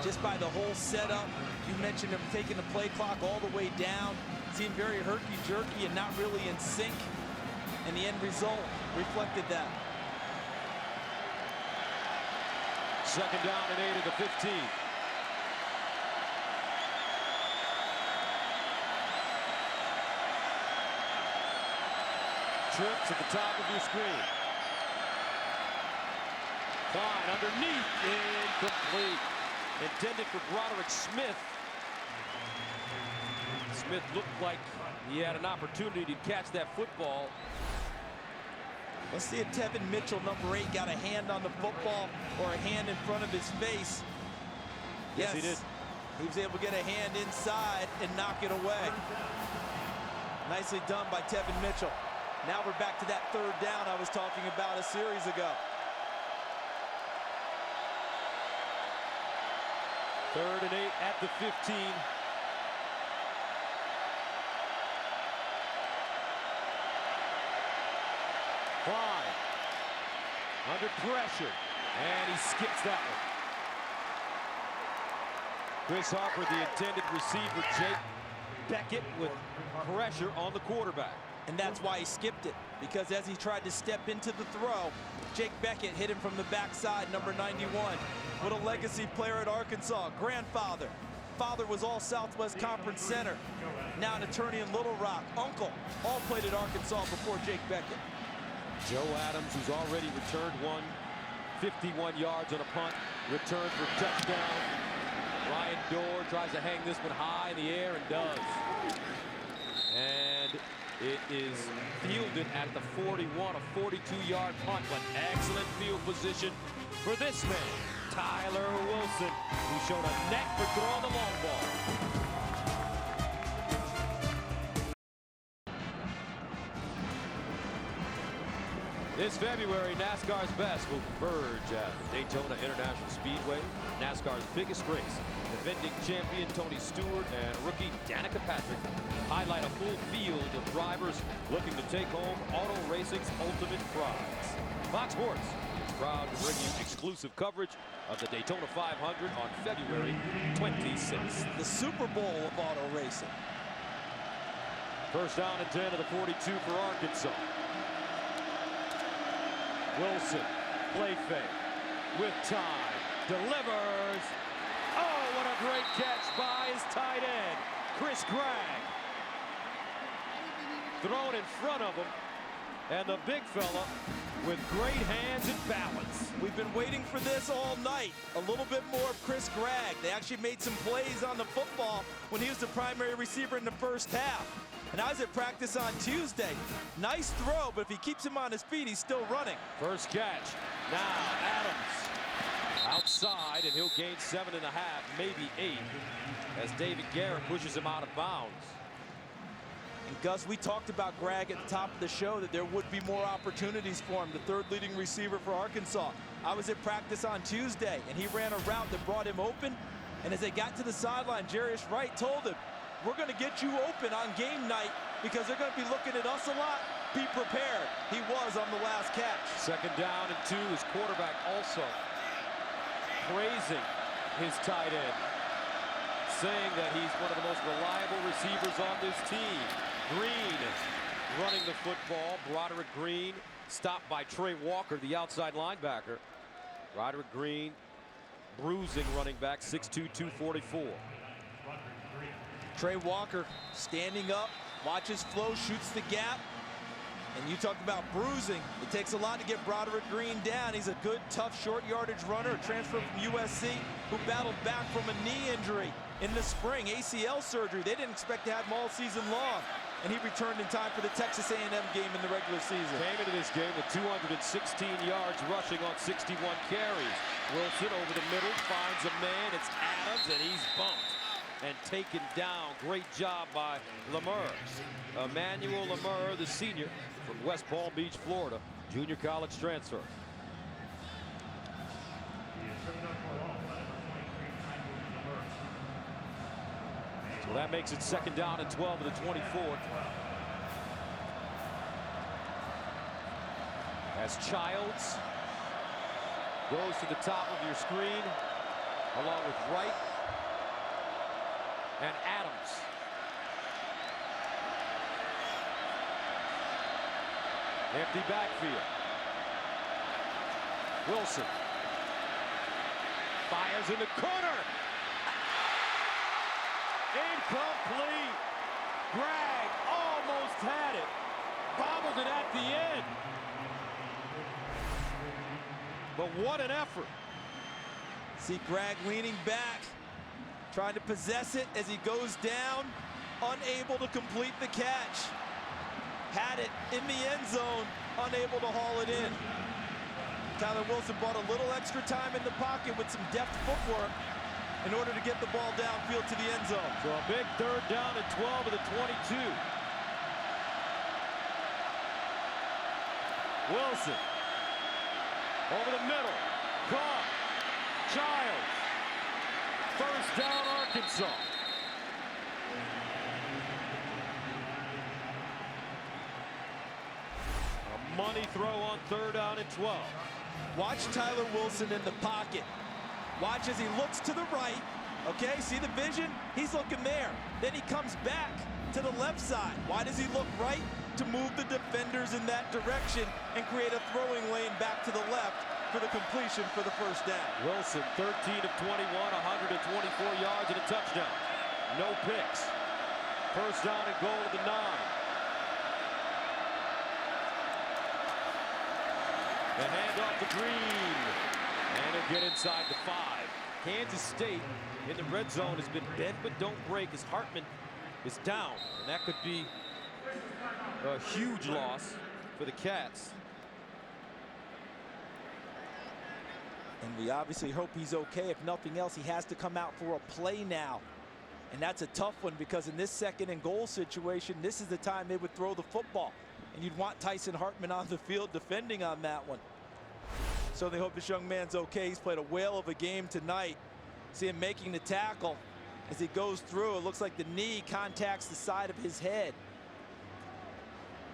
Just by the whole setup, you mentioned him taking the play clock all the way down. Seemed very herky-jerky and not really in sync. And the end result reflected that. Second down and 8 at the 15. Trips at the top of your screen. Klein underneath, incomplete. Intended for Broderick Smith. Smith looked like he had an opportunity to catch that football. Let's see if Tevin Mitchell, number 8, got a hand on the football or a hand in front of his face. Yes, he did. He was able to get a hand inside and knock it away. Nicely done by Tevin Mitchell. Now we're back to that third down I was talking about a series ago. Third and 8 at the 15. Klein under pressure, and he skips that one. Chris Harper, the intended receiver, Jake Beckett with pressure on the quarterback. And that's why he skipped it, because as he tried to step into the throw, Jake Beckett hit him from the backside, number 91. What a legacy player at Arkansas. Grandfather. Father was all Southwest Conference center. Now an attorney in Little Rock. Uncle, all played at Arkansas before Jake Beckett. Joe Adams, who's already returned one, 51 yards on a punt, returned for touchdown. Ryan Dorr tries to hang this one high in the air and does. And it is fielded at the 41, a 42-yard punt, but excellent field position for this man, Tyler Wilson, who showed a neck for throwing the long ball. This February, NASCAR's best will converge at the Daytona International Speedway, NASCAR's biggest race. Defending champion Tony Stewart and rookie Danica Patrick highlight a full field of drivers looking to take home auto racing's ultimate prize. Fox Sports is proud to bring you exclusive coverage of the Daytona 500 on February 26th. The Super Bowl of auto racing. First down and 10 to the 42 for Arkansas. Wilson, play fake, with time, delivers. Oh, what a great catch by his tight end, Chris Gregg. Thrown in front of him, and the big fella with great hands and balance. We've been waiting for this all night. A little bit more of Chris Gregg. They actually made some plays on the football when he was the primary receiver in the first half. And I was at practice on Tuesday. Nice throw, but if he keeps him on his feet, he's still running. First catch. Now Adams outside, and he'll gain 7.5, maybe 8, as David Garrett pushes him out of bounds. And Gus, we talked about Gregg at the top of the show, that there would be more opportunities for him, the third leading receiver for Arkansas. I was at practice on Tuesday, and he ran a route that brought him open. And as they got to the sideline, Jarius Wright told him, we're going to get you open on game night because they're going to be looking at us a lot. Be prepared. He was on the last catch. Second down and 2. His quarterback also praising his tight end, saying that he's one of the most reliable receivers on this team. Green running the football. Broderick Green stopped by Trey Walker, the outside linebacker. Broderick Green, bruising running back, 6'2", 244. Trey Walker standing up, watches flow, shoots the gap. And you talked about bruising. It takes a lot to get Broderick Green down. He's a good, tough, short yardage runner, a transfer from USC who battled back from a knee injury in the spring, ACL surgery. They didn't expect to have him all season long. And he returned in time for the Texas A&M game in the regular season. Came into this game with 216 yards rushing on 61 carries. Wilson over the middle, finds a man. It's Adams, and he's bumped and taken down. Great job by Lemur. Emmanuel Lemur, the senior from West Palm Beach, Florida, junior college transfer. So that makes it second down and 12 to the 24. As Childs goes to the top of your screen, along with Wright and Adams. Empty backfield. Wilson fires in the corner. Incomplete. Gregg almost had it. Bobbled it at the end. But what an effort. See Gregg leaning back, trying to possess it as he goes down, unable to complete the catch. Had it in the end zone, unable to haul it in. Tyler Wilson bought a little extra time in the pocket with some deft footwork in order to get the ball downfield to the end zone. So a big third down and 12 to the 22. Wilson over the middle, caught. Childs, first down Arkansas. A money throw on third down and 12. Watch Tyler Wilson in the pocket. Watch as he looks to the right. Okay, see the vision? He's looking there. Then he comes back to the left side. Why does he look right? to move the defenders in that direction and create a throwing lane back to the left for the completion for the first down. Wilson, 13 of 21, 124 yards and a touchdown. No picks. First down and goal at the 9. The handoff to Green. And he'll get inside the 5. Kansas State in the red zone has been bend but don't break as Hartman is down. And that could be a huge loss for the Cats. And we obviously hope he's okay. If nothing else, he has to come out for a play now. And that's a tough one because in this second and goal situation, this is the time they would throw the football. And you'd want Tyson Hartman on the field defending on that one. So they hope this young man's okay. He's played a whale of a game tonight. See him making the tackle. As he goes through, it looks like the knee contacts the side of his head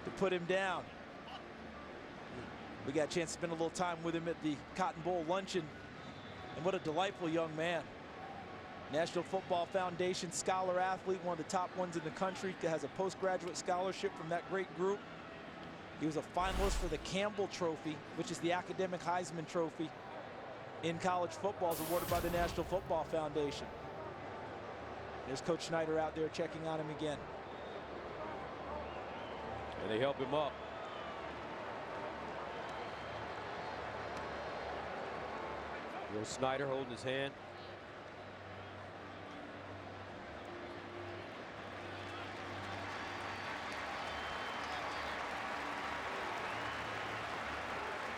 to put him down. We got a chance to spend a little time with him at the Cotton Bowl luncheon. And what a delightful young man. National Football Foundation scholar athlete, one of the top ones in the country, that has a postgraduate scholarship from that great group. He was a finalist for the Campbell Trophy, which is the academic Heisman Trophy in college football, is awarded by the National Football Foundation. There's Coach Schneider out there checking on him again. And they help him up. Will Snyder holding his hand.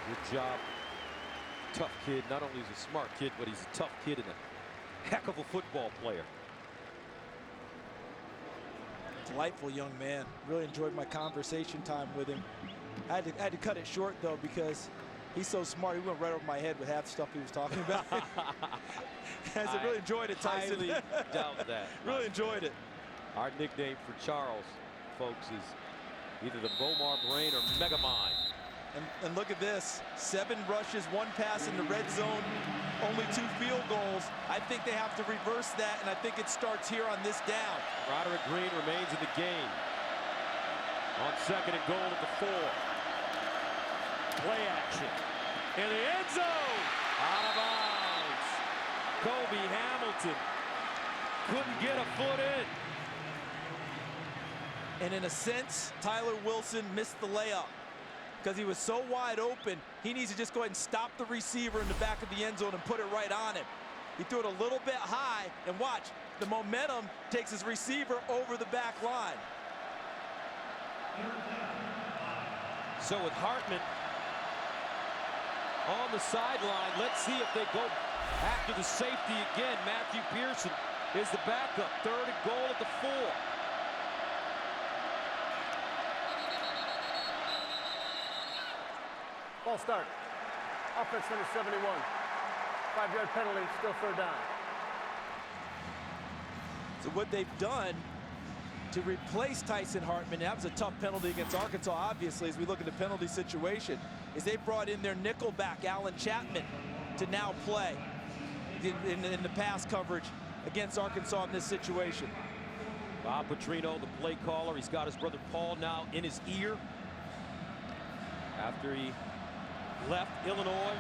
Good job. Tough kid. Not only is he a smart kid, but he's a tough kid and a heck of a football player. Delightful young man. Really enjoyed my conversation time with him. I had to cut it short though because he's so smart. He went right over my head with half the stuff he was talking about. I really enjoyed it, Tyson. I highly doubt that. Really enjoyed it. Our nickname for Charles, folks, is either the Bomar Brain or Megamind. And look at this. 7 rushes, 1 pass in the red zone, only 2 field goals. I think they have to reverse that, and I think it starts here on this down. Roderick Green remains in the game. On second and goal at the 4. Play action. In the end zone. Out of bounds. Kobe Hamilton couldn't get a foot in. And in a sense, Tyler Wilson missed the layup because he was so wide open. He needs to just go ahead and stop the receiver in the back of the end zone and put it right on him. He threw it a little bit high, and watch, the momentum takes his receiver over the back line. So with Hartman on the sideline, let's see if they go after the safety again. Matthew Pearson is the backup. 3rd and goal at the 4. Ball start. Offense number 71. 5-yard penalty, still 3rd down. So what they've done to replace Tyson Hartman, that was a tough penalty against Arkansas, obviously, as we look at the penalty situation, is they brought in their nickelback, Alan Chapman, to now play in the pass coverage against Arkansas in this situation. Bob Petrino, the play caller. He's got his brother Paul now in his ear after he left Illinois.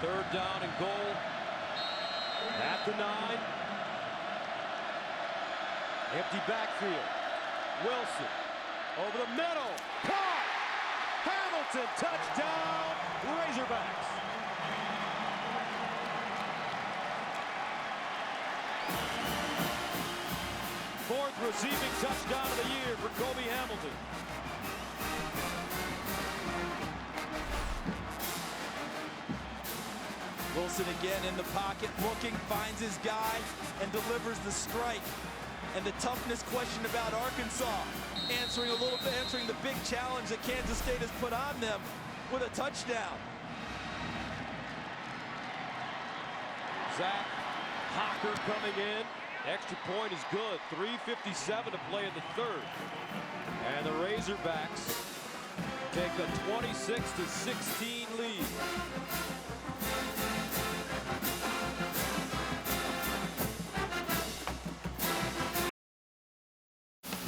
3rd down and goal at the 9. Empty backfield. Wilson over the middle. Caught! Hamilton, touchdown, Razorbacks. Fourth receiving touchdown of the year for Kobe Hamilton. Wilson again in the pocket, looking, finds his guy, and delivers the strike. And the toughness question about Arkansas, answering the big challenge that Kansas State has put on them with a touchdown. Zach Hocker coming in. Extra point is good. 3:57 to play in the 3rd. And the Razorbacks take a 26-16 lead.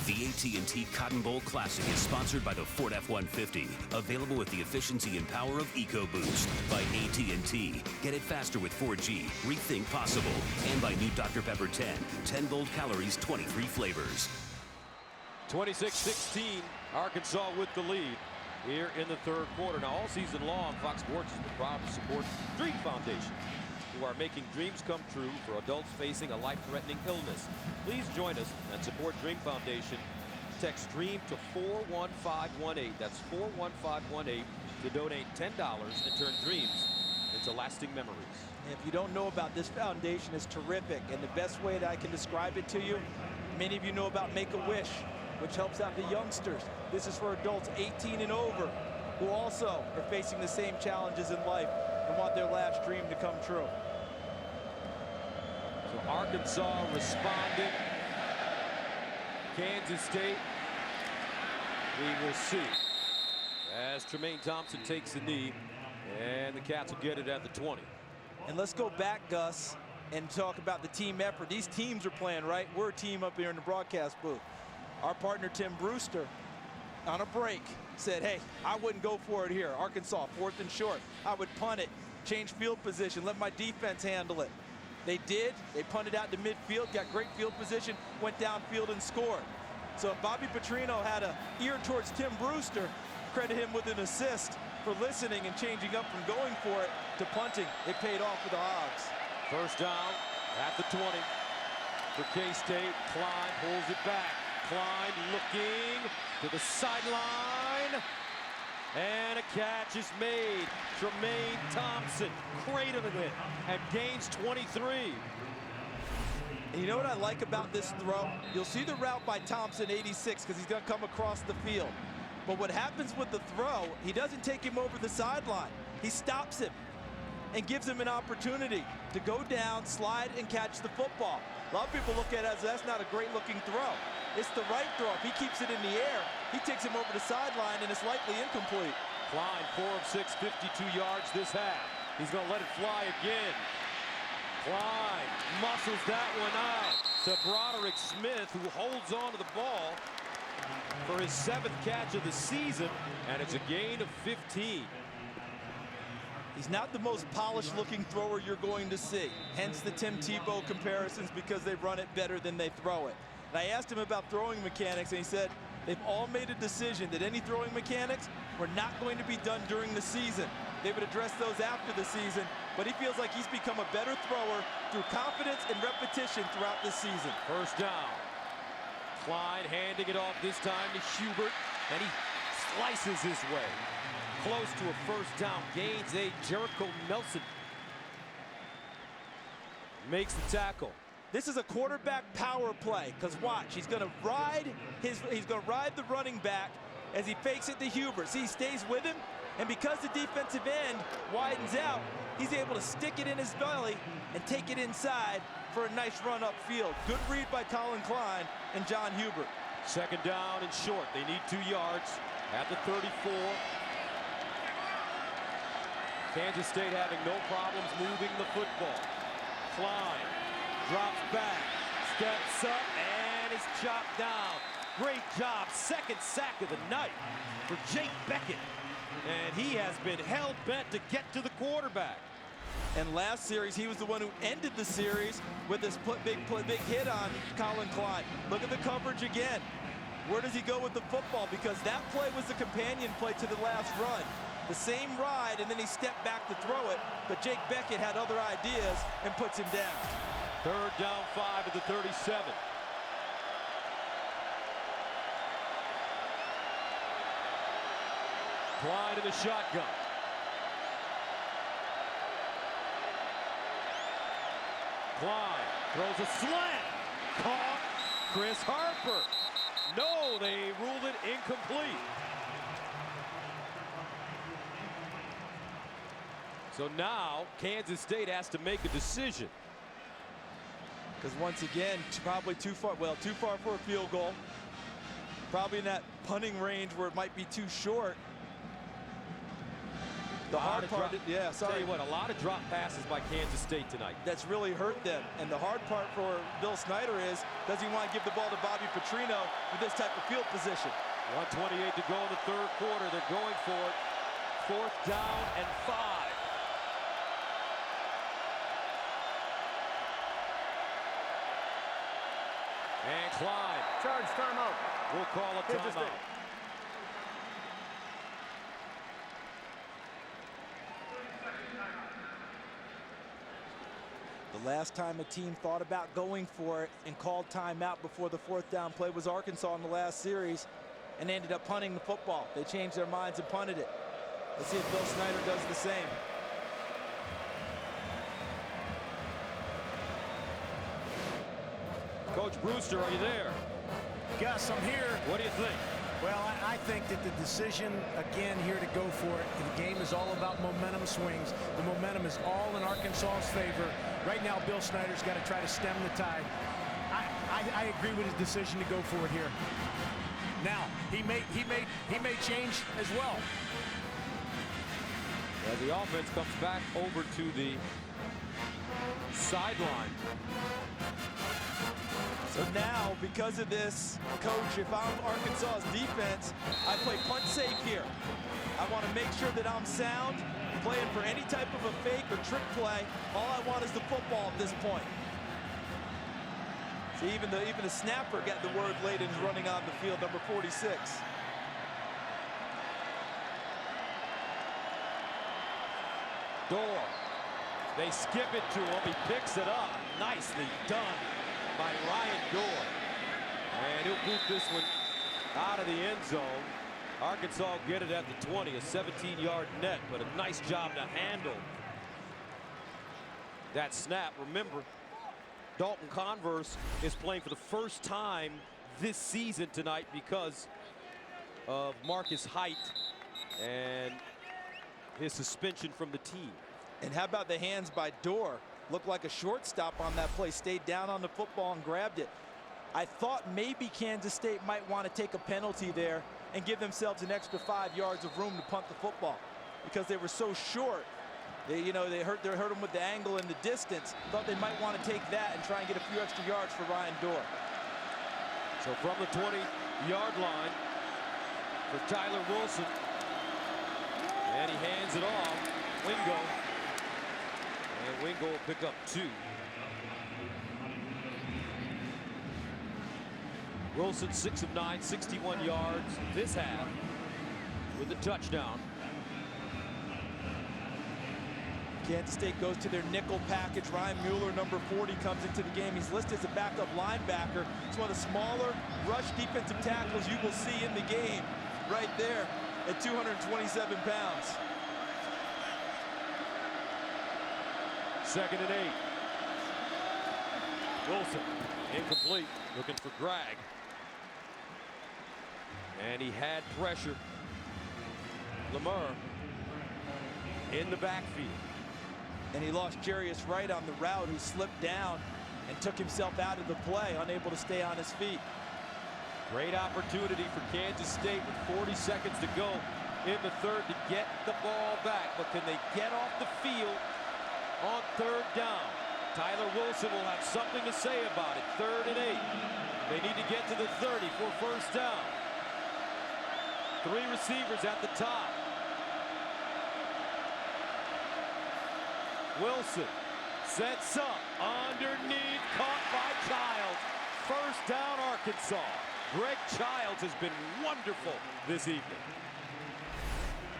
The AT&T Cotton Bowl Classic is sponsored by the Ford F-150. Available with the efficiency and power of EcoBoost by AT&T. Get it faster with 4G. Rethink possible. And by new Dr. Pepper 10. 10 bold calories, 23 flavors. 26-16, Arkansas with the lead here in the third quarter. Now, all season long, Fox Sports has been proud to support Dream Foundation, who are making dreams come true for adults facing a life-threatening illness. Please join us and support Dream Foundation. Text DREAM to 41518. That's 41518 to donate $10 and turn dreams into lasting memories. If you don't know about this foundation, it's terrific. And the best way that I can describe it to you, many of you know about Make-A-Wish, which helps out the youngsters. This is for adults 18 and over who also are facing the same challenges in life and want their last dream to come true. So Arkansas responding. Kansas State, we will see. As Tremaine Thompson takes the knee, and the Cats will get it at the 20. And let's go back, Gus, and talk about the team effort. These teams are playing, right? We're a team up here in the broadcast booth. Our partner, Tim Brewster, on a break, said, hey, I wouldn't go for it here. Arkansas, 4th and short. I would punt it, change field position, let my defense handle it. They did. They punted out to midfield, got great field position, went downfield and scored. So if Bobby Petrino had an ear towards Tim Brewster, credit him with an assist for listening and changing up from going for it to punting. It paid off for the Hogs. First down at the 20 for K-State. Klein pulls it back. Klein looking to the sideline. And a catch is made. Tremaine Thompson cradling it and gains 23. And you know what I like about this throw? You'll see the route by Thompson, 86, because he's going to come across the field. But what happens with the throw, he doesn't take him over the sideline. He stops him and gives him an opportunity to go down, slide, and catch the football. A lot of people look at it as that's not a great-looking throw. It's the right throw. If he keeps it in the air, he takes him over the sideline, and it's likely incomplete. Klein, 4 of 6, 52 yards this half. He's going to let it fly again. Klein muscles that one out to Broderick Smith, who holds on to the ball for his 7th catch of the season, and it's a gain of 15. He's not the most polished-looking thrower you're going to see, hence the Tim Tebow comparisons, because they run it better than they throw it. And I asked him about throwing mechanics, and he said they've all made a decision that any throwing mechanics were not going to be done during the season. They would address those after the season, but he feels like he's become a better thrower through confidence and repetition throughout this season. First down. Klein handing it off this time to Hubert, and he slices his way close to a first down. Gains a Jericho Nelson. Makes the tackle. This is a quarterback power play, because watch, he's going to ride the running back as he fakes it to Hubert. See, he stays with him, and because the defensive end widens out, he's able to stick it in his belly and take it inside for a nice run upfield. Good read by Colin Klein and John Hubert. Second down and short. They need 2 yards at the 34. Kansas State having no problems moving the football. Klein drops back, steps up, and is chopped down. Great job. 2nd sack of the night for Jake Beckett. And he has been hell-bent to get to the quarterback. And last series, he was the one who ended the series with this big hit on Colin Klein. Look at the coverage again. Where does he go with the football? Because that play was the companion play to the last run. The same ride, and then he stepped back to throw it, but Jake Beckett had other ideas and puts him down. Third down, 5 at the 37. Klein in the shotgun. Klein throws a slant. Caught Chris Harper. No, they ruled it incomplete. So now Kansas State has to make a decision. Because once again, probably too far for a field goal. Probably in that punting range where it might be too short. The hard part, yeah, sorry. Tell you what, a lot of drop passes by Kansas State tonight. That's really hurt them. And the hard part for Bill Snyder is, does he want to give the ball to Bobby Petrino with this type of field position? 1:28 to go in the third quarter. They're going for it. 4th down and 5. And Klein. Charge timeout. We'll call a Kansas timeout. State. The last time a team thought about going for it and called timeout before the 4th down play was Arkansas in the last series, and ended up punting the football. They changed their minds and punted it. Let's see if Bill Snyder does the same. Coach Brewster, are you there? Gus, I'm here. What do you think? Well, I think that the decision, again, here to go for it. The game is all about momentum swings. The momentum is all in Arkansas's favor. Right now, Bill Snyder's got to try to stem the tide. I agree with his decision to go for it here. Now, he may change as well. As the offense comes back over to the sideline. So now, because of this, Coach, if I'm Arkansas's defense, I play punt safe here. I want to make sure that I'm sound, playing for any type of a fake or trick play. All I want is the football at this point. See, even the snapper got the word late and is running on the field, number 46. Dorr. They skip it to him. He picks it up. Nicely done by Ryan Dorr. And he'll boot this one out of the end zone. Arkansas will get it at the 20, a 17-yard net, but a nice job to handle that snap. Remember, Dalton Converse is playing for the first time this season tonight because of Marcus Height and his suspension from the team. And how about the hands by Dorr? Looked like a shortstop on that play, stayed down on the football and grabbed it. I thought maybe Kansas State might want to take a penalty there and give themselves an extra 5 yards of room to punt the football because they were so short. They hurt them with the angle and the distance. Thought they might want to take that and try and get a few extra yards for Ryan Dorr. So from the 20-yard line for Tyler Wilson. And he hands it off. Wingo. And Wingo will pick up 2. Wilson 6 of 9, 61 yards this half with a touchdown. Kansas State goes to their nickel package. Ryan Mueller, number 40, comes into the game. He's listed as a backup linebacker. It's one of the smaller rush defensive tackles you will see in the game right there at 227 pounds. 2nd and 8. Wilson incomplete, looking for Gragg. And he had pressure. Lemur in the backfield. And he lost Jarius Wright on the route, who slipped down and took himself out of the play, unable to stay on his feet. Great opportunity for Kansas State with 40 seconds to go in the third to get the ball back. But can they get off the field on 3rd down? Tyler Wilson will have something to say about it. 3rd and 8. They need to get to the 30 for 1st down. 3 receivers at the top. Wilson sets up underneath, caught by Childs. 1st down, Arkansas. Greg Childs has been wonderful this evening.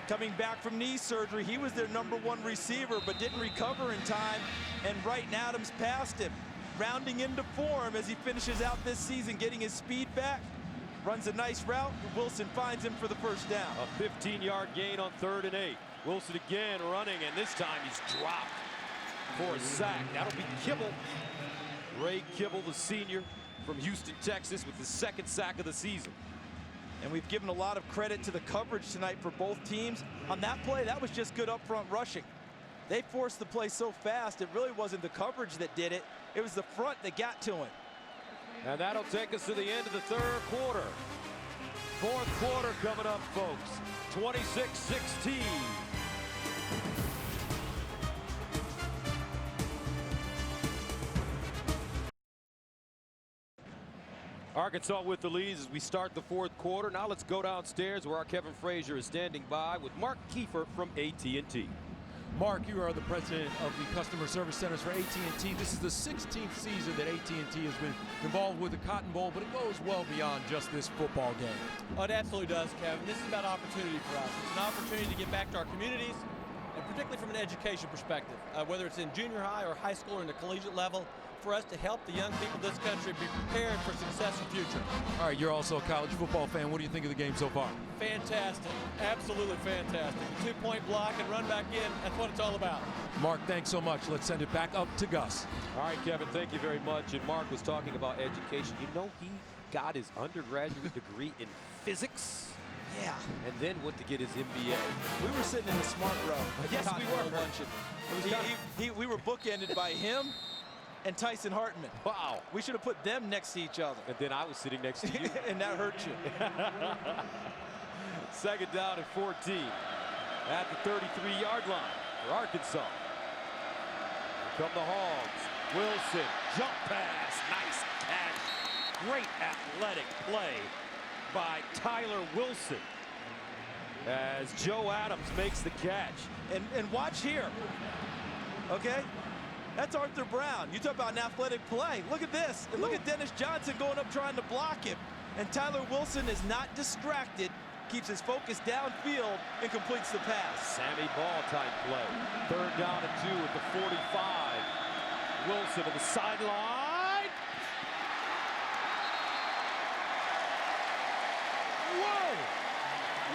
Coming back from knee surgery, he was their number 1 receiver, but didn't recover in time, and Wright and Adams passed him. Rounding into form as he finishes out this season, getting his speed back. Runs a nice route. Wilson finds him for the 1st down. A 15-yard gain on 3rd and 8. Wilson again running, and this time he's dropped for a sack. That'll be Kibble. Ray Kibble, the senior from Houston, Texas, with his 2nd sack of the season. And we've given a lot of credit to the coverage tonight for both teams. On that play, that was just good up-front rushing. They forced the play so fast, it really wasn't the coverage that did it. It was the front that got to him. And that'll take us to the end of the 3rd quarter. 4th quarter coming up, folks. 26-16. Arkansas with the lead as we start the fourth quarter. Now let's go downstairs where our Kevin Frazier is standing by with Mark Kiefer from AT&T. Mark, you are the president of the Customer Service Centers for AT&T. This is the 16th season that AT&T has been involved with the Cotton Bowl, but it goes well beyond just this football game. Oh, it absolutely does, Kevin. This is about opportunity for us. It's an opportunity to get back to our communities, and particularly from an education perspective, whether it's in junior high or high school or in the collegiate level, for us to help the young people of this country be prepared for success in the future. All right, you're also a college football fan. What do you think of the game so far? Fantastic. Absolutely fantastic. Two-point block and run back in, that's what it's all about. Mark, thanks so much. Let's send it back up to Gus. All right, Kevin, thank you very much. And Mark was talking about education. You know, he got his undergraduate degree in physics. Yeah. And then went to get his MBA. We were sitting in the smart row. Yes, we were. Luncheon. We were bookended by him and Tyson Hartman. Wow. We should have put them next to each other. And then I was sitting next to you. And that hurt you. Second down and 14 at the 33-yard line for Arkansas. Here come the Hogs. Wilson, jump pass, nice catch. Great athletic play by Tyler Wilson as Joe Adams makes the catch. And watch here, okay? That's Arthur Brown. You talk about an athletic play. Look at this. And look at Dennis Johnson going up trying to block him. And Tyler Wilson is not distracted, keeps his focus downfield, and completes the pass. Sammy Ball type play. Third down and 2 at the 45. Wilson to the sideline. Whoa!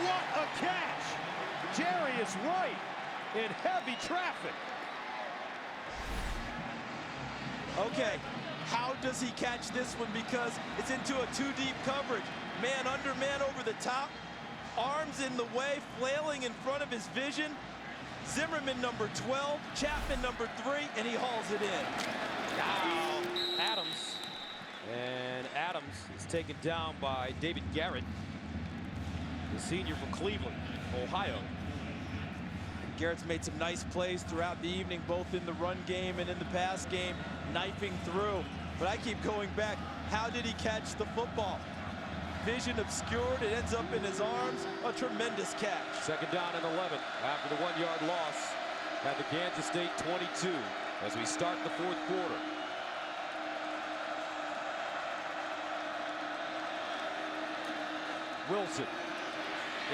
What a catch! Jerry is right in heavy traffic. Okay, how does he catch this one? Because it's into a two-deep coverage. Man under man over the top. Arms in the way, flailing in front of his vision. Zimmerman number 12, Chapman number 3, and he hauls it in. Now, Adams. And Adams is taken down by David Garrett, the senior from Cleveland, Ohio. Garrett's made some nice plays throughout the evening, both in the run game and in the pass game, knifing through. But I keep going back. How did he catch the football? Vision obscured, it ends up in his arms. A tremendous catch. Second down and 11 after the 1-yard loss at the Kansas State 22 as we start the fourth quarter. Wilson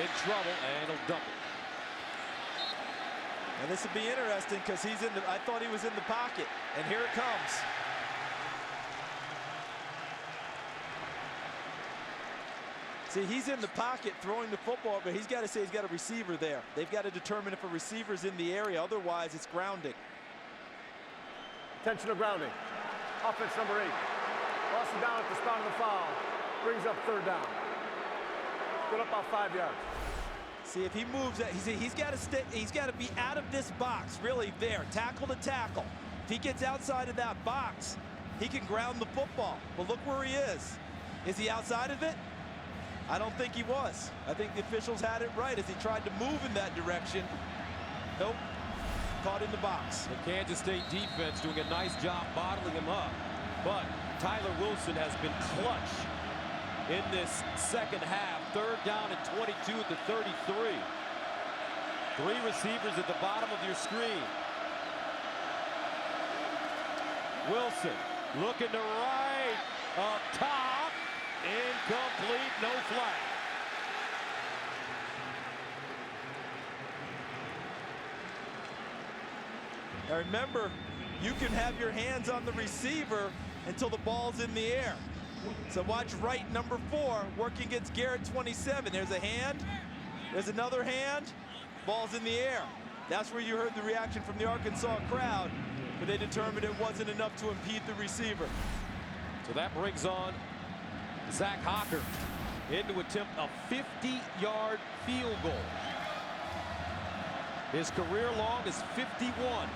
in trouble, and he'll dump it. And this would be interesting because he's in the, I thought he was in the pocket, and here it comes. See, he's in the pocket throwing the football, but he's got to say he's got a receiver there. They've got to determine if a receiver's in the area, otherwise it's grounding. Intentional grounding. Offense number 8. Lost it down at the start of the foul. Brings up third down. Good up about 5 yards. See, if he moves, he's got to stay. He's got to be out of this box, really there, tackle to tackle. If he gets outside of that box, he can ground the football. But look where he is. Is he outside of it? I don't think he was. I think the officials had it right as he tried to move in that direction. Nope, caught in the box. The Kansas State defense doing a nice job bottling him up. But Tyler Wilson has been clutch in this second half. Third down and 22 at the 33. 3 receivers at the bottom of your screen. Wilson looking to right, up top, incomplete, no flag. Now remember, you can have your hands on the receiver until the ball's in the air. So watch right number 4 working against Garrett 27. There's a hand, there's another hand, ball's in the air. That's where you heard the reaction from the Arkansas crowd, but they determined it wasn't enough to impede the receiver. So that brings on Zach Hocker in to attempt a 50-yard field goal. His career long is 51.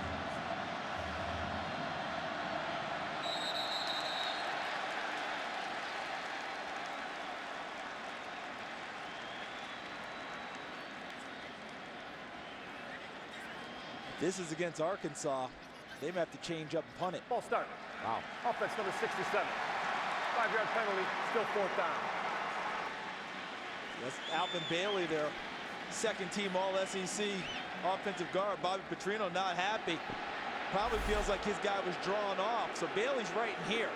This is against Arkansas. They may have to change up and punt it. Ball start. Wow. Offense number 67. 5-yard penalty, still 4th down. That's Alvin Bailey, their second-team All-SEC offensive guard. Bobby Petrino not happy. Probably feels like his guy was drawn off. So Bailey's right in here.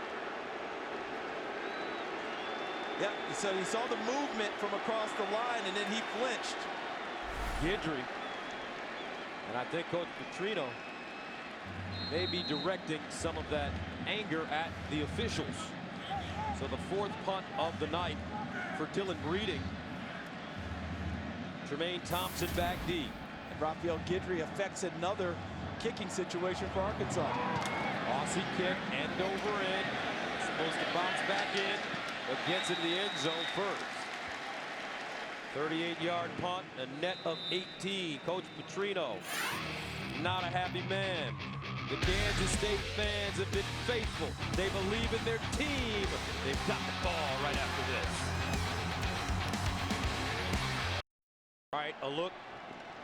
Yeah, so he saw the movement from across the line, and then he flinched. Guidry. And I think Coach Petrino may be directing some of that anger at the officials. So the 4th punt of the night for Dylan Breeding. Tremaine Thompson back deep. And Raphael Guidry affects another kicking situation for Arkansas. Aussie kick, end over end. Supposed to bounce back in, but gets into the end zone first. 38-yard punt, a net of 18. Coach Petrino, not a happy man. The Kansas State fans have been faithful. They believe in their team. They've got the ball right after this. All right, a look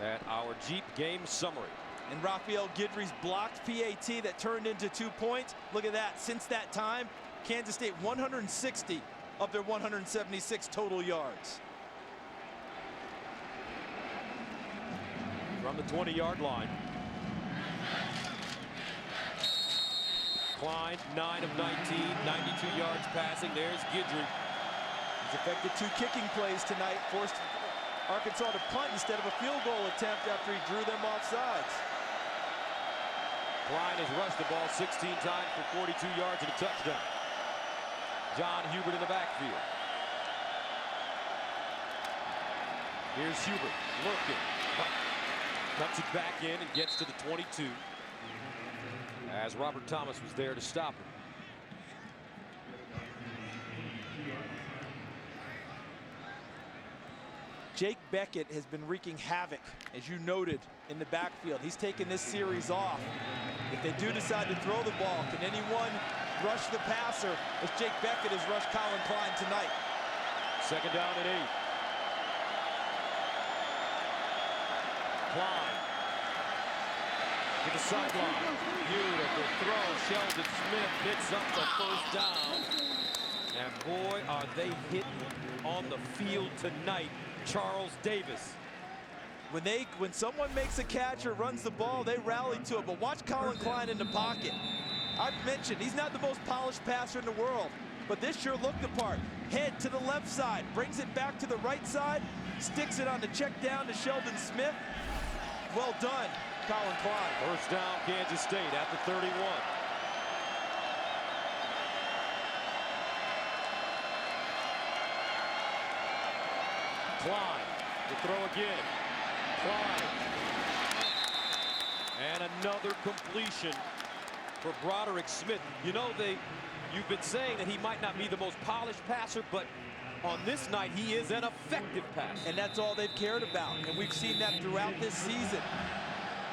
at our Jeep game summary. And Raphael Guidry's blocked PAT that turned into 2 points. Look at that. Since that time, Kansas State 160 of their 176 total yards. From the 20-yard line. Klein, 9 of 19, 92 yards passing. There's Guidry. He's affected 2 kicking plays tonight, forced Arkansas to punt instead of a field goal attempt after he drew them off sides. Klein has rushed the ball 16 times for 42 yards and a touchdown. John Hubert in the backfield. Here's Hubert looking. Cuts it back in and gets to the 22. As Robert Thomas was there to stop him. Jake Beckett has been wreaking havoc, as you noted, in the backfield. He's taken this series off. If they do decide to throw the ball, can anyone rush the passer as Jake Beckett has rushed Colin Klein tonight? 2nd down and 8. Klein to the sideline. Beautiful throw. Sheldon Smith picks up the 1st down. And boy, are they hitting on the field tonight. Charles Davis. When someone makes a catch or runs the ball, they rally to it. But watch Colin Klein in the pocket. I've mentioned he's not the most polished passer in the world, but this sure looked the part. Head to the left side, brings it back to the right side, sticks it on the check down to Sheldon Smith. Well done, Colin Klein. 1st down, Kansas State at the 31. Klein to throw again. Klein. And another completion for Broderick Smith. You know, you've been saying that he might not be the most polished passer, but on this night, he is an effective passer. And that's all they've cared about. And we've seen that throughout this season.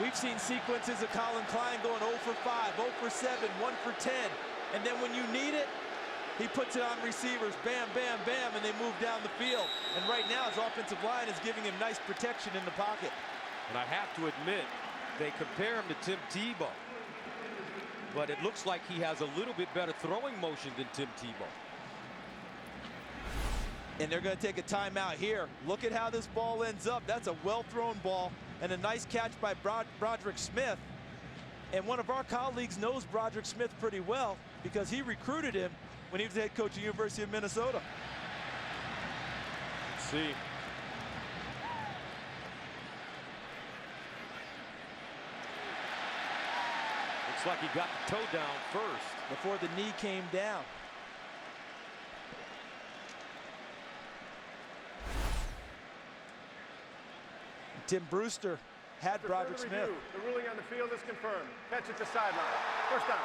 We've seen sequences of Colin Klein going 0 for 5, 0 for 7, 1 for 10. And then when you need it, he puts it on receivers, bam, bam, bam, and they move down the field. And right now, his offensive line is giving him nice protection in the pocket. And I have to admit, they compare him to Tim Tebow. But it looks like he has a little bit better throwing motion than Tim Tebow. And they're going to take a timeout here. Look at how this ball ends up. That's a well-thrown ball and a nice catch by Broderick Smith. And one of our colleagues knows Broderick Smith pretty well because he recruited him when he was the head coach at the University of Minnesota. Let's see. Looks like he got the toe down first. Before the knee came down. Tim Brewster had Broderick Smith. The ruling on the field is confirmed. Catch at the sideline. 1st down.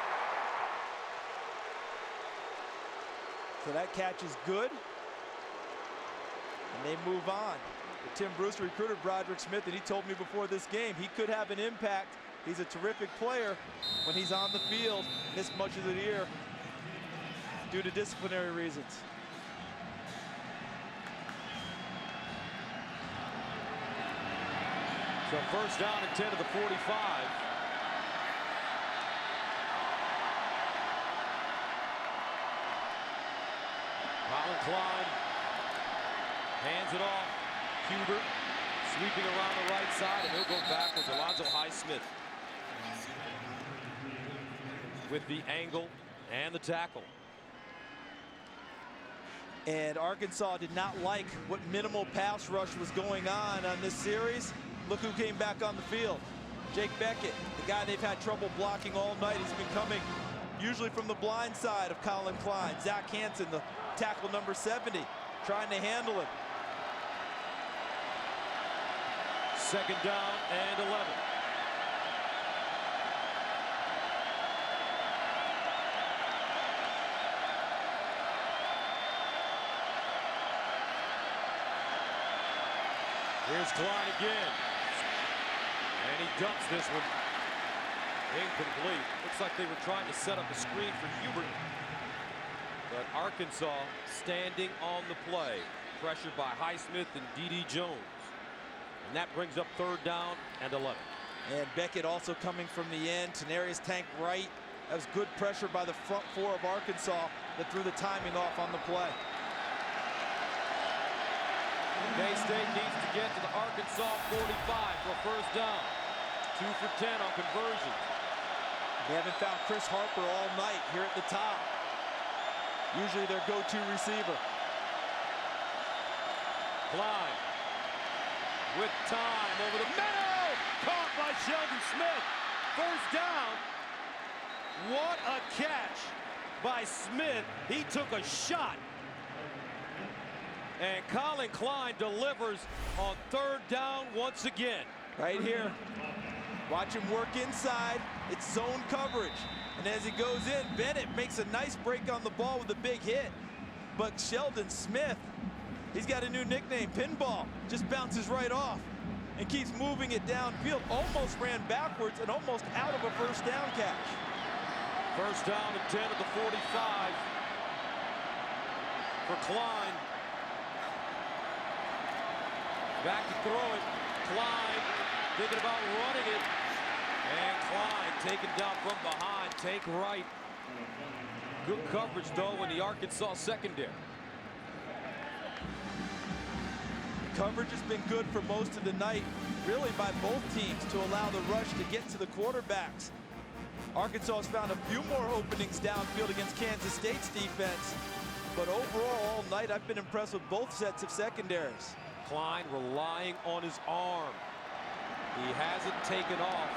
So that catch is good. And they move on. But Tim Brewster recruited Broderick Smith, and he told me before this game he could have an impact. He's a terrific player when he's on the field. Missed much of the year due to disciplinary reasons. So first down and 10 to the 45. Colin Klein hands it off. Hubert sweeping around the right side, and he'll go backwards. Alonzo Highsmith with the angle and the tackle. And Arkansas did not like what minimal pass rush was going on this series. Look who came back on the field. Jake Beckett, the guy they've had trouble blocking all night. He's been coming usually from the blind side of Colin Klein. Zach Hansen, the tackle number 70, trying to handle him. Second down and 11. Here's Klein again. And he dumps this one. Incomplete. Looks like they were trying to set up a screen for Hubert. But Arkansas standing on the play. Pressured by Highsmith and D.D. Jones. And that brings up third down and 11. And Beckett also coming from the end. Tenarius Tank right. That was good pressure by the front four of Arkansas that threw the timing off on the play. K-State needs to get to the Arkansas 45 for a first down. 2 for 10 on conversions. They haven't found Chris Harper all night here at the top. Usually their go-to receiver. Klein with time over the middle. Caught by Sheldon Smith. First down. What a catch by Smith. He took a shot. And Colin Klein delivers on third down once again. Right here. Watch him work inside. It's zone coverage. And as he goes in, Bennett makes a nice break on the ball with a big hit. But Sheldon Smith, he's got a new nickname, Pinball. Just bounces right off and keeps moving it downfield. Almost ran backwards and almost out of a first down catch. First down and 10 at the 45 for Klein. Back to throw it. Klein thinking about running it. And Klein taken down from behind. Take right. Good coverage, though, in the Arkansas secondary. Coverage has been good for most of the night, really by both teams, to allow the rush to get to the quarterbacks. Arkansas has found a few more openings downfield against Kansas State's defense. But overall, all night, I've been impressed with both sets of secondaries. Klein relying on his arm. He hasn't taken off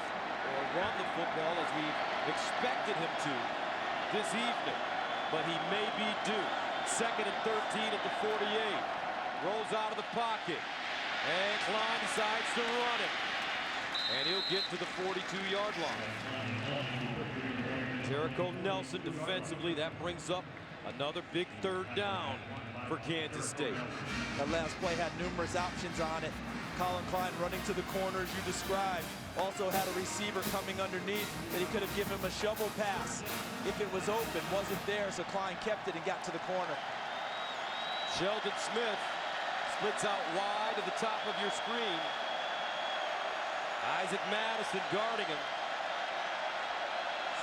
or run the football as we expected him to this evening, but he may be due. Second and 13 at the 48. Rolls out of the pocket, and Klein decides to run it. And he'll get to the 42-yard line. Jericho Nelson defensively, that brings up another big third down for Kansas State. That last play had numerous options on it. Colin Klein running to the corner as you described. Also had a receiver coming underneath that he could have given him a shovel pass if it was open. Wasn't there, so Klein kept it and got to the corner. Sheldon Smith splits out wide to the top of your screen. Isaac Madison guarding him.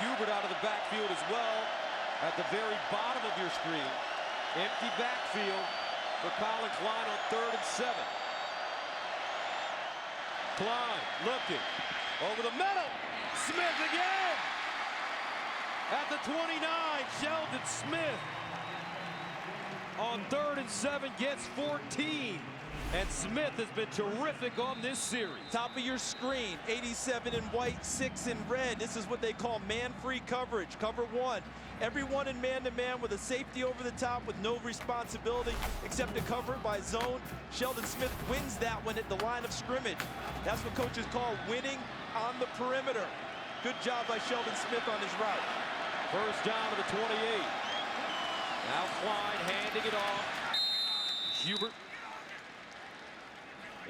Hubert out of the backfield as well at the very bottom of your screen. Empty backfield for Colin Klein on 3rd and 7. Klein looking over the middle. Smith again. At the 29, Sheldon Smith on 3rd and 7 gets 14. And Smith has been terrific on this series. Top of your screen, 87 in white, 6 in red. This is what they call man-free coverage. Cover 1. Everyone in man-to-man with a safety over the top with no responsibility except to cover it by zone. Sheldon Smith wins that one at the line of scrimmage. That's what coaches call winning on the perimeter. Good job by Sheldon Smith on his route. First down to the 28. Now Klein handing it off. Hubert.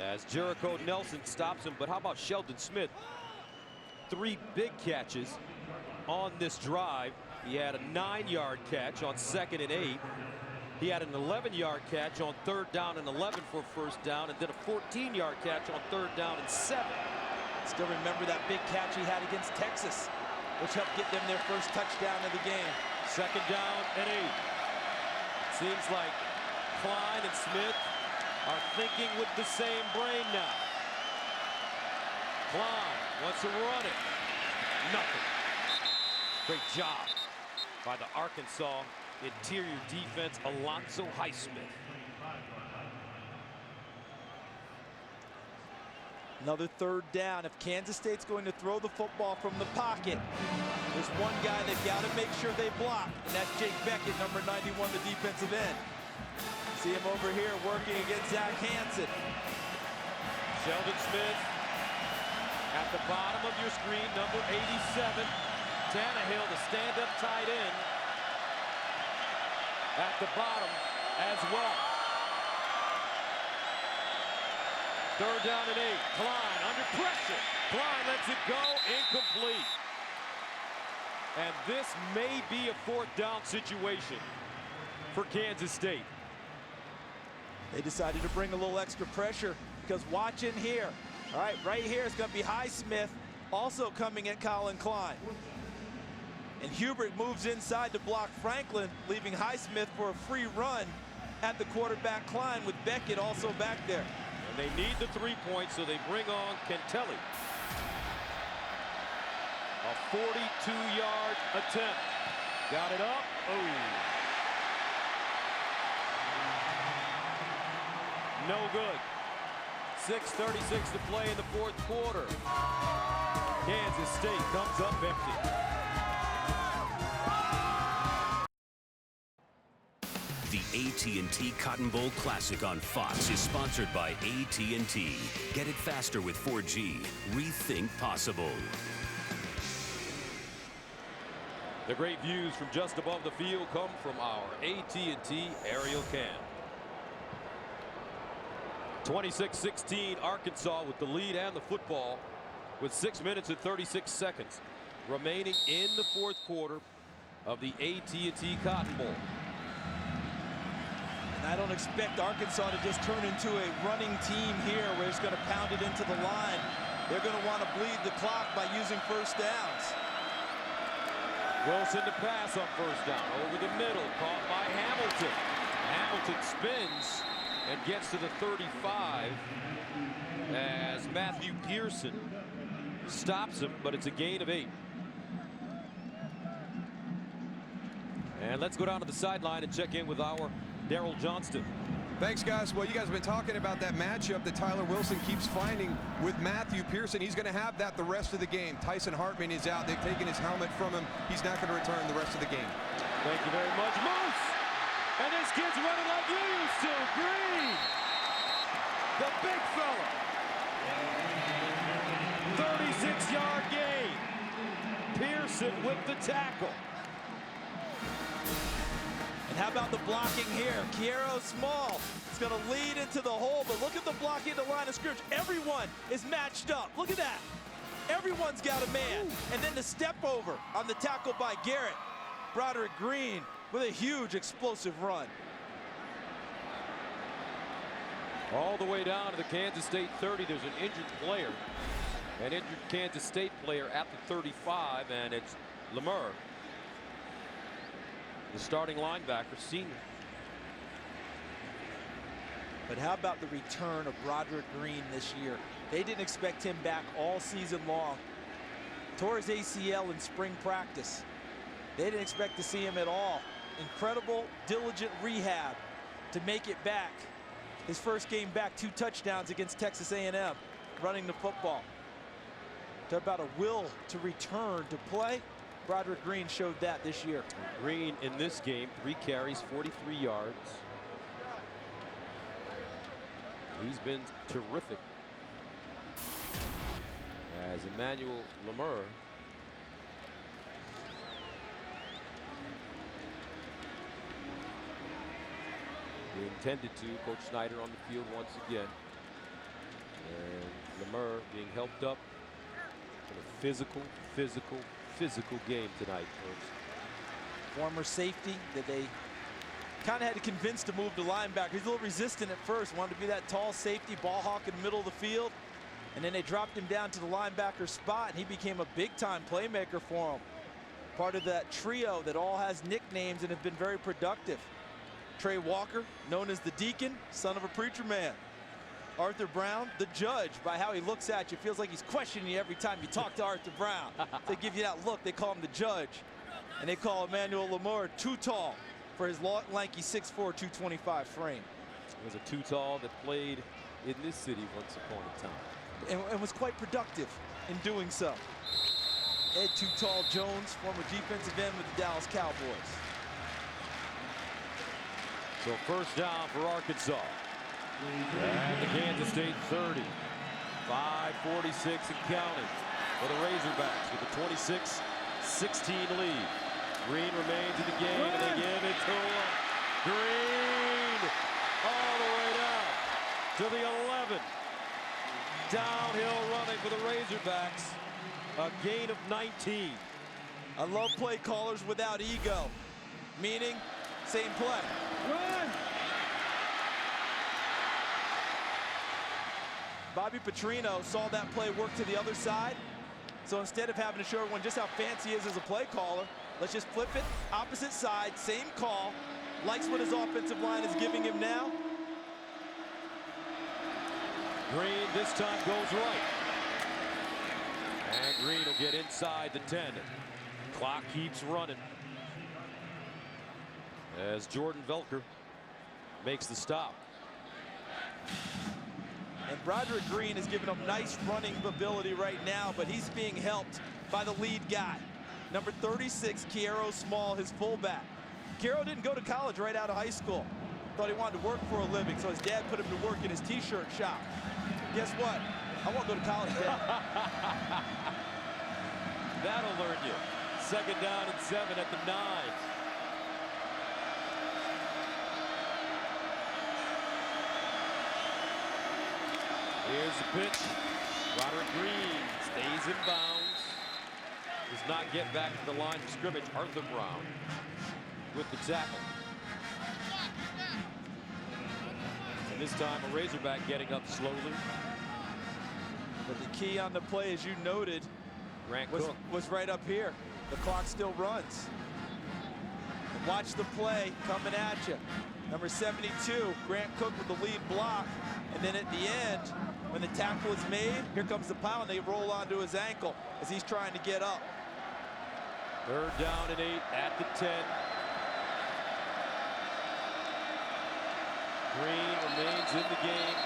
As Jericho Nelson stops him, but how about Sheldon Smith? 3 big catches on this drive. He had a 9-yard catch on 2nd and 8. He had an 11-yard catch on 3rd down and 11 for a first down, and then a 14-yard catch on 3rd down and 7. Still remember that big catch he had against Texas, which helped get them their first touchdown of the game. 2nd down and 8. Seems like Klein and Smith are thinking with the same brain now. Klein wants to run it. Nothing. Great job by the Arkansas interior defense, Alonzo Highsmith. Another 3rd down. If Kansas State's going to throw the football from the pocket, there's one guy they've got to make sure they block, and that's Jake Beckett, number 91, the defensive end. See him over here working against Zach Hansen. Sheldon Smith at the bottom of your screen, number 87. Tannehill, the stand-up tight end, at the bottom as well. 3rd down and 8. Klein under pressure. Klein lets it go, incomplete. And this may be a 4th down situation for Kansas State. They decided to bring a little extra pressure because watch in here. All right, right here is going to be Highsmith also coming at Colin Klein. And Hubert moves inside to block Franklin, leaving Highsmith for a free run at the quarterback Klein with Beckett also back there. And they need the 3 points, so they bring on Kentelly. A 42-yard attempt. Got it up. Oh. No good. 6:36 to play in the 4th quarter. Kansas State comes up empty. The AT&T Cotton Bowl Classic on Fox is sponsored by AT&T. Get it faster with 4G. Rethink possible. The great views from just above the field come from our AT&T aerial cam. 26-16 Arkansas with the lead and the football with 6 minutes and 36 seconds remaining in the 4th quarter of the AT&T Cotton Bowl. And I don't expect Arkansas to just turn into a running team here where it's going to pound it into the line. They're going to want to bleed the clock by using first downs. Wilson to pass on 1st down over the middle, caught by Hamilton. Hamilton spins and gets to the 35 as Matthew Pearson stops him, but it's a gain of 8. And let's go down to the sideline and check in with our Daryl Johnston. Thanks, guys. Well, you guys have been talking about that matchup that Tyler Wilson keeps finding with Matthew Pearson. He's going to have that the rest of the game. Tyson Hartman is out. They've taken his helmet from him. He's not going to return the rest of the game. Thank you very much, Moose. And this kid's running like you used to. Green, the big fella. 36-yard gain. Pearson with the tackle. And how about the blocking here? Kiero Small is going to lead into the hole, but look at the blocking at the line of scrimmage. Everyone is matched up. Look at that. Everyone's got a man. And then the step over on the tackle by Garrett. Broderick Green with a huge explosive run. All the way down to the Kansas State 30. There's an injured player. An injured Kansas State player at the 35, and it's Lemur, the starting linebacker, senior. But how about the return of Broderick Green this year? They didn't expect him back all season long. Tore his ACL in spring practice. They didn't expect to see him at all. Incredible, diligent rehab to make it back. His first game back, 2 touchdowns against Texas A&M, running the football. Talk about a will to return to play. Broderick Green showed that this year. Green in this game, 3 carries, 43 yards. He's been terrific. As Emmanuel Lemur we intended to. Coach Snyder on the field once again. And Lemur being helped up in a physical game tonight, folks. Former safety that they kind of had to convince to move to linebacker. He's a little resistant at first, wanted to be that tall safety, ball hawk in the middle of the field. And then they dropped him down to the linebacker spot, and he became a big-time playmaker for him. Part of that trio that all has nicknames and have been very productive. Trey Walker, known as the Deacon, son of a preacher man. Arthur Brown, the judge, by how he looks at you. Feels like he's questioning you every time you talk to Arthur Brown. They give you that look, they call him the judge. And they call Emmanuel Lamar too tall for his lanky 6'4", 225 frame. He was a too tall that played in this city once upon a time. And was quite productive in doing so. Ed Too Tall Jones, former defensive end with the Dallas Cowboys. So first down for Arkansas. And the Kansas State 30. 5:46 and counting for the Razorbacks with a 26-16 lead. Green remains in the game, and they give it to him. Green all the way down to the 11. Downhill running for the Razorbacks. A gain of 19. I love play callers without ego. Meaning, same play. Run! Bobby Petrino saw that play work to the other side. So instead of having to show everyone just how fancy he is as a play caller, let's just flip it, opposite side, same call. Likes what his offensive line is giving him now. Green this time goes right. And Green will get inside the 10. Clock keeps running as Jordan Velker makes the stop. And Broderick Green has given him nice running ability right now, but he's being helped by the lead guy. Number 36, Kiero Small, his fullback. Kiero didn't go to college right out of high school. Thought he wanted to work for a living, so his dad put him to work in his t-shirt shop. Guess what? I want to go to college, Dad. That'll learn you. Second down and 7 at the 9. Here's the pitch. Broderick Green stays in bounds. Does not get back to the line of scrimmage. Arthur Brown with the tackle. And this time a Razorback getting up slowly. But the key on the play, as you noted, was right up here. The clock still runs. And watch the play coming at you. Number 72, Grant Cook with the lead block. And then at the end, when the tackle is made, here comes the pile, and they roll onto his ankle as he's trying to get up. Third down and 8 at the 10. Green remains in the game.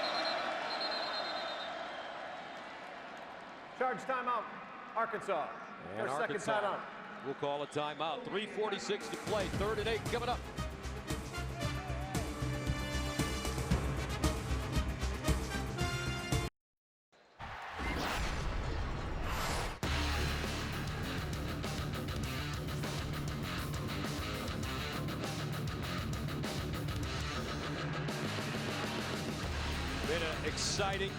Charge timeout, Arkansas. And Their second Arkansas timeout. will call a timeout. 3:46 to play. 3rd and 8 coming up. Been an exciting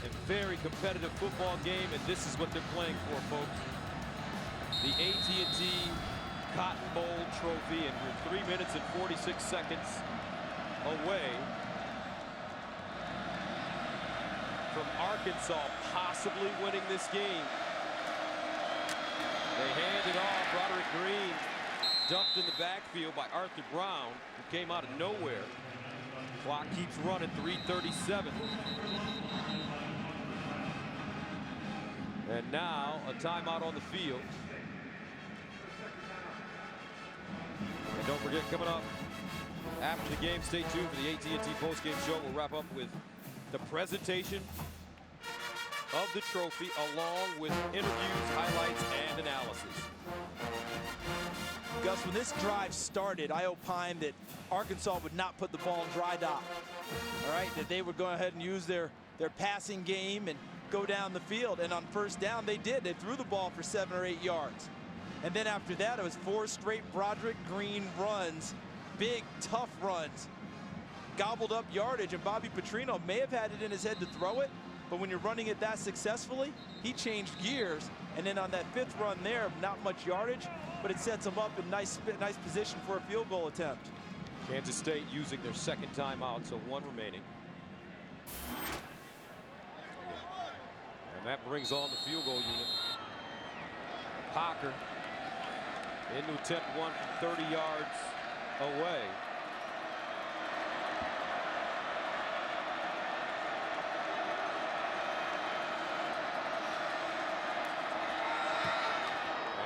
and very competitive football game, and this is what they're playing for, folks. The AT&T Cotton Bowl Trophy, and we're 3 minutes and 46 seconds away from Arkansas possibly winning this game. They hand it off. Broderick Green dumped in the backfield by Arthur Brown, who came out of nowhere. Clock keeps running, 3:37. And now a timeout on the field. And don't forget, coming up after the game, stay tuned for the AT&T postgame show. We'll wrap up with the presentation of the trophy, along with interviews, highlights, and analysis. Gus, when this drive started, I opined that Arkansas would not put the ball in dry dock. All right, that they would go ahead and use their passing game and go down the field. And on first down, they did. They threw the ball for 7 or 8 yards. And then after that, it was 4 straight Broderick Green runs, big, tough runs, gobbled up yardage. And Bobby Petrino may have had it in his head to throw it, but when you're running it that successfully, he changed gears. And then on that 5th run there, not much yardage, but it sets him up in nice position for a field goal attempt. Kansas State using their second timeout, so 1 remaining. And that brings on the field goal unit. Hocker in to attempt one from 30 yards away.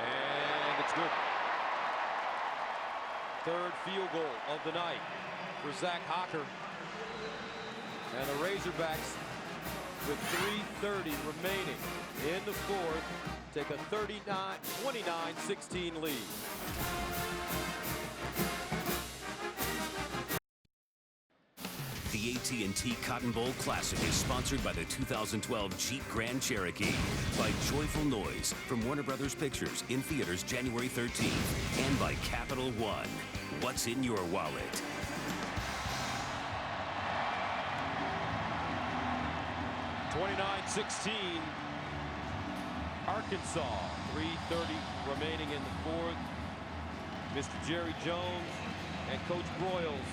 And it's good. Third field goal of the night for Zach Hocker. And the Razorbacks, with 3:30 remaining in the fourth, take a 29-16 lead. The AT&T Cotton Bowl Classic is sponsored by the 2012 Jeep Grand Cherokee, by Joyful Noise from Warner Brothers Pictures in theaters January 13th, and by Capital One. What's in your wallet? (29-16) Arkansas. 3:30 remaining in the fourth. Mr. Jerry Jones and Coach Broyles.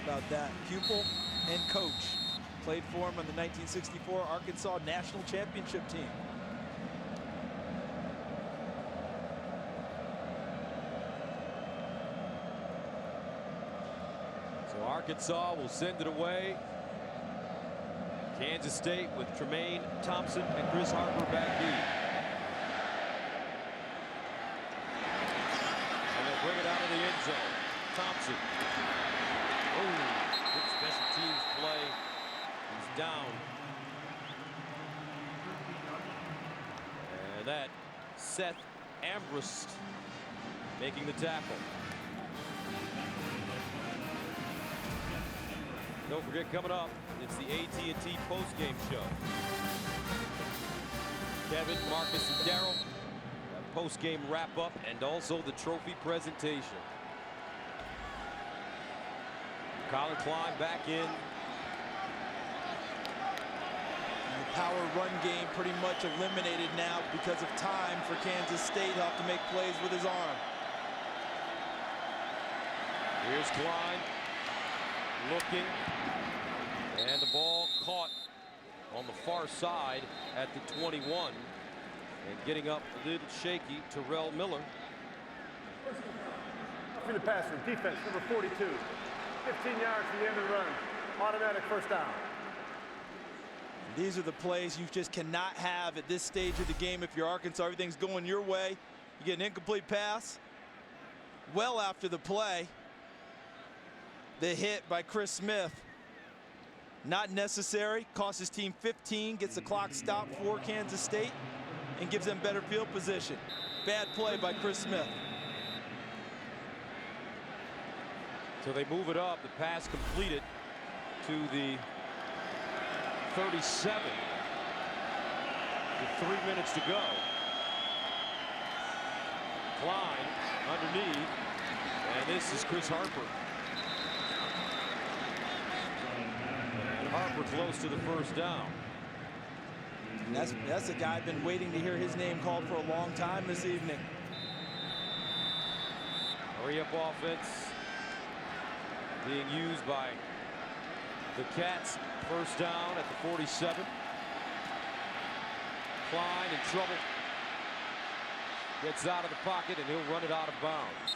About that, pupil and coach. Played for him on the 1964 Arkansas National Championship team. So Arkansas will send it away. Kansas State with Tremaine Thompson and Chris Harper back deep. And they'll bring it out of the end zone. Thompson. Oh, good special teams play. He's down. And that Seth Ambrose making the tackle. Don't forget, coming up, it's the AT&T postgame show. Kevin, Marcus, and Darryl, postgame wrap-up, and also the trophy presentation. Colin Klein back in. And the power run game pretty much eliminated now because of time for Kansas State. He'll have to make plays with his arm. Here's Klein looking, and the ball caught on the far side at the 21, and getting up a little shaky, Terrell Miller. For the passer, defense, number 42. 15 yards from the end of the run. Automatic first down. These are the plays you just cannot have at this stage of the game. If you're Arkansas, everything's going your way. You get an incomplete pass. Well after the play, the hit by Chris Smith. Not necessary. Costs his team 15. Gets the clock stopped for Kansas State and gives them better field position. Bad play by Chris Smith. So they move it up. The pass completed to the 37 with 3 minutes to go. Klein underneath, and this is Chris Harper. And Harper close to the first down. That's a guy I've been waiting to hear his name called for a long time this evening. Hurry-up offense being used by the Cats. First down at the 47. Klein in trouble. Gets out of the pocket, and he'll run it out of bounds.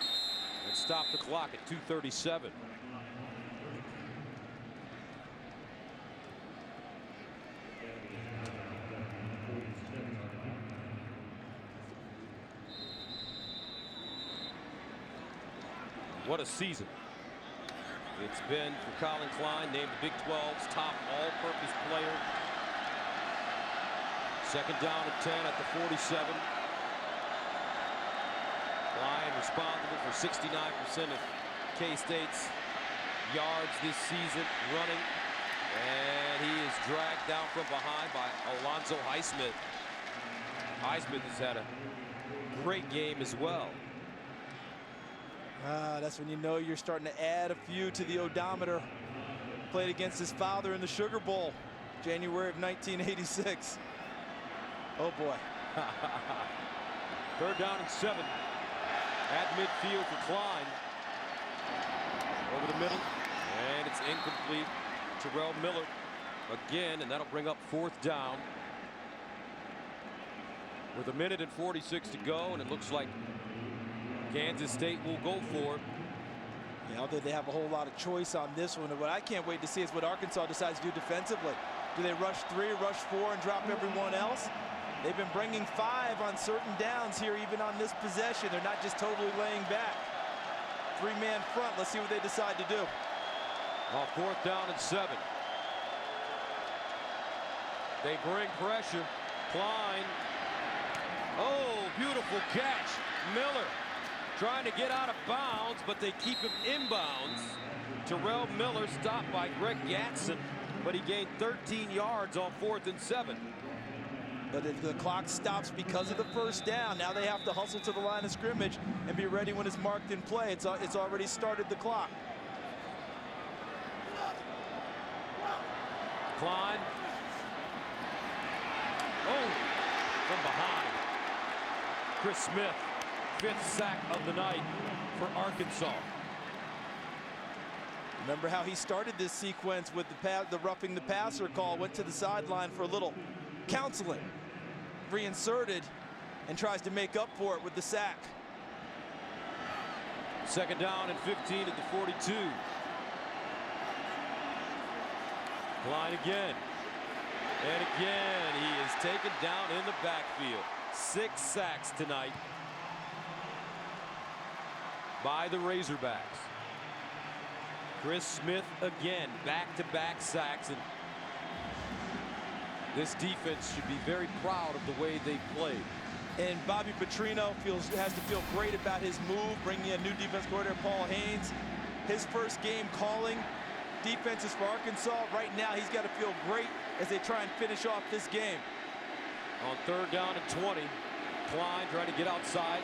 And stop the clock at 2:37. What a season it's been for Colin Klein, named the Big 12's top all-purpose player. Second down and 10 at the 47. Klein responsible for 69% of K-State's yards this season running. And he is dragged down from behind by Alonzo Highsmith. Highsmith has had a great game as well. That's when you know you're starting to add a few to the odometer. Played against his father in the Sugar Bowl, January of 1986. Oh boy. Third down and 7 at midfield for Klein. over the middle, and it's incomplete. Terrell Miller again, and that'll bring up 4th down. With 1:46 to go, and it looks like Kansas State will go for it. Yeah, although they have a whole lot of choice on this one. And what I can't wait to see is what Arkansas decides to do defensively. Do they rush 3, rush 4, and drop everyone else? They've been bringing 5 on certain downs here, even on this possession. They're not just totally laying back. 3-man front. Let's see what they decide to do. On 4th down and 7. They bring pressure. Klein. Oh, beautiful catch. Miller trying to get out of bounds, but they keep him inbounds. Terrell Miller stopped by Greg Gatson, but he gained 13 yards on 4th and 7. But if the clock stops because of the 1st down, now they have to hustle to the line of scrimmage and be ready when it's marked in play. It's already started the clock. Klein. Oh, from behind. Chris Smith, 5th sack of the night for Arkansas. Remember how he started this sequence with the roughing the passer call, went to the sideline for a little counseling, reinserted, and tries to make up for it with the sack. 2nd down and 15 at the 42. Klein again. And again, he is taken down in the backfield. 6 sacks tonight by the Razorbacks. Chris Smith again, back-to-back sacks, and this defense should be very proud of the way they played. And Bobby Petrino has to feel great about his move, bringing a new defense coordinator, Paul Haynes. His first game calling defenses for Arkansas. Right now, he's got to feel great as they try and finish off this game. On 3rd down and 20, Klein trying to get outside,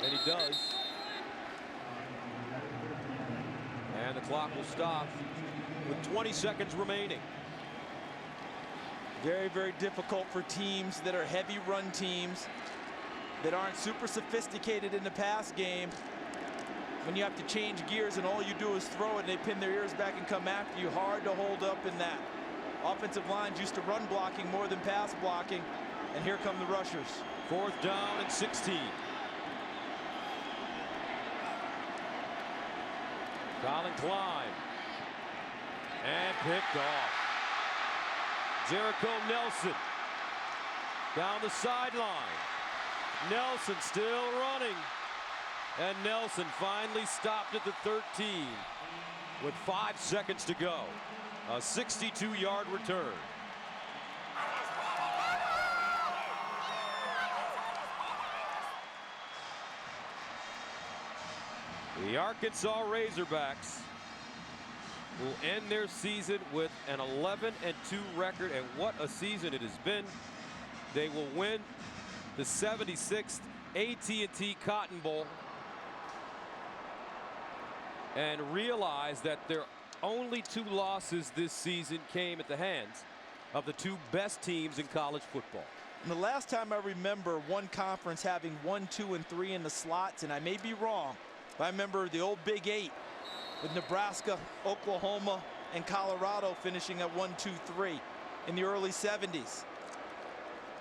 and he does. And the clock will stop with 20 seconds remaining. Very, very difficult for teams that are heavy run teams that aren't super sophisticated in the pass game. When you have to change gears and all you do is throw it and they pin their ears back and come after you, hard to hold up in that. Offensive lines used to run blocking more than pass blocking, and here come the rushers. 4th down and 16. Colin Klein. And picked off. Jericho Nelson down the sideline. Nelson still running. And Nelson finally stopped at the 13 with 5 seconds to go. A 62-yard return. The Arkansas Razorbacks will end their season with an 11-2 record, and what a season it has been. They will win the 76th AT&T Cotton Bowl and realize that their only 2 losses this season came at the hands of the 2 best teams in college football. And the last time I remember one conference having 1, 2, and 3 in the slots, and I may be wrong, but I remember the old Big 8 with Nebraska, Oklahoma, and Colorado finishing at 1, 2, 3 in the early 70s.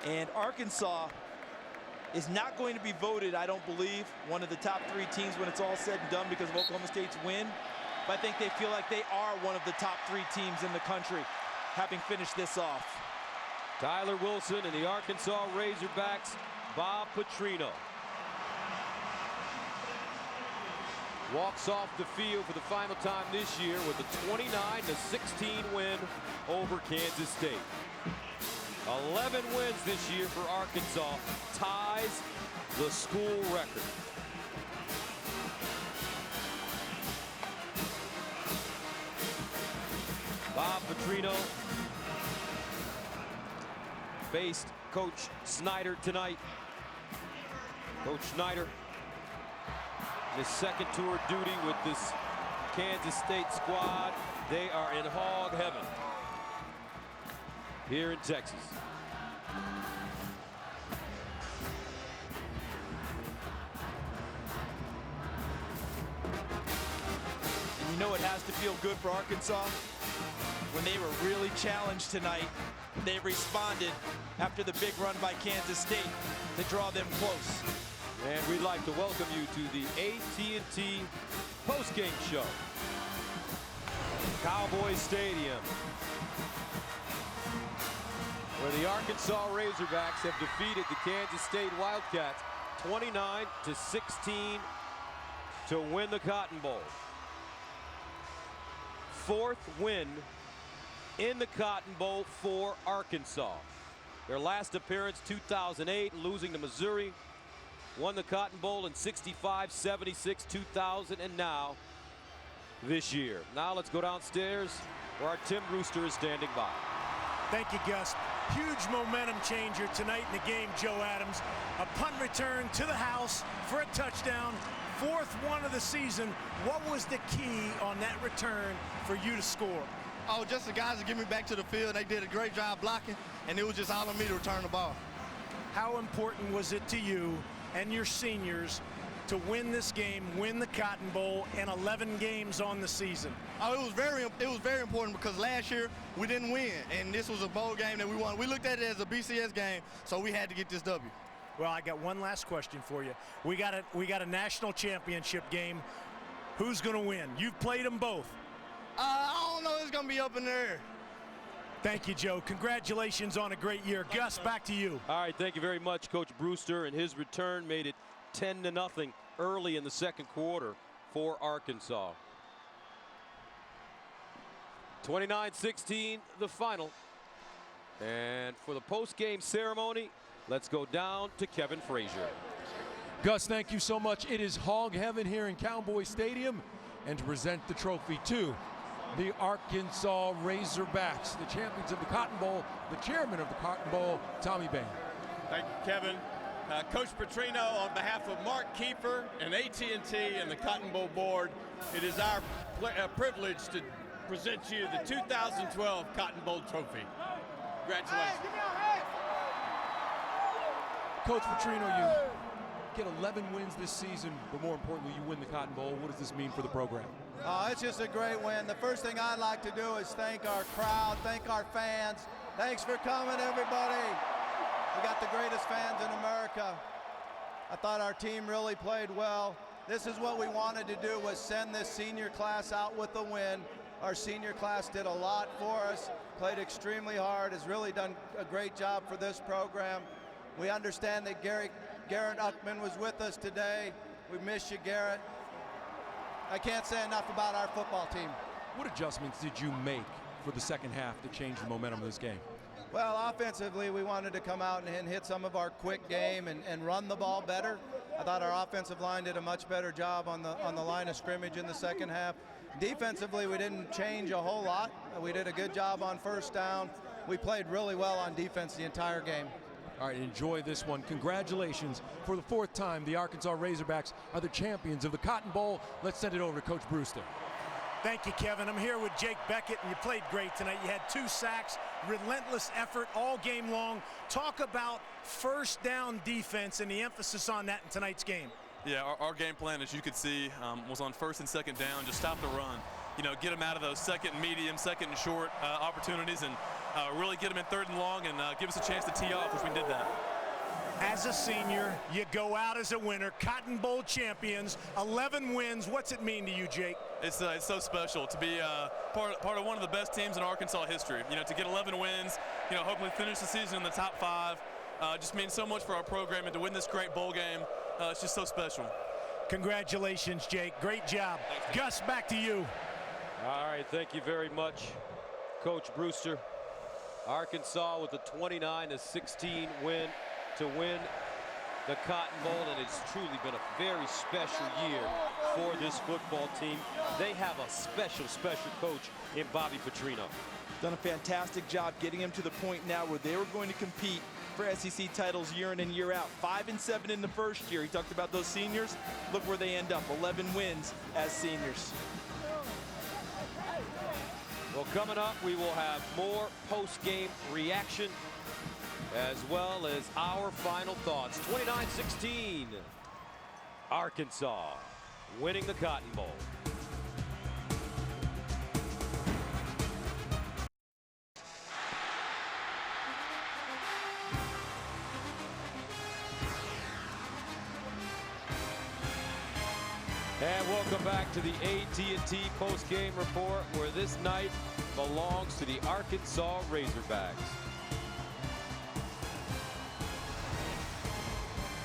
And Arkansas is not going to be voted, I don't believe, one of the top 3 teams when it's all said and done because of Oklahoma State's win. But I think they feel like they are one of the top 3 teams in the country, having finished this off. Tyler Wilson and the Arkansas Razorbacks, Bob Petrino. Walks off the field for the final time this year with a 29-16 win over Kansas State. 11 wins this year for Arkansas, ties the school record. Bob Petrino faced Coach Snyder tonight. Coach Snyder, his second tour of duty with this Kansas State squad. They are in hog heaven here in Texas. know it has to feel good for Arkansas. When they were really challenged tonight, they responded after the big run by Kansas State to draw them close. And we'd like to welcome you to the AT&T postgame show. Cowboy Stadium, where the Arkansas Razorbacks have defeated the Kansas State Wildcats 29-16 to win the Cotton Bowl. Fourth win in the Cotton Bowl for Arkansas. Their last appearance 2008, losing to Missouri. Won the Cotton Bowl in 65, 76, 2000, and now this year. Now let's go downstairs where our Tim Brewster is standing by. Thank you, Gus. Huge momentum changer tonight in the game, Joe Adams. A punt return to the house for a touchdown. Fourth one of the season. What was the key on that return for you to score? Oh, just the guys that get me back to the field. They did a great job blocking, and it was just all on me to return the ball. How important was it to you and your seniors to win this game, win the Cotton Bowl, and 11 games on the season? Oh, it was very important because last year we didn't win, and this was a bowl game that we won. We looked at it as a BCS game, so we had to get this W. Well, I got one last question for you. We got a national championship game. Who's going to win? You've played them both. I don't know. It's going to be up in there. Thank you, Joe. Congratulations on a great year. Gus, back to you. All right, thank you very much, Coach Brewster, and his return made it 10-0 early in the second quarter for Arkansas. 29-16, the final. And for the post-game ceremony, let's go down to Kevin Frazier. Gus, thank you so much. It is hog heaven here in Cowboy Stadium. And to present the trophy to the Arkansas Razorbacks, the champions of the Cotton Bowl, the chairman of the Cotton Bowl, Tommy Bain. Thank you, Kevin. Coach Petrino, on behalf of Mark Kiefer and AT&T and the Cotton Bowl board, it is our privilege to present you the 2012 Cotton Bowl trophy. Congratulations. Coach Petrino, you get 11 wins this season, but more importantly, you win the Cotton Bowl. What does this mean for the program? It's just a great win. The first thing I'd like to do is thank our crowd, thank our fans. Thanks for coming, everybody. We got the greatest fans in America. I thought our team really played well. This is what we wanted to do, was send this senior class out with a win. Our senior class did a lot for us, played extremely hard, has really done a great job for this program. We understand that Garrett Uckman was with us today. We miss you, Garrett. I can't say enough about our football team. What adjustments did you make for the second half to change the momentum of this game? Well, offensively, we wanted to come out and hit some of our quick game and run the ball better. I thought our offensive line did a much better job on the line of scrimmage in the second half. Defensively, we didn't change a whole lot. We did a good job on first down. We played really well on defense the entire game. All right, enjoy this one. Congratulations. For the fourth time, the Arkansas Razorbacks are the champions of the Cotton Bowl. Let's send it over to Coach Brewster. Thank you, Kevin. I'm here with Jake Beckett, and you played great tonight. You had 2 sacks, relentless effort all game long. Talk about first down defense and the emphasis on that in tonight's game. Yeah, our game plan, as you could see, was on first and second down, just stop the run. You know, get them out of those second and medium, second and short opportunities, and really get them in third and long and give us a chance to tee off, which we did that. As a senior, you go out as a winner, Cotton Bowl champions, 11 wins. What's it mean to you, Jake? It's so special to be part of one of the best teams in Arkansas history. You know, to get 11 wins, you know, hopefully finish the season in the top 5, just means so much for our program, and to win this great bowl game, it's just so special. Congratulations, Jake. Great job. Thanks, Gus, back to you. All right, thank you very much, Coach Brewster. Arkansas with a 29-16 win to win the Cotton Bowl, and it's truly been a very special year for this football team. They have a special coach in Bobby Petrino. Done a fantastic job getting him to the point now where they were going to compete for SEC titles year in and year out. 5-7 in the first year. He talked about those seniors. Look where they end up, 11 wins as seniors. Well, coming up, we will have more post-game reaction as well as our final thoughts. 29-16, Arkansas winning the Cotton Bowl. And welcome back to the AT&T post-game report, where this night belongs to the Arkansas Razorbacks.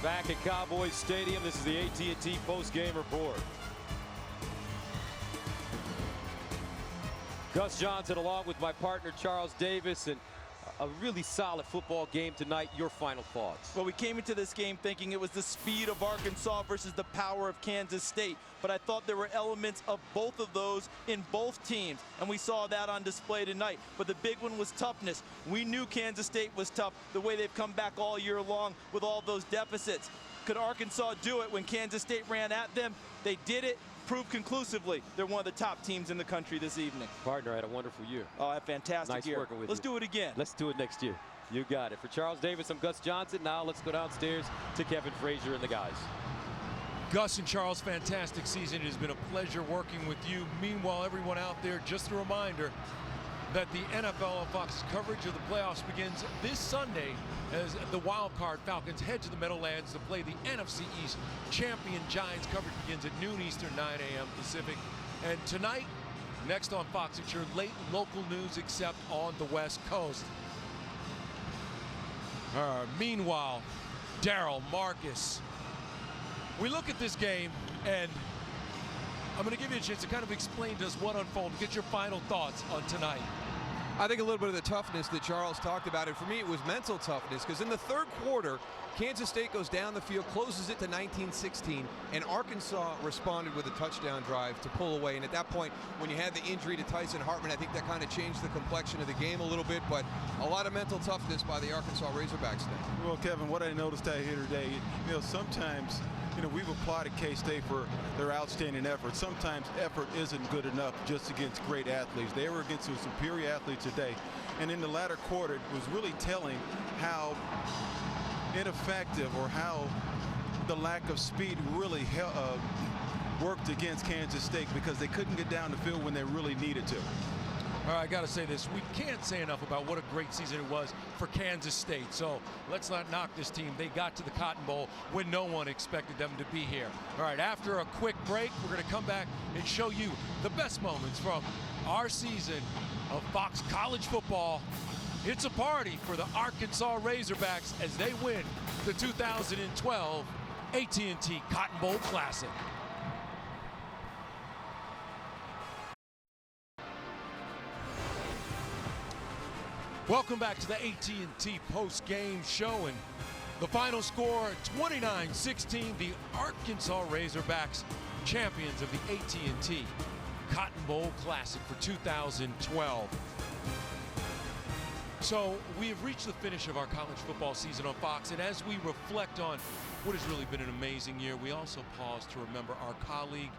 Back at Cowboys Stadium, this is the AT&T post-game report. Gus Johnson along with my partner Charles Davis, and a really solid football game tonight. Your final thoughts? Well, we came into this game thinking it was the speed of Arkansas versus the power of Kansas State, but I thought there were elements of both of those in both teams, and we saw that on display tonight. But the big one was toughness. We knew Kansas State was tough, the way they've come back all year long with all those deficits. Could Arkansas do it when Kansas State ran at them? They did it. Proved conclusively they're one of the top teams in the country this evening. Partner, I had a wonderful year. Oh, a fantastic nice year. Working with Let's you. do it again. Let's do it next year. You got it. For Charles Davis, I'm Gus Johnson. Now let's go downstairs to Kevin Frazier and the guys. Gus and Charles, fantastic season. It has been a pleasure working with you. Meanwhile, everyone out there, just a reminder that the NFL on Fox's coverage of the playoffs begins this Sunday as the wild card Falcons head to the Meadowlands to play the NFC East champion Giants. Coverage begins at noon Eastern, 9 a.m. Pacific. And tonight, next on Fox, it's your late local news except on the West Coast. Meanwhile, Daryl, Marcus, we look at this game, and I'm going to give you a chance to kind of explain to us what unfolded. Get your final thoughts on tonight. I think a little bit of the toughness that Charles talked about, and for me it was mental toughness, because in the third quarter, Kansas State goes down the field, closes it to 19-16, and Arkansas responded with a touchdown drive to pull away. And at that point, when you had the injury to Tyson Hartman, I think that kind of changed the complexion of the game a little bit, but a lot of mental toughness by the Arkansas Razorbacks today. Well, Kevin, what I noticed out here today, sometimes we've applauded K-State for their outstanding effort. Sometimes effort isn't good enough just against great athletes. They were against some superior athletes today. And in the latter quarter, it was really telling how ineffective or how the lack of speed really worked against Kansas State, because they couldn't get down the field when they really needed to. All right, I got to say this. We can't say enough about what a great season it was for Kansas State. So let's not knock this team. They got to the Cotton Bowl when no one expected them to be here. All right, after a quick break, we're going to come back and show you the best moments from our season of Fox College football. It's a party for the Arkansas Razorbacks as they win the 2012 AT&T Cotton Bowl Classic. Welcome back to the AT&T post-game show, and the final score, 29-16, the Arkansas Razorbacks, champions of the AT&T Cotton Bowl Classic for 2012. So we have reached the finish of our college football season on Fox, and as we reflect on what has really been an amazing year, we also pause to remember our colleague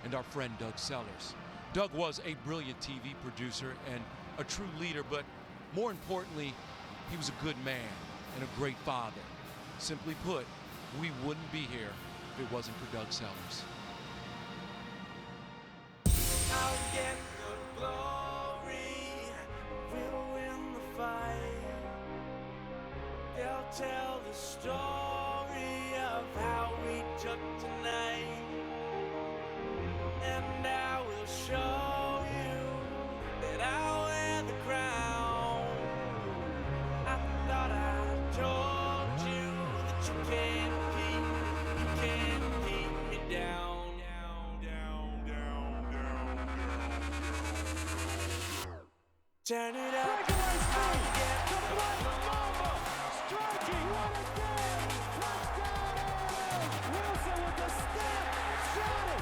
and our friend Doug Sellers. Doug was a brilliant TV producer and a true leader, but more importantly, he was a good man and a great father. Simply put, we wouldn't be here if it wasn't for Doug Sellers. I'll get the glory, we'll win the fight. They'll tell the story of how we took tonight, and I will show you that I'll wear the crown. I thought I told you that you can't keep me down. Turn it up. Striking, what a day! Touchdown! Wilson with the step, shot it!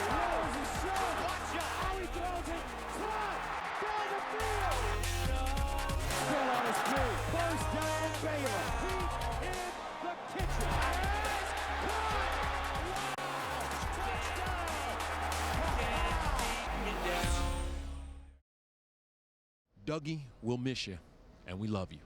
No! Throws a shot! Watch out! How he throws it! Caught! Down the field! Still on his feet. First down, Baylor. Heat in the kitchen. It's caught! Dougie, we'll miss you, and we love you.